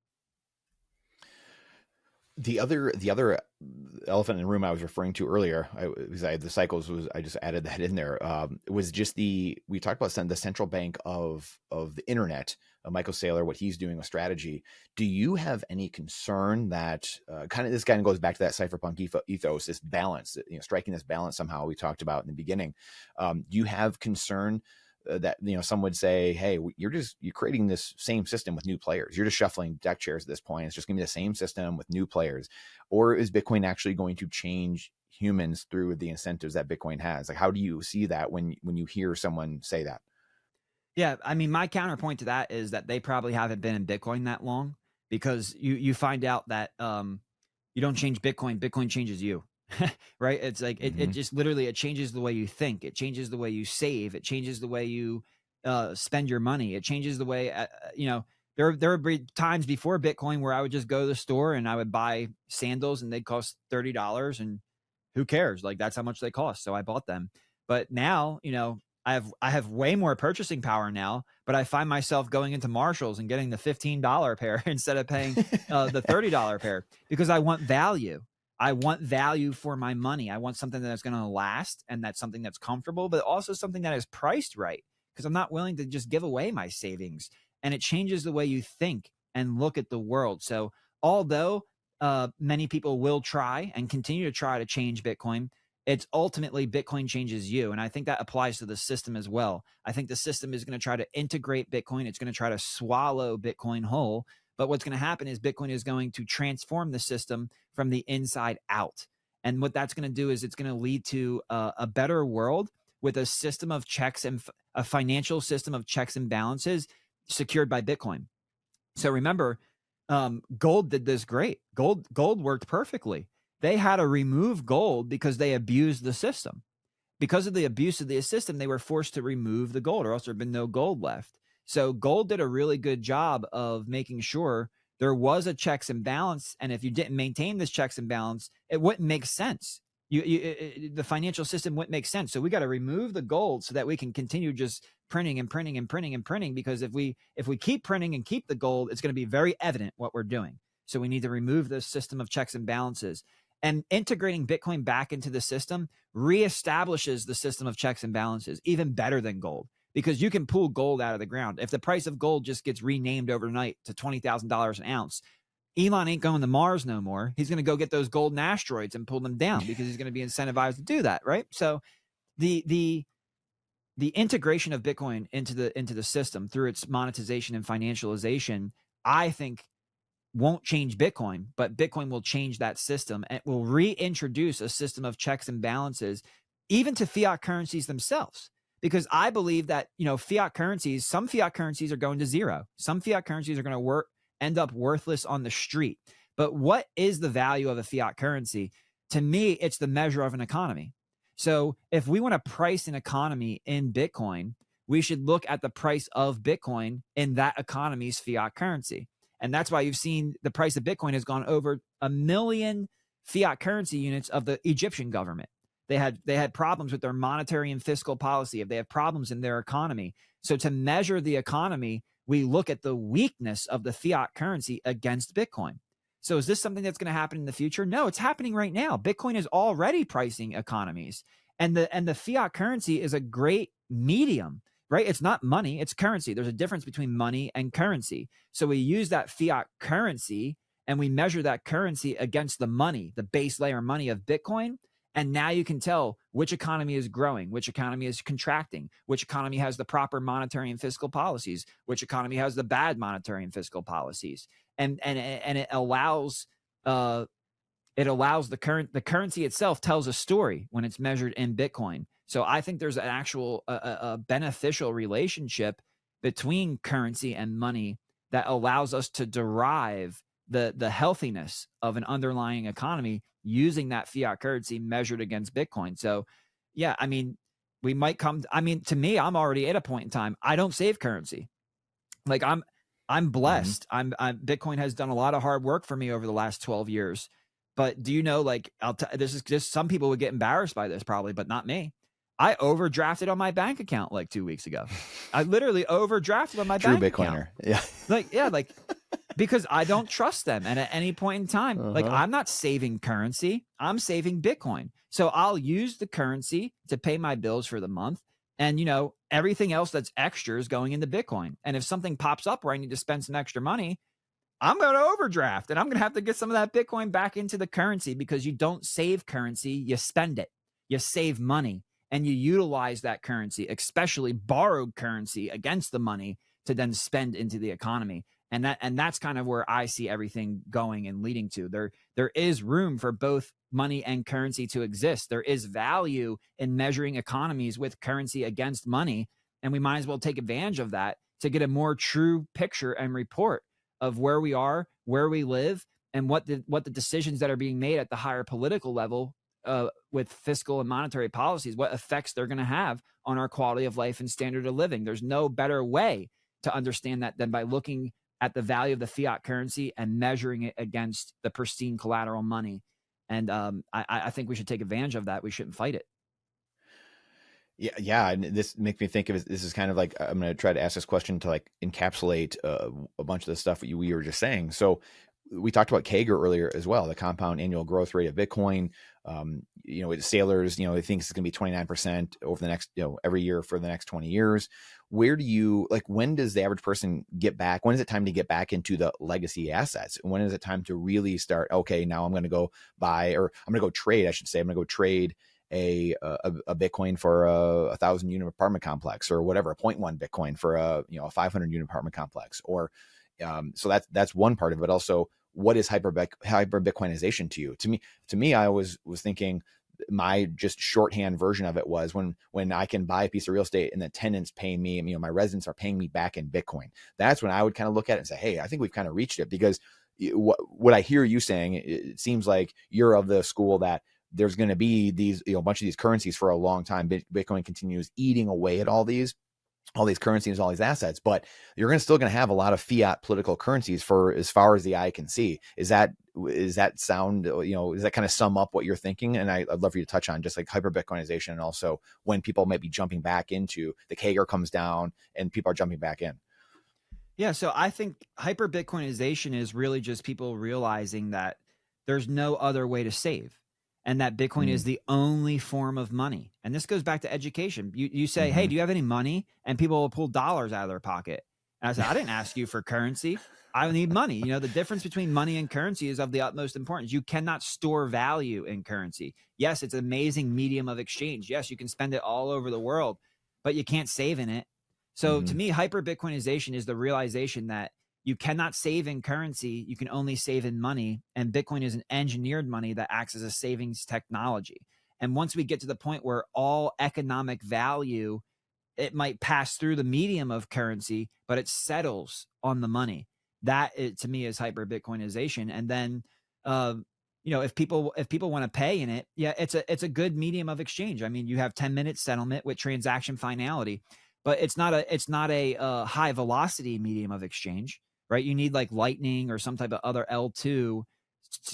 The other elephant in the room I was referring to earlier, the cycles I just added that in there. Was just we talked about the central bank of the internet, Michael Saylor, what he's doing with strategy. Do you have any concern that this kind of goes back to that Cypherpunk ethos, this balance, striking this balance somehow we talked about in the beginning? Do you have concern that some would say, hey, you're creating this same system with new players, you're just shuffling deck chairs at this point, it's just gonna be the same system with new players? Or is Bitcoin actually going to change humans through the incentives that Bitcoin has? Like, how do you see that when you hear someone say that? Yeah, I mean, my counterpoint to that is that they probably haven't been in Bitcoin that long, because you find out that you don't change Bitcoin changes you. Right? It's like it just literally, it changes the way you think, it changes the way you save, it changes the way you spend your money, it changes the way there would be times before Bitcoin where I would just go to the store and I would buy sandals and they'd cost $30, and who cares? Like, that's how much they cost, so I bought them. But now, I have way more purchasing power now, but I find myself going into Marshalls and getting the $15 pair instead of paying the $30 pair, because I want value. I want value for my money. I want something that's going to last, and that's something that's comfortable, but also something that is priced right, because I'm not willing to just give away my savings. And it changes the way you think and look at the world. So although many people will try and continue to try to change Bitcoin, it's ultimately Bitcoin changes you. And I think that applies to the system as well. I think the system is going to try to integrate Bitcoin. It's going to try to swallow Bitcoin whole. But what's going to happen is Bitcoin is going to transform the system from the inside out. And what that's going to do is it's going to lead to a better world with a system of checks and a financial system of checks and balances secured by Bitcoin. So remember, gold did this great. Gold worked perfectly. They had to remove gold because they abused the system. Because of the abuse of the system, they were forced to remove the gold, or else there'd been no gold left. So gold did a really good job of making sure there was a checks and balance. And if you didn't maintain this checks and balance, it wouldn't make sense. The financial system wouldn't make sense. So we got to remove the gold so that we can continue just printing and printing and printing and printing. Because if we keep printing and keep the gold, it's going to be very evident what we're doing. So we need to remove this system of checks and balances. And integrating Bitcoin back into the system reestablishes the system of checks and balances even better than gold, because you can pull gold out of the ground. If the price of gold just gets renamed overnight to $20,000 an ounce, Elon ain't going to Mars no more. He's going to go get those golden asteroids and pull them down because he's going to be incentivized to do that, right? So the integration of Bitcoin into the system through its monetization and financialization, I think, won't change Bitcoin, but Bitcoin will change that system and will reintroduce a system of checks and balances, even to fiat currencies themselves. Because I believe that, fiat currencies, some fiat currencies are going to zero. Some fiat currencies are going to end up worthless on the street. But what is the value of a fiat currency? To me, it's the measure of an economy. So if we want to price an economy in Bitcoin, we should look at the price of Bitcoin in that economy's fiat currency. And that's why you've seen the price of Bitcoin has gone over 1 million fiat currency units of the Egyptian government. They had problems with their monetary and fiscal policy. If they have problems in their economy. So to measure the economy, we look at the weakness of the fiat currency against Bitcoin. So is this something that's going to happen in the future? No, it's happening right now. Bitcoin is already pricing economies. And the fiat currency is a great medium, right? It's not money, it's currency. There's a difference between money and currency. So we use that fiat currency and we measure that currency against the money, the base layer money of Bitcoin. And now you can tell which economy is growing, which economy is contracting, which economy has the proper monetary and fiscal policies, which economy has the bad monetary and fiscal policies. And it allows the currency itself tells a story when it's measured in Bitcoin. So I think there's an actual a beneficial relationship between currency and money that allows us to derive the healthiness of an underlying economy using that fiat currency measured against Bitcoin. So yeah, I mean, we might come, to me, I'm already at a point in time, I don't save currency. Like I'm blessed. Bitcoin has done a lot of hard work for me over the last 12 years. But do you know, like, this is just, some people would get embarrassed by this probably, but not me. I overdrafted on my bank account like 2 weeks ago. I literally overdrafted on my bank account. Yeah. Like, because I don't trust them. And at any point in time, like, I'm not saving currency, I'm saving Bitcoin. So I'll use the currency to pay my bills for the month. And, everything else that's extra is going into Bitcoin. And if something pops up where I need to spend some extra money, I'm going to overdraft and I'm going to have to get some of that Bitcoin back into the currency, because you don't save currency, you spend it. You save money and you utilize that currency, especially borrowed currency, against the money to then spend into the economy. And that's kind of where I see everything going and leading to. There is room for both money and currency to exist. There is value in measuring economies with currency against money. And we might as well take advantage of that to get a more true picture and report of where we are, where we live, and what the decisions that are being made at the higher political level with fiscal and monetary policies, what effects they're going to have on our quality of life and standard of living. There's no better way to understand that than by looking at the value of the fiat currency and measuring it against the pristine collateral money. And I think we should take advantage of that. We shouldn't fight it. Yeah. And this makes me think of it. This is kind of like, I'm going to try to ask this question to like encapsulate a bunch of the stuff that we were just saying. So we talked about CAGR earlier as well, the compound annual growth rate of Bitcoin. Saylor's, they think it's going to be 29% over the next, every year for the next 20 years. Where do you, like, when does the average person get back? When is it time to get back into the legacy assets? When is it time to really start, okay, now I'm going to go buy, or I'm going to go trade, I should say, I'm going to go trade a Bitcoin for a 1,000 unit apartment complex, or whatever, a 0.1 Bitcoin for a 500 unit apartment complex, or so that's one part of it. But also, what is hyper Bitcoinization to you? To me, I was thinking, my just shorthand version of it was when I can buy a piece of real estate and the tenants pay me, my residents are paying me back in Bitcoin. That's when I would kind of look at it and say, hey, I think we've kind of reached it. Because what I hear you saying, it seems like you're of the school that there's going to be these, a bunch of these currencies for a long time. Bitcoin continues eating away at all these. all these currencies, all these assets, but you're still going to have a lot of fiat political currencies for as far as the eye can see. Is that sound, does that kind of sum up what you're thinking? And I'd love for you to touch on just like hyper Bitcoinization, and also when people might be jumping back into the CAGR comes down and people are jumping back in. Yeah, so I think hyper Bitcoinization is really just people realizing that there's no other way to save, and that Bitcoin is the only form of money. And this goes back to education. You say, hey, do you have any money? And people will pull dollars out of their pocket. And I said, I didn't ask you for currency. I need money. The difference between money and currency is of the utmost importance. You cannot store value in currency. Yes, it's an amazing medium of exchange. Yes, you can spend it all over the world, but you can't save in it. So to me, hyper Bitcoinization is the realization that you cannot save in currency. You can only save in money. And Bitcoin is an engineered money that acts as a savings technology. And once we get to the point where all economic value, it might pass through the medium of currency, but it settles on the money. That, to me, is hyper Bitcoinization. And then, if people want to pay in it, yeah, it's a good medium of exchange. I mean, you have 10-minute settlement with transaction finality, but it's not a high velocity medium of exchange, right? You need like Lightning or some type of other L2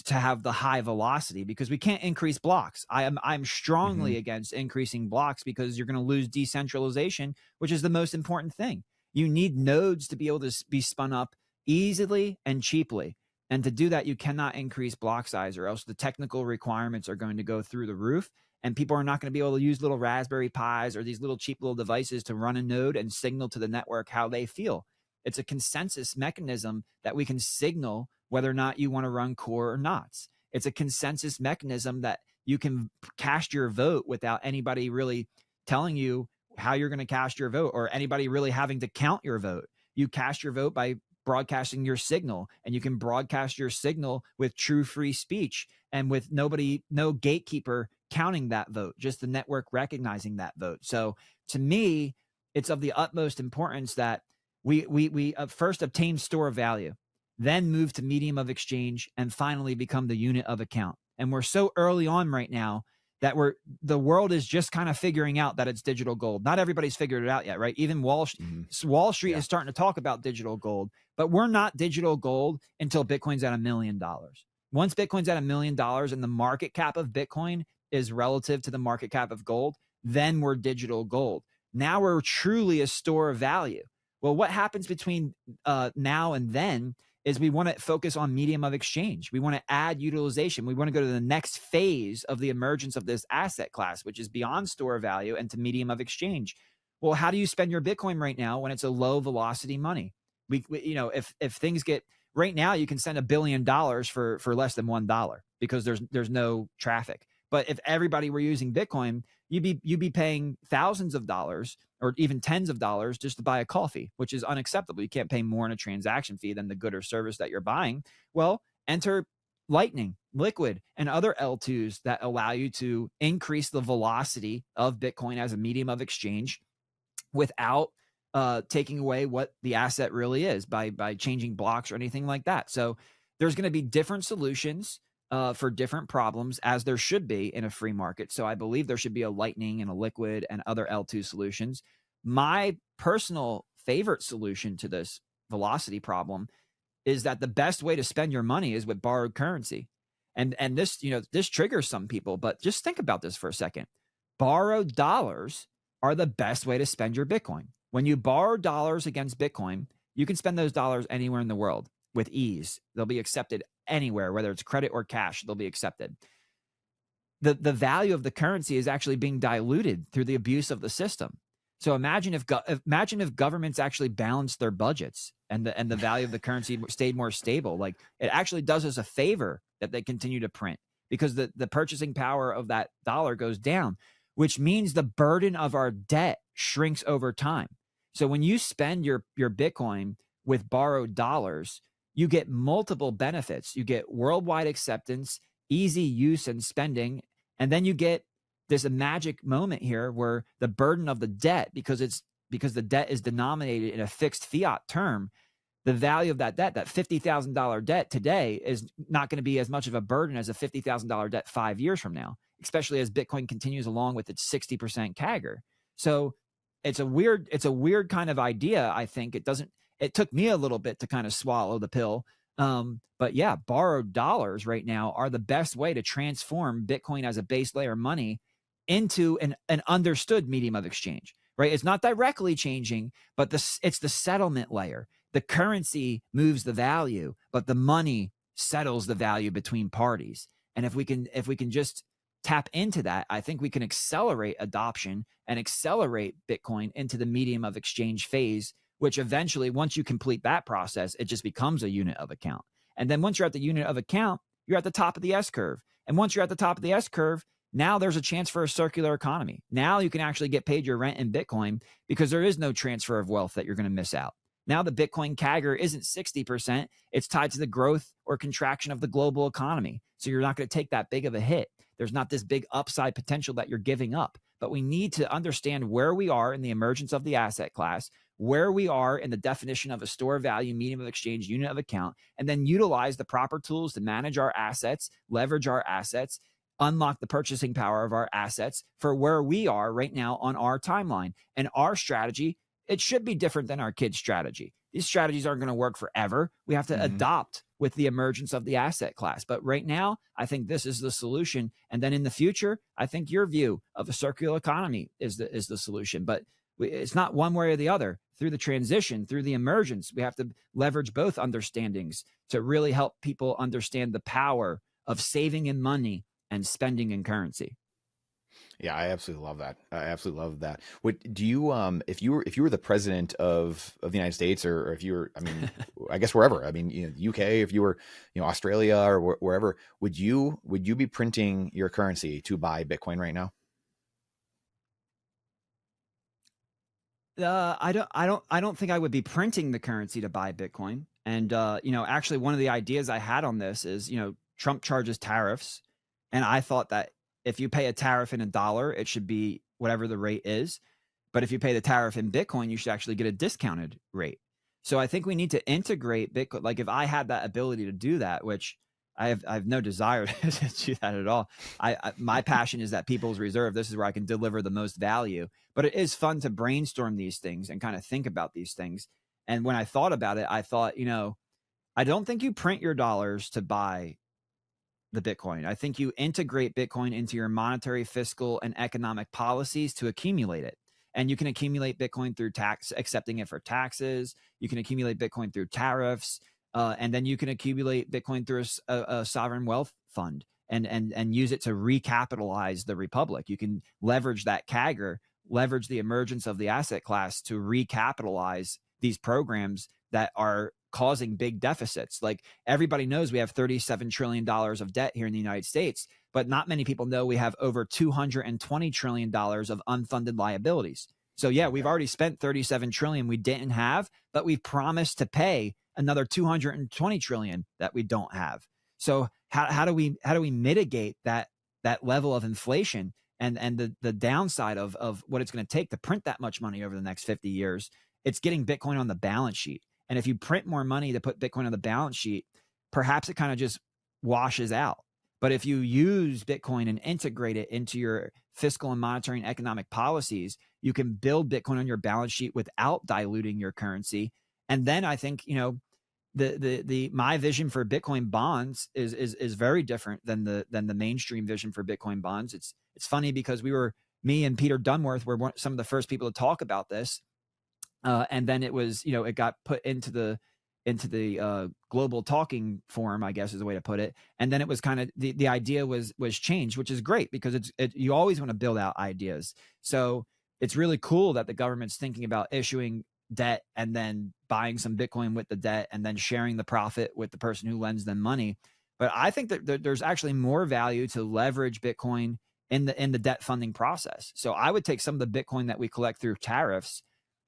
to have the high velocity, because we can't increase blocks. I'm strongly against increasing blocks, because you're going to lose decentralization, which is the most important thing. You need nodes to be able to be spun up easily and cheaply. And to do that, you cannot increase block size, or else the technical requirements are going to go through the roof. And people are not going to be able to use little Raspberry Pis or these little cheap little devices to run a node and signal to the network how they feel. It's a consensus mechanism that we can signal whether or not you want to run core or not. It's a consensus mechanism that you can cast your vote without anybody really telling you how you're going to cast your vote, or anybody really having to count your vote. You cast your vote by broadcasting your signal, and you can broadcast your signal with true free speech and with no gatekeeper counting that vote, just the network recognizing that vote. So to me, it's of the utmost importance that we first obtain store of value, then move to medium of exchange, and finally become the unit of account. And we're so early on right now that the world is just kind of figuring out that it's digital gold. Not everybody's figured it out yet, right? Even Wall Street is starting to talk about digital gold, but we're not digital gold until Bitcoin's at $1 million. Once Bitcoin's at $1 million and the market cap of Bitcoin is relative to the market cap of gold, then we're digital gold. Now we're truly a store of value. Well, what happens between now and then is we want to focus on medium of exchange. We want to add utilization. We want to go to the next phase of the emergence of this asset class, which is beyond store value and to medium of exchange. Well, how do you spend your Bitcoin right now when it's a low velocity money? If things get right now, you can send $1 billion for less than $1 because there's no traffic. But if everybody were using Bitcoin, you'd be paying thousands of dollars or even tens of dollars just to buy a coffee, which is unacceptable. You can't pay more in a transaction fee than the good or service that you're buying. Well, enter Lightning, Liquid, and other L2s that allow you to increase the velocity of Bitcoin as a medium of exchange without taking away what the asset really is by changing blocks or anything like that. So there's going to be different solutions for different problems, as there should be in a free market. So I believe there should be a Lightning and a Liquid and other L2 solutions. My personal favorite solution to this velocity problem is that the best way to spend your money is with borrowed currency. And this, this triggers some people, but just think about this for a second. Borrowed dollars are the best way to spend your Bitcoin. When you borrow dollars against Bitcoin, you can spend those dollars anywhere in the world with ease. They'll be accepted anywhere, whether it's credit or cash, they'll be accepted. The value of the currency is actually being diluted through the abuse of the system. So imagine if governments actually balanced their budgets and the value of the currency stayed more stable. Like, it actually does us a favor that they continue to print, because the purchasing power of that dollar goes down, which means the burden of our debt shrinks over time. So when you spend your Bitcoin with borrowed dollars, you get multiple benefits. You get worldwide acceptance, easy use and spending, and then you get this magic moment here where the burden of the debt, because the debt is denominated in a fixed fiat term, the value of that debt, that $50,000 debt today, is not going to be as much of a burden as a $50,000 debt 5 years from now, especially as Bitcoin continues along with its 60% CAGR. So it's a weird kind of idea. I think it took me a little bit to kind of swallow the pill. But yeah, borrowed dollars right now are the best way to transform Bitcoin as a base layer money into an understood medium of exchange, right? It's not directly changing, but it's the settlement layer. The currency moves the value, but the money settles the value between parties. And if we can just tap into that, I think we can accelerate adoption and accelerate Bitcoin into the medium of exchange phase, which eventually, once you complete that process, it just becomes a unit of account. And then once you're at the unit of account, you're at the top of the S curve. And once you're at the top of the S curve, now there's a chance for a circular economy. Now you can actually get paid your rent in Bitcoin because there is no transfer of wealth that you're going to miss out. Now the Bitcoin CAGR isn't 60%. It's tied to the growth or contraction of the global economy. So you're not going to take that big of a hit. There's not this big upside potential that you're giving up. But we need to understand where we are in the emergence of the asset class, where we are in the definition of a store value, medium of exchange, unit of account, and then utilize the proper tools to manage our assets, leverage our assets, unlock the purchasing power of our assets for where we are right now on our timeline. And our strategy, it should be different than our kids' strategy. These strategies aren't going to work forever. We have to adopt with the emergence of the asset class. But right now, I think this is the solution. And then in the future, I think your view of a circular economy is the solution. But it's not one way or the other. Through the transition, through the emergence, we have to leverage both understandings to really help people understand the power of saving in money and spending in currency. Yeah, I absolutely love that. I absolutely love that. What do you, if you were the president of the United States, or if you were, I mean, I guess wherever, I mean, UK, if you were, Australia or wherever, would you be printing your currency to buy Bitcoin right now? I don't think I would be printing the currency to buy Bitcoin. And, actually one of the ideas I had on this is, Trump charges tariffs. And I thought that if you pay a tariff in $1, it should be whatever the rate is. But if you pay the tariff in Bitcoin, you should actually get a discounted rate. So I think we need to integrate Bitcoin. Like if I had that ability to do that, which I have no desire to do that at all. My passion is that people's reserve. This is where I can deliver the most value. But it is fun to brainstorm these things and kind of think about these things. And when I thought about it, I thought, I don't think you print your dollars to buy the Bitcoin. I think you integrate Bitcoin into your monetary, fiscal, and economic policies to accumulate it. And you can accumulate Bitcoin through accepting it for taxes. You can accumulate Bitcoin through tariffs. And then you can accumulate Bitcoin through a sovereign wealth fund and use it to recapitalize the republic. You can leverage that CAGR, leverage the emergence of the asset class to recapitalize these programs that are causing big deficits. Like everybody knows we have $37 trillion of debt here in the United States, but not many people know we have over $220 trillion of unfunded liabilities. So yeah, we've already spent 37 trillion we didn't have, but we've promised to pay another 220 trillion that we don't have. So how do we mitigate that level of inflation and the downside of what it's going to take to print that much money over the next 50 years? It's getting Bitcoin on the balance sheet. And if you print more money to put Bitcoin on the balance sheet, perhaps it kind of just washes out. But if you use Bitcoin and integrate it into your fiscal and monetary and economic policies, you can build Bitcoin on your balance sheet without diluting your currency. And then I think, my vision for Bitcoin bonds is very different than the mainstream vision for Bitcoin bonds. It's funny because me and Peter Dunworth were some of the first people to talk about this. And then it was, it got put into the global talking forum, I guess is the way to put it. And then it was kind of the idea was changed, which is great because you always want to build out ideas. So it's really cool that the government's thinking about issuing debt and then buying some Bitcoin with the debt and then sharing the profit with the person who lends them money. But I think that there's actually more value to leverage Bitcoin in the debt funding process. So I would take some of the Bitcoin that we collect through tariffs,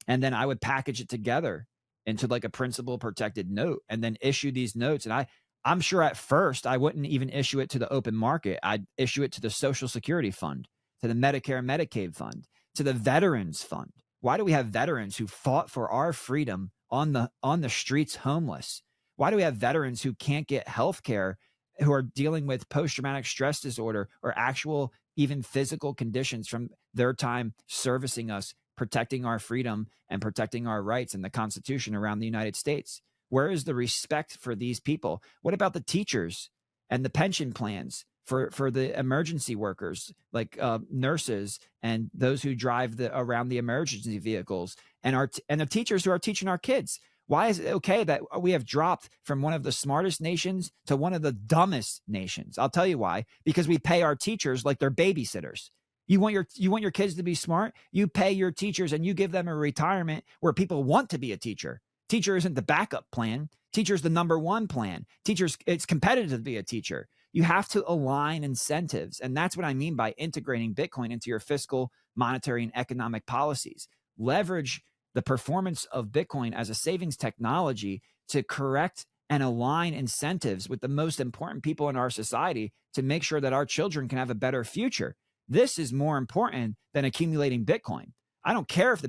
and then I would package it together into like a principal protected note and then issue these notes. And I'm sure at first I wouldn't even issue it to the open market. I'd issue it to the Social Security Fund, to the Medicare and Medicaid Fund, to the Veterans Fund. Why do we have veterans who fought for our freedom on the streets homeless? Why do we have veterans who can't get health care, who are dealing with post-traumatic stress disorder or actual even physical conditions from their time servicing us protecting our freedom and protecting our rights and the Constitution around the United States? Where is the respect for these people? What about the teachers and the pension plans for the emergency workers, like nurses and those who drive around the emergency vehicles, and the teachers who are teaching our kids? Why is it okay that we have dropped from one of the smartest nations to one of the dumbest nations? I'll tell you why. Because we pay our teachers like they're babysitters. You want your kids to be smart? You pay your teachers and you give them a retirement where people want to be a teacher. Teacher isn't the backup plan. Teacher's the number one plan. Teachers, it's competitive to be a teacher. You have to align incentives. And that's what I mean by integrating Bitcoin into your fiscal, monetary, and economic policies. Leverage the performance of Bitcoin as a savings technology to correct and align incentives with the most important people in our society to make sure that our children can have a better future. This is more important than accumulating Bitcoin. I don't care if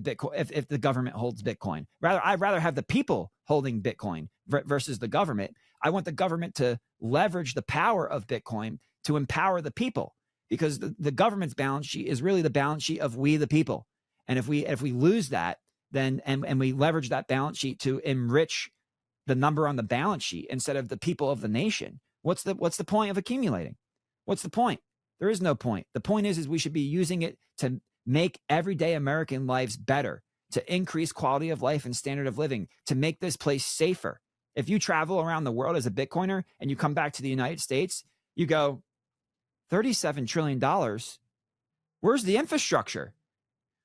the government holds Bitcoin. I'd rather have the people holding Bitcoin versus the government. I want the government to leverage the power of Bitcoin to empower the people, because the government's balance sheet is really the balance sheet of we the people. And if we lose that, then and we leverage that balance sheet to enrich the number on the balance sheet instead of the people of the nation, what's the point of accumulating? What's the point? There is no point. The point is we should be using it to make everyday American lives better, to increase quality of life and standard of living, to make this place safer. If you travel around the world as a Bitcoiner and you come back to the United States, you go, $37 trillion. Where's the infrastructure?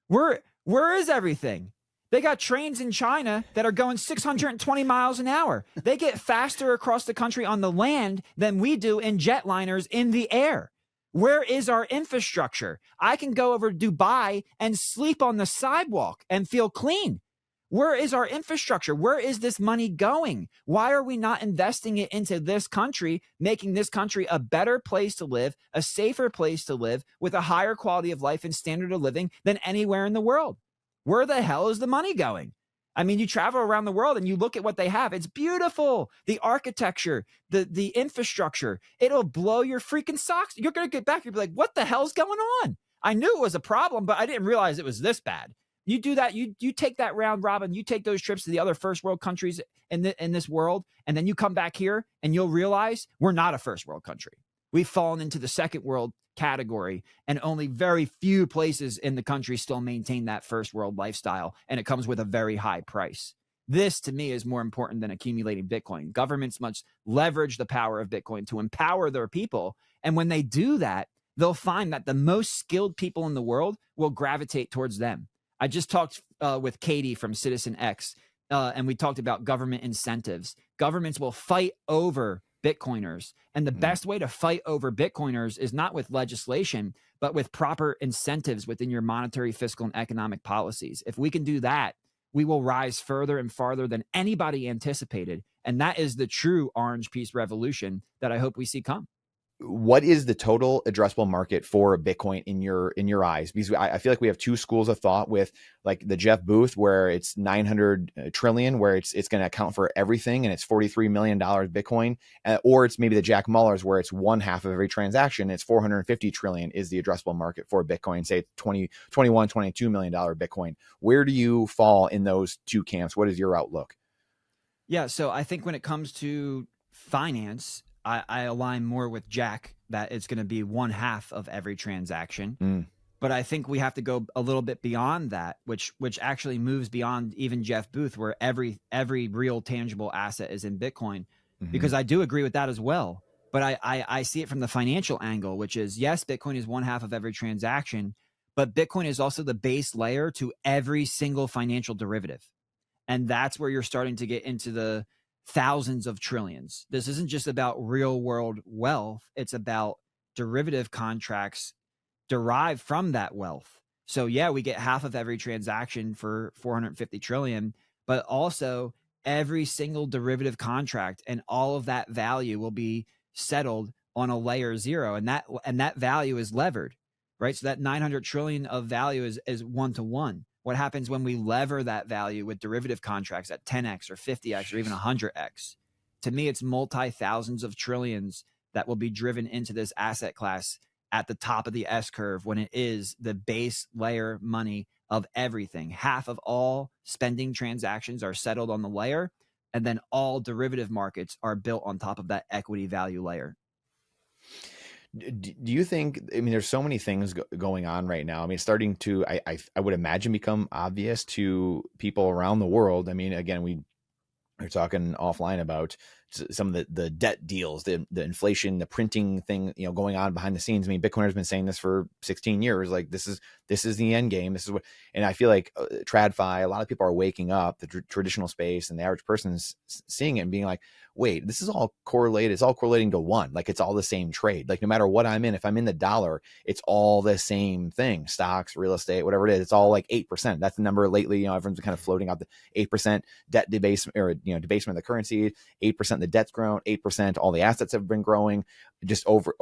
Where is everything? They got trains in China that are going 620 miles an hour. They get faster across the country on the land than we do in jetliners in the air. Where is our infrastructure? I can go over to Dubai and sleep on the sidewalk and feel clean. Where is our infrastructure? Where is this money going? Why are we not investing it into this country, making this country a better place to live, a safer place to live, with a higher quality of life and standard of living than anywhere in the world? Where the hell is the money going? I mean, you travel around the world and you look at what they have. It's beautiful. The architecture, the infrastructure, it'll blow your freaking socks. You're going to get back. You'll be like, what the hell's going on? I knew it was a problem, but I didn't realize it was this bad. You do that. You take that round robin. You take those trips to the other first world countries in this world, and then you come back here and you'll realize we're not a first world country. We've fallen into the second world category, and only very few places in the country still maintain that first world lifestyle, and it comes with a very high price. This, to me, is more important than accumulating Bitcoin. Governments must leverage the power of Bitcoin to empower their people, and when they do that, they'll find that the most skilled people in the world will gravitate towards them. I just talked with Katie from Citizen X, and we talked about government incentives. Governments will fight over Bitcoiners. And the best way to fight over Bitcoiners is not with legislation, but with proper incentives within your monetary, fiscal, and economic policies. If we can do that, we will rise further and farther than anybody anticipated. And that is the true orange piece revolution that I hope we see come. What is the total addressable market for Bitcoin in your eyes? Because I feel like we have two schools of thought, with like the Jeff Booth, where it's 900 trillion, where it's going to account for everything, and it's $43 million Bitcoin, or it's maybe the Jack Muller's, where it's one half of every transaction. It's 450 trillion is the addressable market for Bitcoin, say $22 million Bitcoin. Where do you fall in those two camps? What is your outlook? Yeah, so I think when it comes to finance, I align more with Jack that it's going to be one half of every transaction. But I think we have to go a little bit beyond that, which actually moves beyond even Jeff Booth, where every real tangible asset is in Bitcoin, because I do agree with that as well. But I see it from the financial angle, which is, yes, Bitcoin is one half of every transaction, but Bitcoin is also the base layer to every single financial derivative. And that's where you're starting to get into the thousands of trillions. This isn't just about real world wealth. It's about derivative contracts derived from that wealth. So yeah, we get half of every transaction for 450 trillion, but also every single derivative contract and all of that value will be settled on a layer zero. And that value is levered, right? So that 900 trillion of value is one-to-one. What happens when we lever that value with derivative contracts at 10x or 50x or even 100x? To me, it's multi-thousands of trillions that will be driven into this asset class at the top of the S curve, when it is the base layer money of everything. Half of all spending transactions are settled on the layer, and then all derivative markets are built on top of that equity value layer. Do you think, I mean, there's so many things going on right now. I mean, starting to, I would imagine, become obvious to people around the world. I mean, again, we're talking offline about some of the debt deals, the inflation, the printing thing, going on behind the scenes. I mean, Bitcoin has been saying this for 16 years. Like, this is the end game. This is what, and I feel like TradFi, a lot of people are waking up, the traditional space, and the average person's seeing it and being like, wait, this is all correlated. It's all correlating to one. Like, it's all the same trade. Like, no matter what I'm in, if I'm in the dollar, it's all the same thing. Stocks, real estate, whatever it is, it's all like 8%. That's the number lately. Everyone's kind of floating out the 8% debt debasement, or debasement of the currency. 8% the debt's grown. 8% all the assets have been growing just over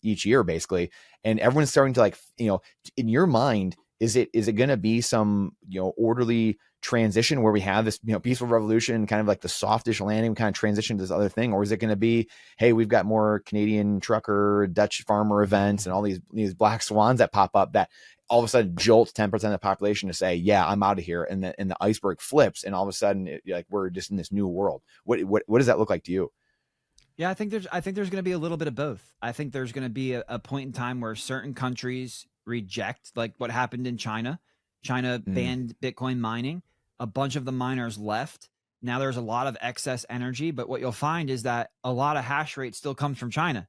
each year, basically. And everyone's starting to, like, in your mind, is it going to be some orderly transition where we have this peaceful revolution, kind of like the softish landing, kind of transition to this other thing? Or is it going to be, hey, we've got more Canadian trucker, Dutch farmer events, and all these black swans that pop up that all of a sudden jolts 10% of the population to say, yeah, I'm out of here, and the iceberg flips, and all of a sudden we're just in this new world? What does that look like to you? Yeah, I think there's going to be a little bit of both. I think there's going to be a point in time where certain countries reject, like what happened in China. China banned Bitcoin mining. A bunch of the miners left. Now there's a lot of excess energy, but what you'll find is that a lot of hash rate still comes from China.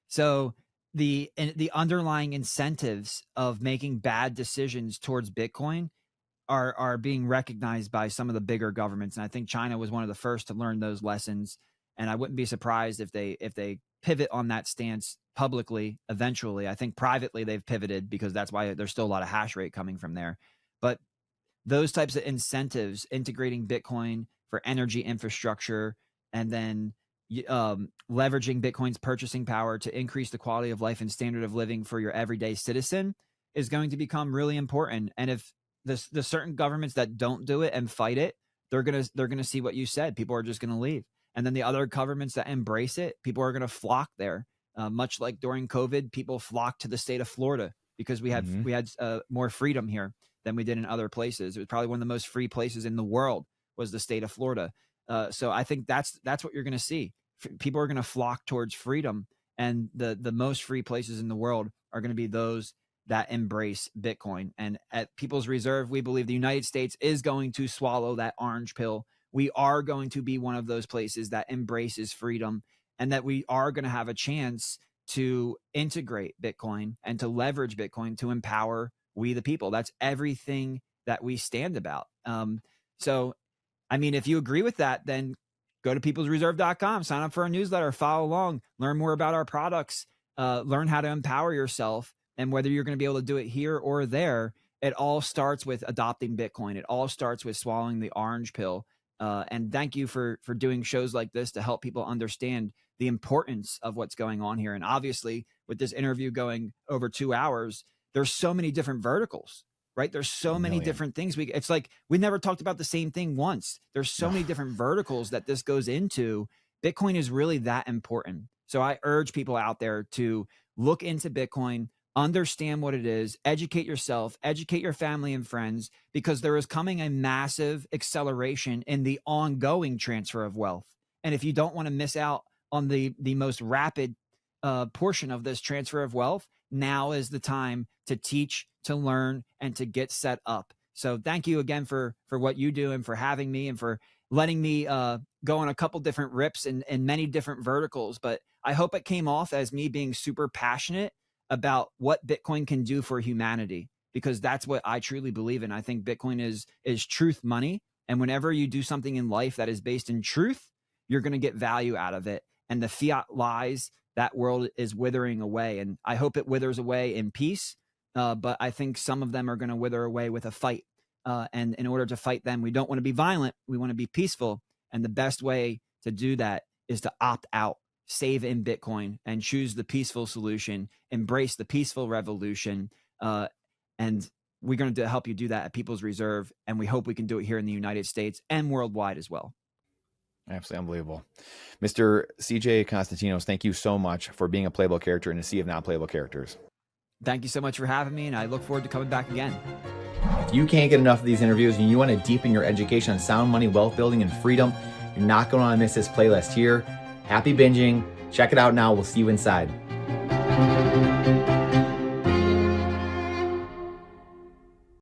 So the underlying incentives of making bad decisions towards Bitcoin are being recognized by some of the bigger governments. And I think China was one of the first to learn those lessons. And I wouldn't be surprised if they pivot on that stance publicly eventually. I think privately they've pivoted, because that's why there's still a lot of hash rate coming from there. But those types of incentives, integrating Bitcoin for energy infrastructure, and then leveraging Bitcoin's purchasing power to increase the quality of life and standard of living for your everyday citizen, is going to become really important. And if the certain governments that don't do it and fight it, they're gonna see what you said. People are just gonna leave. And then the other governments that embrace it, people are going to flock there. Much like during COVID, people flocked to the state of Florida because we had more freedom here than we did in other places. It was probably one of the most free places in the world, was the state of Florida. So I think that's what you're going to see. People are going to flock towards freedom, and the most free places in the world are going to be those that embrace Bitcoin. And at People's Reserve, we believe the United States is going to swallow that orange pill. We are going to be one of those places that embraces freedom, and that we are going to have a chance to integrate Bitcoin and to leverage Bitcoin to empower we the people. That's everything that we stand about. So, I mean, if you agree with that, then go to peoplesreserve.com, sign up for our newsletter, follow along, learn more about our products, learn how to empower yourself. And whether you're going to be able to do it here or there, it all starts with adopting Bitcoin. It all starts with swallowing the orange pill. And thank you for doing shows like this to help people understand the importance of what's going on here. And obviously, with this interview going over 2 hours, there's so many different verticals, right? There's so many different things. It's like we never talked about the same thing once. There's so many different verticals that this goes into. Bitcoin is really that important. So I urge people out there to look into Bitcoin, understand what it is, educate yourself, educate your family and friends, because there is coming a massive acceleration in the ongoing transfer of wealth. And if you don't want to miss out on the most rapid portion of this transfer of wealth, now is the time to teach, to learn, and to get set up. So thank you again for what you do, and for having me, and for letting me go on a couple different rips in many different verticals. But I hope it came off as me being super passionate about what Bitcoin can do for humanity, because that's what I truly believe in. I think Bitcoin is truth money. And whenever you do something in life that is based in truth, you're going to get value out of it. And the fiat lies, that world is withering away. And I hope it withers away in peace. But I think some of them are going to wither away with a fight. And in order to fight them, we don't want to be violent. We want to be peaceful. And the best way to do that is to opt out, save in Bitcoin, and choose the peaceful solution, embrace the peaceful revolution. And we're going to help you do that at People's Reserve. And we hope we can do it here in the United States and worldwide as well. Absolutely unbelievable. Mr. CJ Konstantinos, thank you so much for being a playable character in a sea of non-playable characters. Thank you so much for having me, and I look forward to coming back again. If you can't get enough of these interviews and you want to deepen your education on sound money, wealth building, and freedom, you're not going to want to miss this playlist here. Happy binging. Check it out now. We'll see you inside.